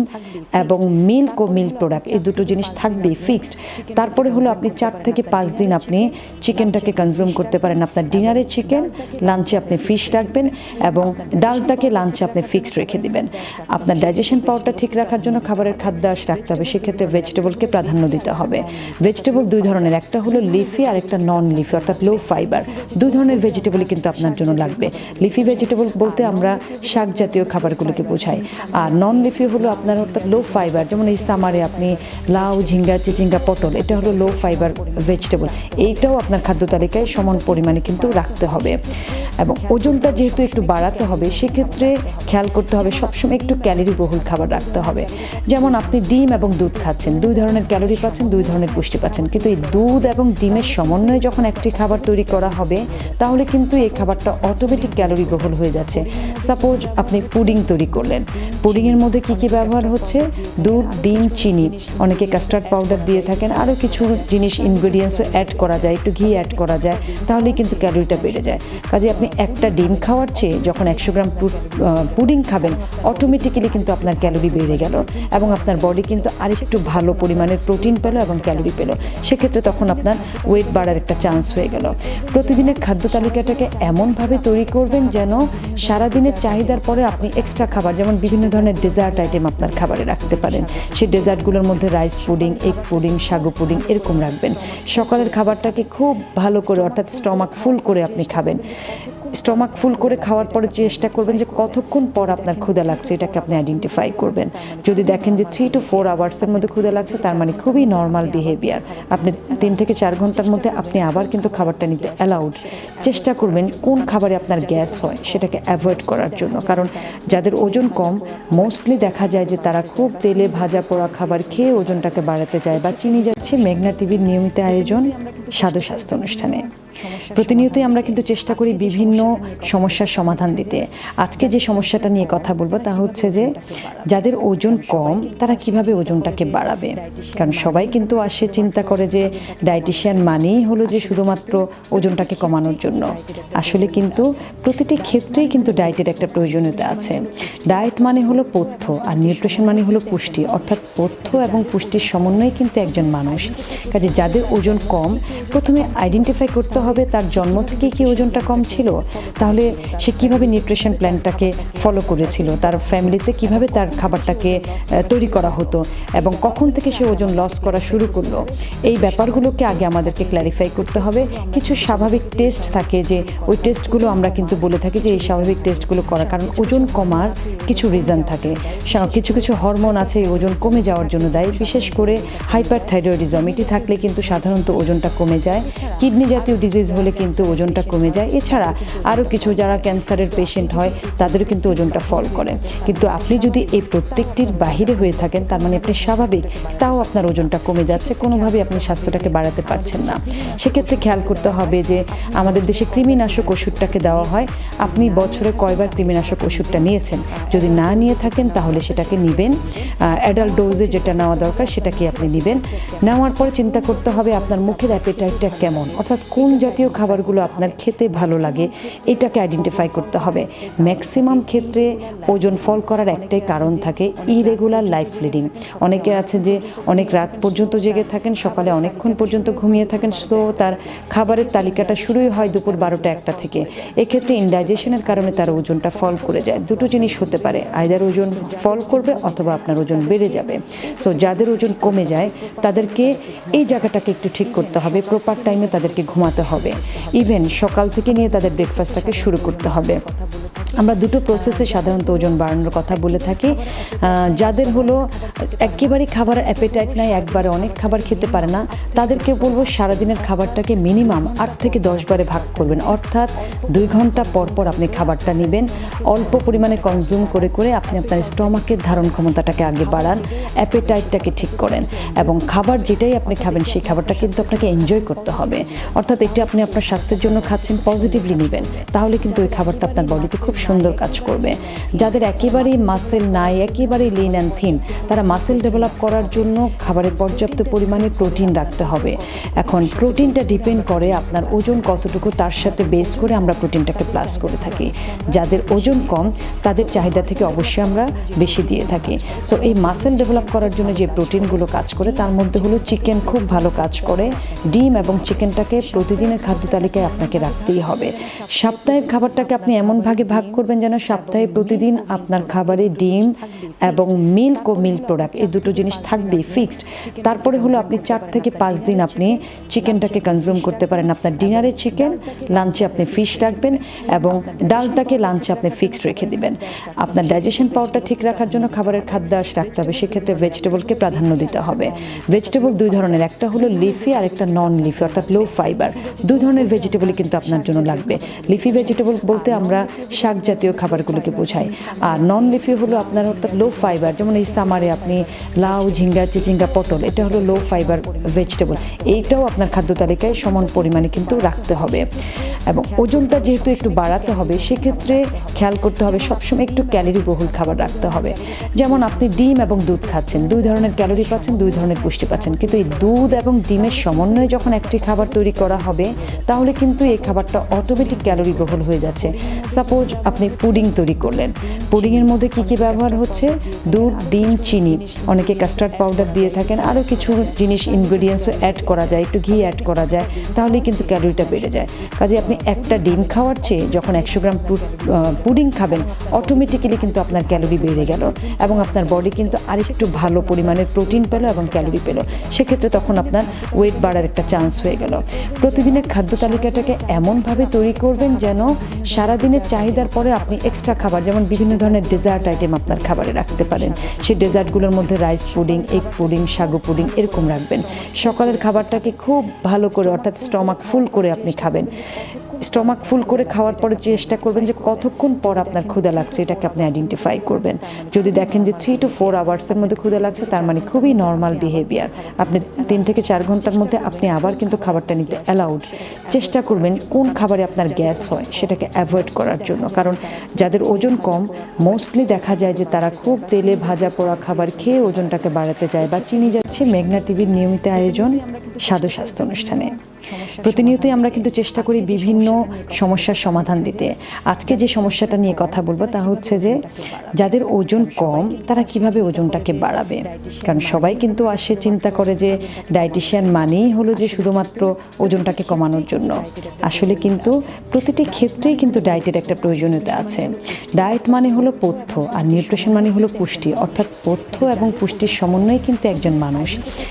এবং মিল্ক ও মিল্ক প্রোডাক্ট এই দুটো জিনিস থাকবে ফিক্সড। তারপরে হলো আপনি 4 থেকে 5 দিন আপনি চিকেনটাকে কনজিউম করতে পারেন। আপনার ডিনারে চিকেন, লাঞ্চে আপনি ফিশ রাখবেন এবং ডালটাকে লাঞ্চে আপনি ফিক্সড রেখে দিবেন। আপনার ডাইজেশন পাওয়ারটা ঠিক রাখার জন্য খাবারের খাদ্যাভ্যাস রাখতে হবে, সেক্ষেত্রে ভেজিটেবলকে প্রাধান্য দিতে হবে। ভেজিটেবল 2 ধরনের, একটা হলো লিফি আর একটা নন লিফি, অর্থাৎ লো ফাইবার। 2 ধরনের ভেজিটেবলই কিন্তু আপনার জন্য লাগবে। লিফি ভেজিটেবল বলতে আমরা শাক জাতীয় খাবারগুলোকে বোঝাই, আর নন লিফি হলো আপনার অর্থাৎ লো ফাইবার, যেমন এই সামারে আপনি লাউ, ঝিঙ্গা, চিচিঙ্গা, পটল, এটা হলো লো ফাইবার ভেজিটেবল। এইটাও আপনার খাদ্য তালিকায় সমান পরিমাণে কিন্তু রাখতে হবে। এবং ওজনটা যেহেতু একটু বাড়াতে হবে সেক্ষেত্রে খেয়াল করতে হবে সবসময় একটু ক্যালোরি বহুল খাবার রাখতে হবে। যেমন আপনি ডিম এবং দুধ খাচ্ছেন, 2 ধরনের ক্যালোরি পাচ্ছেন, 2 ধরনের পুষ্টি পাচ্ছেন, কিন্তু এই দুধ এবং ডিমের সমন্বয়ে যখন একটি খাবার তৈরি করা হবে তাহলে কিন্তু এই খাবারটা অটোমেটিক ক্যালোরি বহুল হয়ে যাচ্ছে। সাপোজ আপনি পুডিং তৈরি করলেন। পুডিংয়ের মধ্যে কী ব্যবহার হচ্ছে? দুধ, ডিম, চিনি, অনেকে কাস্টার্ড পাউডার দিয়ে থাকেন, আরও কিছু জিনিস ইনগ্রেডিয়েন্টসও অ্যাড করা যায়, একটু ঘি অ্যাড করা যায়, তাহলেই কিন্তু ক্যালোরিটা বেড়ে যায়। কাজে আপনি একটা ডিম খাওয়ার চেয়ে যখন 100 গ্রাম পুডিং খাবেন, অটোমেটিক্যালি কিন্তু আপনার ক্যালোরি বেড়ে গেল এবং আপনার বডি কিন্তু আরেকটু ভালো পরিমাণের প্রোটিন পেল এবং ক্যালোরি পেল। সেক্ষেত্রে তখন আপনার ওয়েট বাড়ার একটা চান্স হয়ে গেল। প্রতিদিনের খাদ্য তালিকাটাকে এমনভাবে তৈরি করবেন যেন সারাদিনের চাহিদার পরে আপনি এক্সট্রা খাবার, যেমন বিভিন্ন ধরনের ডেজার্ট আইটেম আপনার খাবারে রাখতে পারেন। সেই ডেজার্টগুলোর মধ্যে রাইস পুডিং, এগ পুডিং, সাগু পুডিং এরকম রাখবেন। সকালের খাবারটাকে খুব ভালো করে, অর্থাৎ স্টমাক ফুল করে আপনি খাবেন। স্টমাক ফুল করে খাওয়ার পরে চেষ্টা করবেন যে কতক্ষণ পর আপনার ক্ষুধা লাগছে, এটাকে আপনি আইডেন্টিফাই করবেন। যদি দেখেন যে 3 to 4 আওয়ার্সের মধ্যে ক্ষুধা লাগছে, তার মানে খুবই নর্মাল বিহেভিয়ার। আপনি 3 থেকে 4 ঘন্টার মধ্যে আপনি আবার কিন্তু খাবারটা নিতে অ্যালাউড। চেষ্টা করবেন কোন খাবারে আপনার গ্যাস হয় সেটাকে অ্যাভয়েড করার জন্য, কারণ যাদের ওজন কম মোস্টলি দেখা যায় যে তারা খুব তেলে ভাজা পোড়া খাবার খেয়ে ওজনটাকে বাড়াতে যায় বা চিনি যাচ্ছে। মেঘনা টিভির নিয়মিত আয়োজন স্বাদু স্বাস্থ্য অনুষ্ঠানে প্রতিনিয়তই আমরা কিন্তু চেষ্টা করি বিভিন্ন সমস্যার সমাধান দিতে। আজকে যে সমস্যাটা নিয়ে কথা বলবো তা হচ্ছে যে যাদের ওজন কম তারা কিভাবে ওজনটাকে বাড়াবে। কারণ সবাই কিন্তু আসে চিন্তা করে যে ডায়েটিশিয়ান মানেই হলো যে শুধুমাত্র ওজনটাকে কমানোর জন্য। আসলে কিন্তু প্রতিটি ক্ষেত্রেই কিন্তু ডায়েটের একটা প্রয়োজনীয়তা আছে। ডায়েট মানে হলো পথ্য আর নিউট্রিশন মানে হলো পুষ্টি, অর্থাৎ পথ্য এবং পুষ্টির সমন্বয়ে কিন্তু একজন মানুষ। কাজে যাদের ওজন কম, প্রথমে আইডেন্টিফাই করতে হবে তার জন্ম থেকেই কি ওজনটা কম ছিল, তাহলে সে কিভাবে নিউট্রিশন প্ল্যানটাকে ফলো করেছিল, তার ফ্যামিলিতে কিভাবে তার খাবারটাকে তৈরি করা হতো এবং কখন থেকে সে ওজন লস করা শুরু করলো। এই ব্যাপারগুলোকে আগে আমাদেরকে ক্ল্যারিফাই করতে হবে। কিছু স্বাভাবিক টেস্ট থাকে, যে ওই টেস্টগুলো আমরা কিন্তু বলে থাকি যে এই স্বাভাবিক টেস্টগুলো করা, কারণ ওজন কমার কিছু রিজন থাকে। কিছু কিছু হরমোন আছে এই ওজন কমে যাওয়ার জন্য দায়ী, বিশেষ করে হাইপারথাইরয়েডিজম, এটি থাকলে কিন্তু সাধারণত ওজনটা কমে যায়। কিডনি জাতীয় ডিজিজ হলে কিন্তু ওজনটা কমে যায়। এছাড়া আরও কিছু, যারা ক্যান্সারের পেশেন্ট হয় তাদেরও কিন্তু ওজনটা ফল করে। কিন্তু আপনি যদি এই প্রত্যেকটির বাহিরে হয়ে থাকেন, তার মানে আপনি স্বাভাবিক, তাও আপনার ওজনটা কমে যাচ্ছে, কোনোভাবে আপনি স্বাস্থ্যটাকে বাড়াতে পারছেন না। সেক্ষেত্রে খেয়াল করতে হবে যে আমাদের দেশে কৃমিনাশক ওষুধটাকে দেওয়া হয়। আপনি বছরে কয়বার কৃমিনাশক ওষুধটা নিয়েছেন? যদি না নিয়ে থাকেন তাহলে সেটাকে নেবেন। অ্যাডাল্ট ডোজে যেটা নেওয়া দরকার সেটাকে আপনি নেবেন। নেওয়ার পরে চিন্তা করতে হবে আপনার মুখের অ্যাপেটাইটটা কেমন, অর্থাৎ কোন জাতীয় খাবারগুলো আপনার খেতে ভালো লাগে, এটাকে আইডেন্টিফাই করতে হবে। ম্যাক্সিমাম ক্ষেত্রে ওজন ফল করার একটাই কারণ থাকে, ইরেগুলার লাইফ লিডিং। অনেকে আছে যে অনেক রাত পর্যন্ত জেগে থাকেন, সকালে অনেকক্ষণ পর্যন্ত ঘুমিয়ে থাকেন, তো তার খাবারের তালিকাটা শুরুই হয় দুপুর 12টা-1টা থেকে। এক্ষেত্রে ইনডাইজেশনের কারণে তার ওজনটা ফল করে যায়। দুটো জিনিস হতে পারে, আইদার ওজন ফল করবে অথবা আপনার ওজন বেড়ে যাবে। সো যাদের ওজন কমে যায় তাদেরকে এই জায়গাটাকে একটু ঠিক করতে হবে। প্রপার টাইমে তাদেরকে ঘুমাতে হবে, ইভেন সকাল থেকে নিয়ে তাদের ব্রেকফাস্টটাকে শুরু করতে হবে। আমরা দুটো প্রসেসে সাধারণত ওজন বাড়ানোর কথা বলে থাকি। যাদের হলো একেবারেই খাবার অ্যাপেটাইট নাই, একবারে অনেক খাবার খেতে পারে না, তাদেরকে বলবো সারাদিনের খাবারটাকে মিনিমাম 8 থেকে 10 বারে ভাগ করবেন। অর্থাৎ 2 ঘন্টা পর পর আপনি খাবারটা নেবেন, অল্প পরিমাণে কনজিউম করে করে আপনি আপনার স্টমাকের ধারণ ক্ষমতাটাকে আগে বাড়ান, অ্যাপেটাইটটাকে ঠিক করেন এবং খাবার যেটাই আপনি খাবেন সেই খাবারটা কিন্তু আপনাকে এনজয় করতে হবে। অর্থাৎ এটা আপনি আপনার স্বাস্থ্যের জন্য খাচ্ছেন, পজিটিভলি নেবেন, তাহলে কিন্তু ওই খাবারটা আপনার বডিতে খুব সুন্দর কাজ করবে। যাদের একেবারেই মাসেল নাই, একেবারেই লিন অ্যান্ড থিন, তারা মাসেল ডেভেলপ করার জন্য খাবারে পর্যাপ্ত পরিমাণে প্রোটিন রাখতে হবে। এখন প্রোটিনটা ডিপেন্ড করে আপনার ওজন কতটুকু, তার সাথে বেস করে আমরা প্রোটিনটাকে প্লাস করে থাকি। যাদের ওজন কম তাদের চাহিদা থেকে অবশ্যই আমরা বেশি দিয়ে থাকি। সো এই মাসেল ডেভেলপ করার জন্য যে প্রোটিনগুলো কাজ করে তার মধ্যে হলো চিকেন খুব ভালো কাজ করে। ডিম এবং চিকেনটাকে প্রতিদিনের খাদ্য তালিকায় আপনাকে রাখতেই হবে। সাপ্তাহিক খাবারটাকে আপনি এমন ভাগে ভাগ করবেন যেন সপ্তাহে প্রতিদিন আপনার খাবারে ডিম এবং মিল্ক ও মিল্ক প্রোডাক্ট এই দুটো জিনিস থাকবেই ফিক্সড। তারপরে হলো আপনি 4 থেকে 5 দিন আপনি চিকেনটাকে কনজিউম করতে পারেন। আপনার ডিনারে চিকেন, লাঞ্চে আপনি ফিশ রাখবেন এবং ডালটাকে লাঞ্চে আপনি ফিক্সড রেখে দিবেন। আপনার ডাইজেশন পাওয়ারটা ঠিক রাখার জন্য খাবারের খাদ্যাভ্যাস রাখতে হবে, সেক্ষেত্রে ভেজিটেবলকে প্রাধান্য দিতে হবে। ভেজিটেবল 2 ধরনের, একটা হলো লিফি আর একটা নন লিফি, অর্থাৎ লো ফাইবার। 2 ধরনের ভেজিটেবলই কিন্তু আপনার জন্য লাগবে। লিফি ভেজিটেবল বলতে আমরা শাক জাতীয় খাবারগুলোকে বোঝায়। আর নন লিফি হলো আপনার অর্থাৎ লো ফাইবার, যেমন এই সামারে আপনি লাউ, ঝিঙ্গা, চিচিঙ্গা, পটল, এটা হলো লো ফাইবার ভেজিটেবল। এইটাও আপনার খাদ্য তালিকায় সমান পরিমাণে কিন্তু রাখতে হবে। এবং ওজনটা যেহেতু একটু বাড়াতে হবে, সেক্ষেত্রে খেয়াল করতে হবে সবসময় একটু ক্যালোরি বহুল খাবার রাখতে হবে। যেমন আপনি ডিম এবং দুধ খাচ্ছেন, 2 ধরনের ক্যালোরি পাচ্ছেন, 2 ধরনের পুষ্টি পাচ্ছেন, কিন্তু এই দুধ এবং ডিমের সমন্বয়ে যখন একটি খাবার তৈরি করা হবে, তাহলে কিন্তু এই খাবারটা অটোমেটিক ক্যালোরি বহুল হয়ে যাচ্ছে। সাপোজ আপনি পুডিং তৈরি করলেন, পুডিংয়ের মধ্যে কী কী ব্যবহার হচ্ছে? দুধ, ডিম, চিনি, অনেকে কাস্টার্ড পাউডার দিয়ে থাকেন, আরও কিছু জিনিস ইনগ্রেডিয়েন্টসও অ্যাড করা যায়, একটু ঘি অ্যাড করা যায়, তাহলেই কিন্তু ক্যালোরিটা বেড়ে যায়। কাজে আপনি একটা ডিম খাওয়ার চেয়ে যখন 100 গ্রাম পুডিং খাবেন, অটোমেটিক্যালি কিন্তু আপনার ক্যালোরি বেড়ে গেল এবং আপনার বডি কিন্তু আরেকটু ভালো পরিমাণের প্রোটিন পেল এবং ক্যালোরি পেল। সেক্ষেত্রে তখন আপনার ওয়েট বাড়ার একটা চান্স হয়ে গেল। প্রতিদিনের খাদ্য তালিকাটাকে এমনভাবে তৈরি করবেন যেন সারাদিনের চাহিদার পরে আপনি এক্সট্রা খাবার, যেমন বিভিন্ন ধরনের ডেজার্ট আইটেম আপনার খাবারে রাখতে পারেন। সেই ডেজার্টগুলোর মধ্যে রাইস পুডিং, এগ পুডিং, সাগু পুডিং এরকম রাখবেন। সকালের খাবারটাকে খুব ভালো করে অর্থাৎ স্টমাক ফুল করে আপনি খাবেন। স্টমাক ফুল করে খাওয়ার পরে চেষ্টা করবেন যে কতক্ষণ পর আপনার ক্ষুধা লাগছে, এটাকে আপনি আইডেন্টিফাই করবেন। যদি দেখেন যে 3 to 4 আওয়ার্সের মধ্যে ক্ষুধা লাগছে, তার মানে খুবই নর্মাল বিহেভিয়ার। আপনি 3 থেকে 4 ঘন্টার মধ্যে আপনি আবার কিন্তু খাবারটা নিতে অ্যালাউড। চেষ্টা করবেন কোন খাবারে আপনার গ্যাস হয় সেটাকে অ্যাভয়েড করার জন্য, কারণ যাদের ওজন কম মোস্টলি দেখা যায় যে তারা খুব তেলে ভাজা পোড়া খাবার খেয়ে ওজনটাকে বাড়াতে চায় বা চিনি যাচ্ছে। মেঘনা টিভির নিয়মিত আয়োজন স্বাদু স্বাস্থ্য অনুষ্ঠানে প্রতিনিয়তই আমরা কিন্তু চেষ্টা করি বিভিন্ন সমস্যার সমাধান দিতে। আজকে যে সমস্যাটা নিয়ে কথা বলবো তা হচ্ছে যে যাদের ওজন কম তারা কিভাবে ওজনটাকে বাড়াবে। কারণ সবাই কিন্তু আসে চিন্তা করে যে ডায়েটিশিয়ান মানেই হলো যে শুধুমাত্র ওজনটাকে কমানোর জন্য। আসলে কিন্তু প্রতিটি ক্ষেত্রেই কিন্তু ডায়েটের একটা প্রয়োজনীয়তা আছে। ডায়েট মানে হলো পথ্য আর নিউট্রিশন মানে হলো পুষ্টি, অর্থাৎ পথ্য এবং পুষ্টির সমন্বয়ে কিন্তু একজন মানুষ।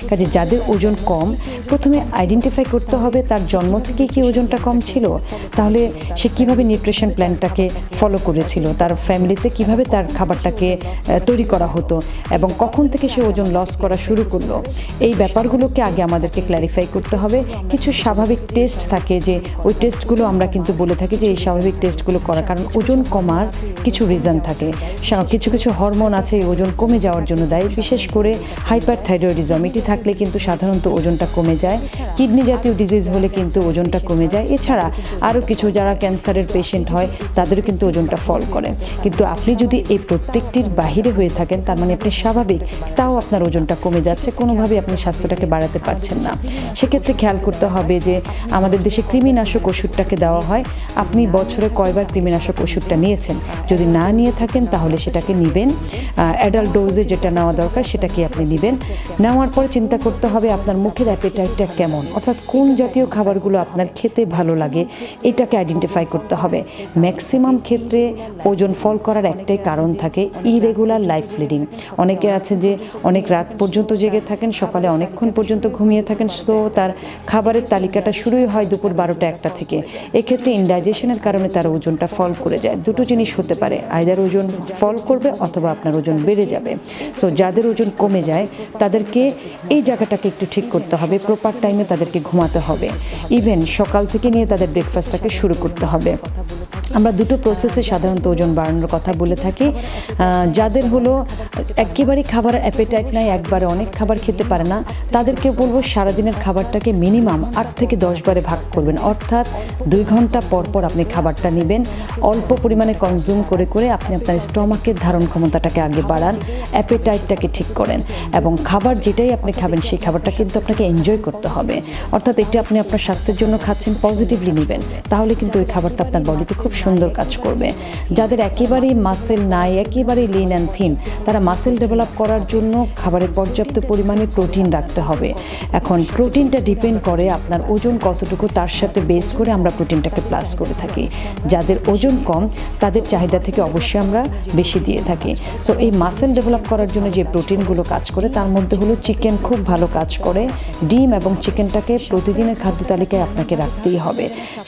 কাজে যাদের ওজন কম, প্রথমে আইডেন্টিফাই করতে হবে তার জন্ম থেকেই কি ওজনটা কম ছিল, তাহলে সে কিভাবে নিউট্রিশন প্ল্যানটাকে ফলো করেছিল, তার ফ্যামিলিতে কিভাবে তার খাবারটাকে তৈরি করা হতো এবং কখন থেকে সে ওজন লস করা শুরু করলো। এই ব্যাপারগুলোকে আগে আমাদেরকে ক্ল্যারিফাই করতে হবে। কিছু স্বাভাবিক টেস্ট থাকে, যে ওই টেস্টগুলো আমরা কিন্তু বলে থাকি যে এই স্বাভাবিক টেস্টগুলো করা, কারণ ওজন কমার কিছু রিজন থাকে। কিছু কিছু হরমোন আছে এই ওজন কমে যাওয়ার জন্য দায়ী, বিশেষ করে হাইপারথাইরয়েডিজম, এটি থাকলে কিন্তু সাধারণত ওজনটা কমে যায়। কিডনি জাতীয় ডিজিজ হলে কিন্তু ওজনটা কমে যায়। এছাড়া আরও কিছু যারা ক্যান্সারের পেশেন্ট হয় তাদেরও কিন্তু ওজনটা ফল করে। কিন্তু আপনি যদি এই প্রত্যেকটির বাহিরে হয়ে থাকেন, তার মানে আপনি স্বাভাবিক, তাও আপনার ওজনটা কমে যাচ্ছে, কোনোভাবেই আপনি স্বাস্থ্যটাকে বাড়াতে পারছেন না। সেক্ষেত্রে খেয়াল করতে হবে যে আমাদের দেশে কৃমিনাশক ওষুধটাকে দেওয়া হয়। আপনি বছরে কয়বার কৃমিনাশক ওষুধটা নিয়েছেন? যদি না নিয়ে থাকেন তাহলে সেটাকে নেবেন। অ্যাডাল্ট ডোজে যেটা নেওয়া দরকার সেটাকে আপনি নেবেন। নেওয়ার পরে চিন্তা করতে হবে আপনার মুখের অ্যাপেটাইটটা কেমন, অর্থাৎ কোন জাতীয় খাবারগুলো আপনার খেতে ভালো লাগে, এটাকে আইডেন্টিফাই করতে হবে। ম্যাক্সিমাম ক্ষেত্রে ওজন ফল করার একটাই কারণ থাকে, ইরেগুলার লাইফ লিডিং। অনেকে আছে যে অনেক রাত পর্যন্ত জেগে থাকেন, সকালে অনেকক্ষণ পর্যন্ত ঘুমিয়ে থাকেন, তো তার খাবারের তালিকাটা শুরুই হয় দুপুর 12টা-1টা থেকে। এক্ষেত্রে ইনডাইজেশনের কারণে তার ওজনটা ফল করে যায়। দুটো জিনিস হতে পারে, আইদার ওজন ফল করবে অথবা আপনার ওজন বেড়ে যাবে। সো যাদের ওজন কমে যায় তাদেরকে এই জায়গাটাকে একটু ঠিক করতে হবে। প্রপার টাইমে তাদেরকে ঘুমাতে হবে। ইভেন সকাল থেকে নিয়ে তাদের ব্রেকফাস্টটাকে শুরু করতে হবে। আমরা দুটো প্রসেসে সাধারণত ওজন বাড়ানোর কথা বলে থাকি। যাদের হলো একেবারেই খাবার অ্যাপেটাইট নাই, একবারে অনেক খাবার খেতে পারে না, তাদেরকে বলবো সারাদিনের খাবারটাকে মিনিমাম 8 থেকে 10 বারে ভাগ করবেন। অর্থাৎ 2 ঘন্টা পর পর আপনি খাবারটা নেবেন। অল্প পরিমাণে কনজিউম করে করে আপনি আপনার স্টমাকের ধারণ ক্ষমতাটাকে আগে বাড়ান, অ্যাপেটাইটটাকে ঠিক করেন এবং খাবার যেটাই আপনি খাবেন সেই খাবারটা কিন্তু আপনাকে এনজয় করতে হবে। অর্থাৎ এটা আপনি আপনার স্বাস্থ্যের জন্য খাচ্ছেন, পজিটিভলি নেবেন, তাহলে কিন্তু ওই খাবারটা আপনার বডিতে খুব সুন্দর কাজ করবে। যাদের একেবারেই মাসেল নাই, একেবারেই লিন অ্যান্ড থিন, তারা মাসেল ডেভেলপ করার জন্য খাবারে পর্যাপ্ত পরিমাণে প্রোটিন রাখতে হবে। এখন প্রোটিনটা ডিপেন্ড করে আপনার ওজন কতটুকু, তার সাথে বেস করে আমরা প্রোটিনটাকে প্লাস করে থাকি। যাদের ওজন কম তাদের চাহিদা থেকে অবশ্যই আমরা বেশি দিয়ে থাকি। সো এই মাসেল ডেভেলপ করার জন্য যে প্রোটিনগুলো কাজ করে তার মধ্যে হলো চিকেন খুব ভালো কাজ করে। ডিম এবং চিকেনটাকে প্রতিদিনের খাদ্য তালিকায় আপনাকে রাখতেই হবে।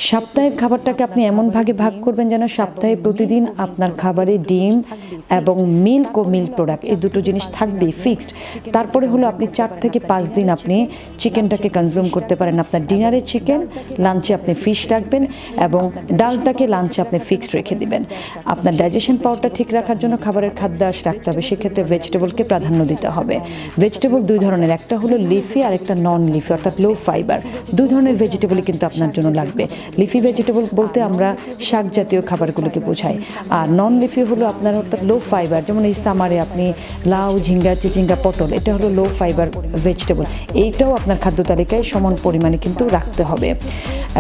সাপ্তাহিক খাবারটাকে আপনি এমন ভাগে ভাগ করবেন যেন সপ্তাহে প্রতিদিন আপনার খাবারে ডিম এবং মিল্ক ও মিল্ক প্রোডাক্ট এই দুটো জিনিস থাকবেই ফিক্সড। তারপরে হলো আপনি 4 থেকে 5 দিন আপনি চিকেনটাকে কনজিউম করতে পারেন। আপনার ডিনারে চিকেন, লাঞ্চে আপনি ফিশ রাখবেন এবং ডালটাকে লাঞ্চে আপনি ফিক্সড রেখে দিবেন। আপনার ডাইজেশন পাওয়ারটা ঠিক রাখার জন্য খাবারের খাদ্যাভ্যাস রাখতে হবে, সেক্ষেত্রে ভেজিটেবলকে প্রাধান্য দিতে হবে। ভেজিটেবল দুই ধরনের, একটা হলো লিফি আর একটা নন লিফি অর্থাৎ লো ফাইবার। দুই ধরনের ভেজিটেবলই কিন্তু আপনার জন্য লাগবে। লিফি ভেজিটেবল বলতে আমরা শাক জাতীয় খাবারগুলোকে বোঝাই, আর নন লিফি হলো আপনার অর্থাৎ লো ফাইবার, যেমন এই সামারে আপনি লাউ, ঝিঙ্গা, চিচিঙ্গা, পটল, এটা হলো লো ফাইবার ভেজিটেবল। এইটাও আপনার খাদ্য তালিকায় সমান পরিমাণে কিন্তু রাখতে হবে।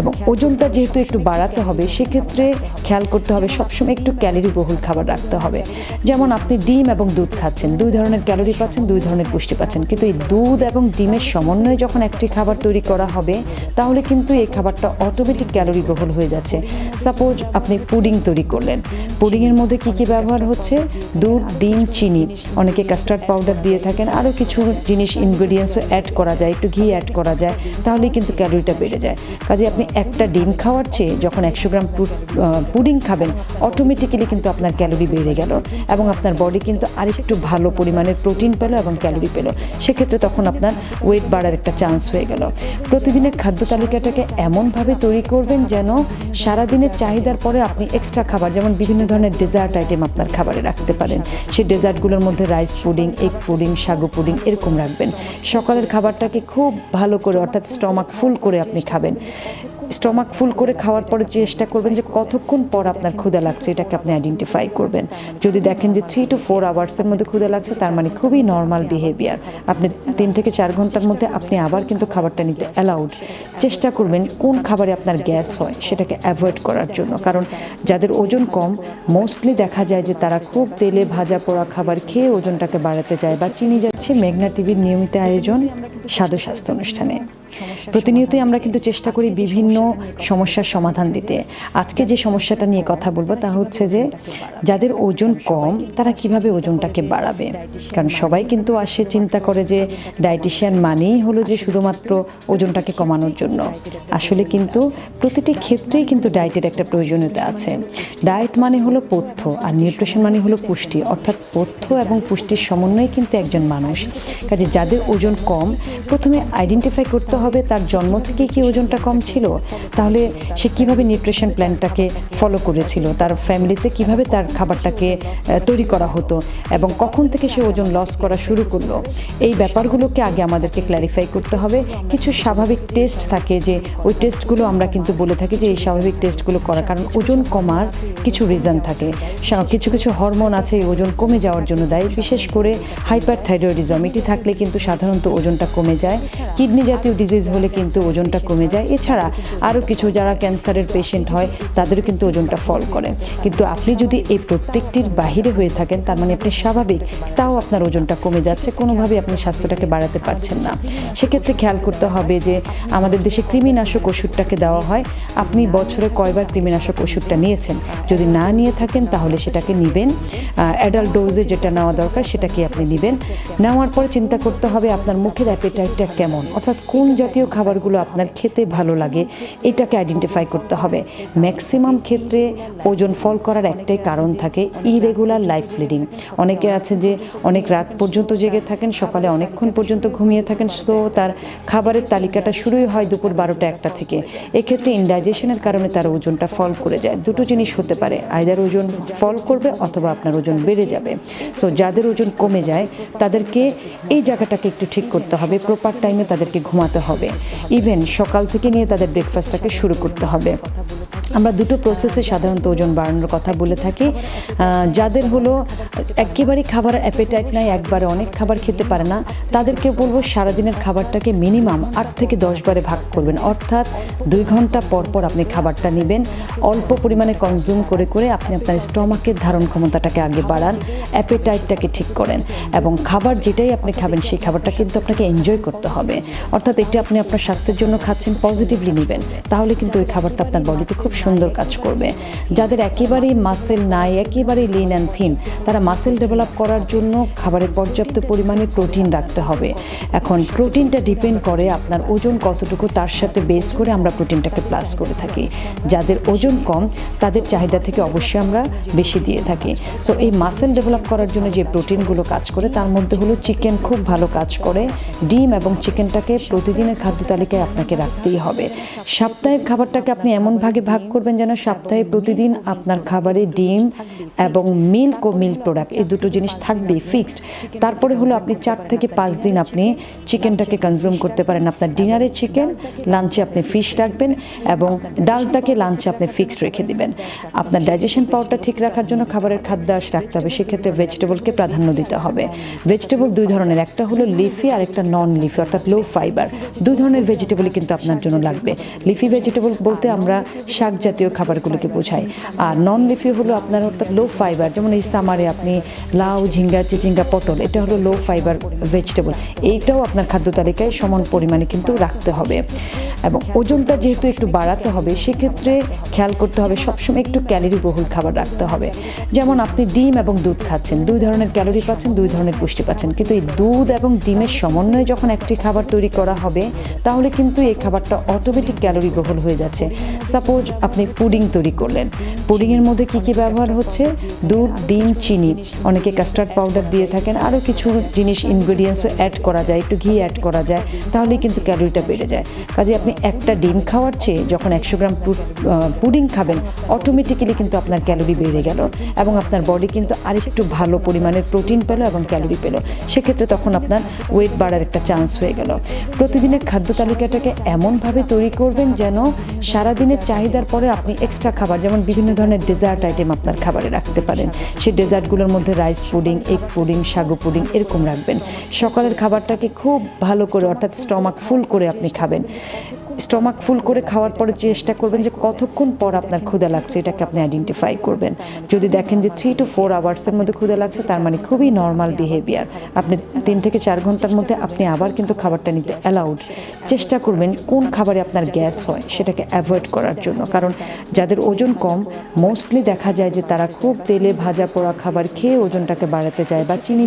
এবং ওজনটা যেহেতু একটু বাড়াতে হবে, সেক্ষেত্রে খেয়াল করতে হবে সবসময় একটু ক্যালোরি বহুল খাবার রাখতে হবে। যেমন আপনি ডিম এবং দুধ খাচ্ছেন, দুই ধরনের ক্যালোরি পাচ্ছেন, দুই ধরনের পুষ্টি পাচ্ছেন, কিন্তু এই দুধ এবং ডিমের সমন্বয়ে যখন একটি খাবার তৈরি করা হবে, তাহলে কিন্তু এই খাবারটা অটোমেটিক ক্যালোরি বহুল হয়ে যাচ্ছে। সাপোজ আপনি পুডিং তৈরি করলেন, পুডিংয়ের মধ্যে কী কী ব্যবহার হচ্ছে? দুধ, ডিম, চিনি, অনেকে কাস্টার্ড পাউডার দিয়ে থাকেন, আরও কিছু জিনিস ইনগ্রেডিয়েন্টসও অ্যাড করা যায়, একটু ঘি অ্যাড করা যায়, তাহলেই কিন্তু ক্যালোরিটা বেড়ে যায়। কাজে আপনি একটা ডিম খাওয়ার চেয়ে যখন 100 গ্রাম পুডিং খাবেন, অটোমেটিক্যালি কিন্তু আপনার ক্যালোরি বেড়ে গেল এবং আপনার বডি কিন্তু আরেকটু ভালো পরিমাণের প্রোটিন পেল এবং ক্যালোরি পেল। সেক্ষেত্রে তখন আপনার ওয়েট বাড়ার একটা চান্স হয়ে গেল। প্রতিদিনের খাদ্য তালিকাটাকে এমনভাবে তৈরি করবেন যেন সারাদিনের চাহিদার পরে আপনি এক্সট্রা খাবার, যেমন বিভিন্ন ধরনের ডেজার্ট আইটেম আপনার খাবারে রাখতে পারেন। সেই ডেজার্টগুলোর মধ্যে রাইস পুডিং, এগ পুডিং, সাগু পুডিং এরকম রাখবেন। সকালের খাবারটাকে খুব ভালো করে অর্থাৎ স্টমাক ফুল করে আপনি খাবেন। স্টমাক ফুল করে খাওয়ার পরে চেষ্টা করবেন যে কতক্ষণ পর আপনার ক্ষুধা লাগছে, এটাকে আপনি আইডেন্টিফাই করবেন। যদি দেখেন যে 3 to 4 আওয়ার্সের মধ্যে ক্ষুধা লাগছে, তার মানে খুবই নর্মাল বিহেভিয়ার। আপনি 3 থেকে 4 ঘন্টার মধ্যে আপনি আবার কিন্তু খাবারটা নিতে অ্যালাউড। চেষ্টা করবেন কোন খাবারে আপনার গ্যাস হয় সেটাকে অ্যাভয়েড করার জন্য, কারণ যাদের ওজন কম মোস্টলি দেখা যায় যে তারা খুব তেলে ভাজা পোড়া খাবার খেয়ে ওজনটাকে বাড়াতে যায় বা চিনি যাচ্ছে। মেঘনা টিভির নিয়মিত আয়োজন স্বাদু স্বাস্থ্য অনুষ্ঠানে প্রতিনিয়তই আমরা কিন্তু চেষ্টা করি বিভিন্ন সমস্যার সমাধান দিতে। আজকে যে সমস্যাটা নিয়ে কথা বলবো তা হচ্ছে যে যাদের ওজন কম তারা কিভাবে ওজনটাকে বাড়াবে। কারণ সবাই কিন্তু আসে চিন্তা করে যে ডায়েটিশিয়ান মানেই হলো যে শুধুমাত্র ওজনটাকে কমানোর জন্য। আসলে কিন্তু প্রতিটি ক্ষেত্রেই কিন্তু ডায়েটের একটা প্রয়োজনীয়তা আছে। ডায়েট মানে হলো পথ্য আর নিউট্রিশন মানে হলো পুষ্টি, অর্থাৎ পথ্য এবং পুষ্টির সমন্বয়ে কিন্তু একজন মানুষ। কাজে যাদের ওজন কম, প্রথমে আইডেন্টিফাই করতে হবে তার জন্ম থেকে কি ওজনটা কম ছিল, তাহলে সে কিভাবে নিউট্রিশন প্ল্যানটাকে ফলো করেছিল, তার ফ্যামিলিতে কিভাবে তার খাবারটাকে তৈরি করা হতো এবং কখন থেকে সে ওজন লস করা শুরু করলো। এই ব্যাপারগুলোকে আগে আমাদেরকে ক্ল্যারিফাই করতে হবে। কিছু স্বাভাবিক টেস্ট থাকে, যে ওই টেস্টগুলো আমরা কিন্তু বলে থাকি যে এই স্বাভাবিক টেস্টগুলো করা, কারণ ওজন কমার কিছু রিজন থাকে। কিছু কিছু হরমোন আছে এই ওজন কমে যাওয়ার জন্য দায়ী, বিশেষ করে হাইপারথাইরয়েডিজম, এটি থাকলে কিন্তু সাধারণত ওজনটা কমে যায়। কিডনি জাতীয় ডিজিজ হলে কিন্তু ওজনটা কমে যায়। এছাড়া আরও কিছু যারা ক্যান্সারের পেশেন্ট হয় তাদেরও কিন্তু ওজনটা ফল করে। কিন্তু আপনি যদি এই প্রত্যেকটির বাহিরে হয়ে থাকেন, তার মানে আপনি স্বাভাবিক, তাও আপনার ওজনটা কমে যাচ্ছে, কোনোভাবেই আপনি স্বাস্থ্যটাকে বাড়াতে পারছেন না। সেক্ষেত্রে খেয়াল করতে হবে যে আমাদের দেশে কৃমিনাশক ওষুধটাকে দেওয়া হয়। আপনি বছরে কয়বার কৃমিনাশক ওষুধটা নিয়েছেন? যদি না নিয়ে থাকেন তাহলে সেটাকে নেবেন। অ্যাডাল্ট ডোজে যেটা নেওয়া দরকার সেটাকে আপনি নেবেন। নেওয়ার পরে চিন্তা করতে হবে আপনার মুখের অ্যাপেটাইটটা কেমন, অর্থাৎ কোন জাতীয় খাবারগুলো আপনার খেতে ভালো লাগে এটাকে আইডেন্টিফাই করতে হবে। ম্যাক্সিমাম ক্ষেত্রে ওজন ফল করার একটাই কারণ থাকে, ইরেগুলার লাইফ লিডিং। অনেকে আছে যে অনেক রাত পর্যন্ত জেগে থাকেন, সকালে অনেকক্ষণ পর্যন্ত ঘুমিয়ে থাকেন, তো তার খাবারের তালিকাটা শুরুই হয় দুপুর 12টা-1টা থেকে। এক্ষেত্রে ইনডাইজেশনের কারণে তার ওজনটা ফল করে যায়। দুটো জিনিস হতে পারে, আইদার ওজন ফল করবে অথবা আপনার ওজন বেড়ে যাবে। সো যাদের ওজন কমে যায় তাদেরকে এই জায়গাটাকে একটু ঠিক করতে হবে। প্রপার টাইমে তাদেরকে ঘুমাতে হবে, ইভেন সকাল থেকে নিয়ে তাদের ব্রেকফাস্টটাকে শুরু করতে হবে। আমরা দুটো প্রসেসে সাধারণত ওজন বাড়ানোর কথা বলে থাকি। যাদের হলো একেবারেই খাবারের অ্যাপেটাইট নাই, একবারে অনেক খাবার খেতে পারে না, তাদেরকে বলবো সারাদিনের খাবারটাকে মিনিমাম 8 থেকে 10 বারে ভাগ করবেন। অর্থাৎ 2 ঘন্টা পর পর আপনি খাবারটা নেবেন, অল্প পরিমাণে কনজিউম করে করে আপনি আপনার স্টমাকের ধারণ ক্ষমতাটাকে আগে বাড়ান, অ্যাপেটাইটটাকে ঠিক করেন এবং খাবার যেটাই আপনি খাবেন সেই খাবারটা কিন্তু আপনাকে এনজয় করতে হবে। অর্থাৎ এটা আপনি আপনার স্বাস্থ্যের জন্য খাচ্ছেন, পজিটিভলি নেবেন, তাহলে কিন্তু ওই খাবারটা আপনার বডিতে খুব সুন্দর কাজ করবে। যাদের একেবারেই মাসেল নাই, একেবারেই লিন অ্যান্ড থিন, তারা মাসেল ডেভেলপ করার জন্য খাবারে পর্যাপ্ত পরিমাণে প্রোটিন রাখতে হবে। এখন প্রোটিনটা ডিপেন্ড করে আপনার ওজন কতটুকু, তার সাথে বেস করে আমরা প্রোটিনটাকে প্লাস করে থাকি। যাদের ওজন কম তাদের চাহিদা থেকে অবশ্যই আমরা বেশি দিয়ে থাকি। সো এই মাসেল ডেভেলপ করার জন্য যে প্রোটিনগুলো কাজ করে তার মধ্যে হলো চিকেন খুব ভালো কাজ করে। ডিম এবং চিকেনটাকে প্রতিদিনের খাদ্য তালিকায় আপনাকে রাখতেই হবে। সাপ্তাহিক খাবারটাকে আপনি এমন ভাগে ভাগ করবেন যেন সপ্তাহে প্রতিদিন আপনার খাবারে ডিম এবং মিল্ক ও মিল্ক প্রোডাক্ট এই দুটো জিনিস থাকবেই ফিক্সড। তারপরে হলো আপনি 4 থেকে 5 দিন আপনি চিকেনটাকে কনজিউম করতে পারেন। আপনার ডিনারে চিকেন, লাঞ্চে আপনি ফিশ রাখবেন এবং ডালটাকে লাঞ্চে আপনি ফিক্সড রেখে দিবেন। আপনার ডাইজেশন পাওয়ারটা ঠিক রাখার জন্য খাবারের খাদ্যাভ্যাস রাখতে হবে, সেক্ষেত্রে ভেজিটেবলকে প্রাধান্য দিতে হবে। ভেজিটেবল দুই ধরনের, একটা হলো লিফি আর একটা নন লিফি অর্থাৎ লো ফাইবার। দুই ধরনের ভেজিটেবলই কিন্তু আপনার জন্য লাগবে। লিফি ভেজিটেবল বলতে আমরা শাক জাতীয় খাবারগুলোকে বোঝাই, আর নন লিফি হলো আপনার অর্থাৎ লো ফাইবার, যেমন এই সামারে আপনি লাউ, ঝিঙ্গা, চিচিঙ্গা, পটল, এটা হলো লো ফাইবার ভেজিটেবল। এইটাও আপনার খাদ্য তালিকায় সমান পরিমাণে কিন্তু রাখতে হবে। এবং ওজনটা যেহেতু একটু বাড়াতে হবে সেক্ষেত্রে খেয়াল করতে হবে সবসময় একটু ক্যালোরি বহুল খাবার রাখতে হবে। যেমন আপনি ডিম এবং দুধ খাচ্ছেন, দুই ধরনের ক্যালোরি পাচ্ছেন, দুই ধরনের পুষ্টি পাচ্ছেন, কিন্তু এই দুধ এবং ডিমের সমন্বয়ে যখন একটি খাবার তৈরি করা হবে তাহলে কিন্তু এই খাবারটা অটোমেটিক ক্যালোরি বহুল হয়ে যাচ্ছে। সাপোজ আপনি পুডিং তৈরি করলেন, পুডিংয়ের মধ্যে কী কী ব্যবহার হচ্ছে? দুধ, ডিম, চিনি, অনেকে কাস্টার্ড পাউডার দিয়ে থাকেন, আরও কিছু জিনিস ইনগ্রেডিয়েন্টসও অ্যাড করা যায়, একটু ঘি অ্যাড করা যায়, তাহলেই কিন্তু ক্যালোরিটা বেড়ে যায়। কাজে আপনি একটা ডিম খাওয়ার চেয়ে যখন 100 গ্রাম পুডিং খাবেন অটোমেটিক্যালি কিন্তু আপনার ক্যালোরি বেড়ে গেল এবং আপনার বডি কিন্তু আরেকটু ভালো পরিমাণের প্রোটিন পেল এবং ক্যালোরি পেল। সেক্ষেত্রে তখন আপনার ওয়েট বাড়ার একটা চান্স হয়ে গেল। প্রতিদিনের খাদ্য তালিকাটাকে এমনভাবে তৈরি করবেন যেন সারাদিনের চাহিদার পরে আপনি এক্সট্রা খাবার, যেমন বিভিন্ন ধরনের ডেজার্ট আইটেম আপনার খাবারে রাখতে পারেন। সেই ডেজার্টগুলোর মধ্যে রাইস পুডিং, এগ পুডিং, সাগু পুডিং এরকম রাখবেন। সকালের খাবারটাকে খুব ভালো করে অর্থাৎ স্টমাক ফুল করে আপনি খাবেন। স্টমাক ফুল করে খাওয়ার পরে চেষ্টা করবেন যে কতক্ষণ পর আপনার ক্ষুধা লাগছে এটাকে আপনি আইডেন্টিফাই করবেন। যদি দেখেন যে 3 to 4 আওয়ার্সের মধ্যে ক্ষুধা লাগছে তার মানে খুবই নর্মাল বিহেভিয়ার। আপনি 3 থেকে 4 ঘন্টার মধ্যে আপনি আবার কিন্তু খাবারটা নিতে অ্যালাউড। চেষ্টা করবেন কোন খাবারে আপনার গ্যাস হয় সেটাকে অ্যাভয়েড করার জন্য, কারণ যাদের ওজন কম মোস্টলি দেখা যায় যে তারা খুব তেলে ভাজা পোড়া খাবার খেয়ে ওজনটাকে বাড়াতে যায় বা চিনি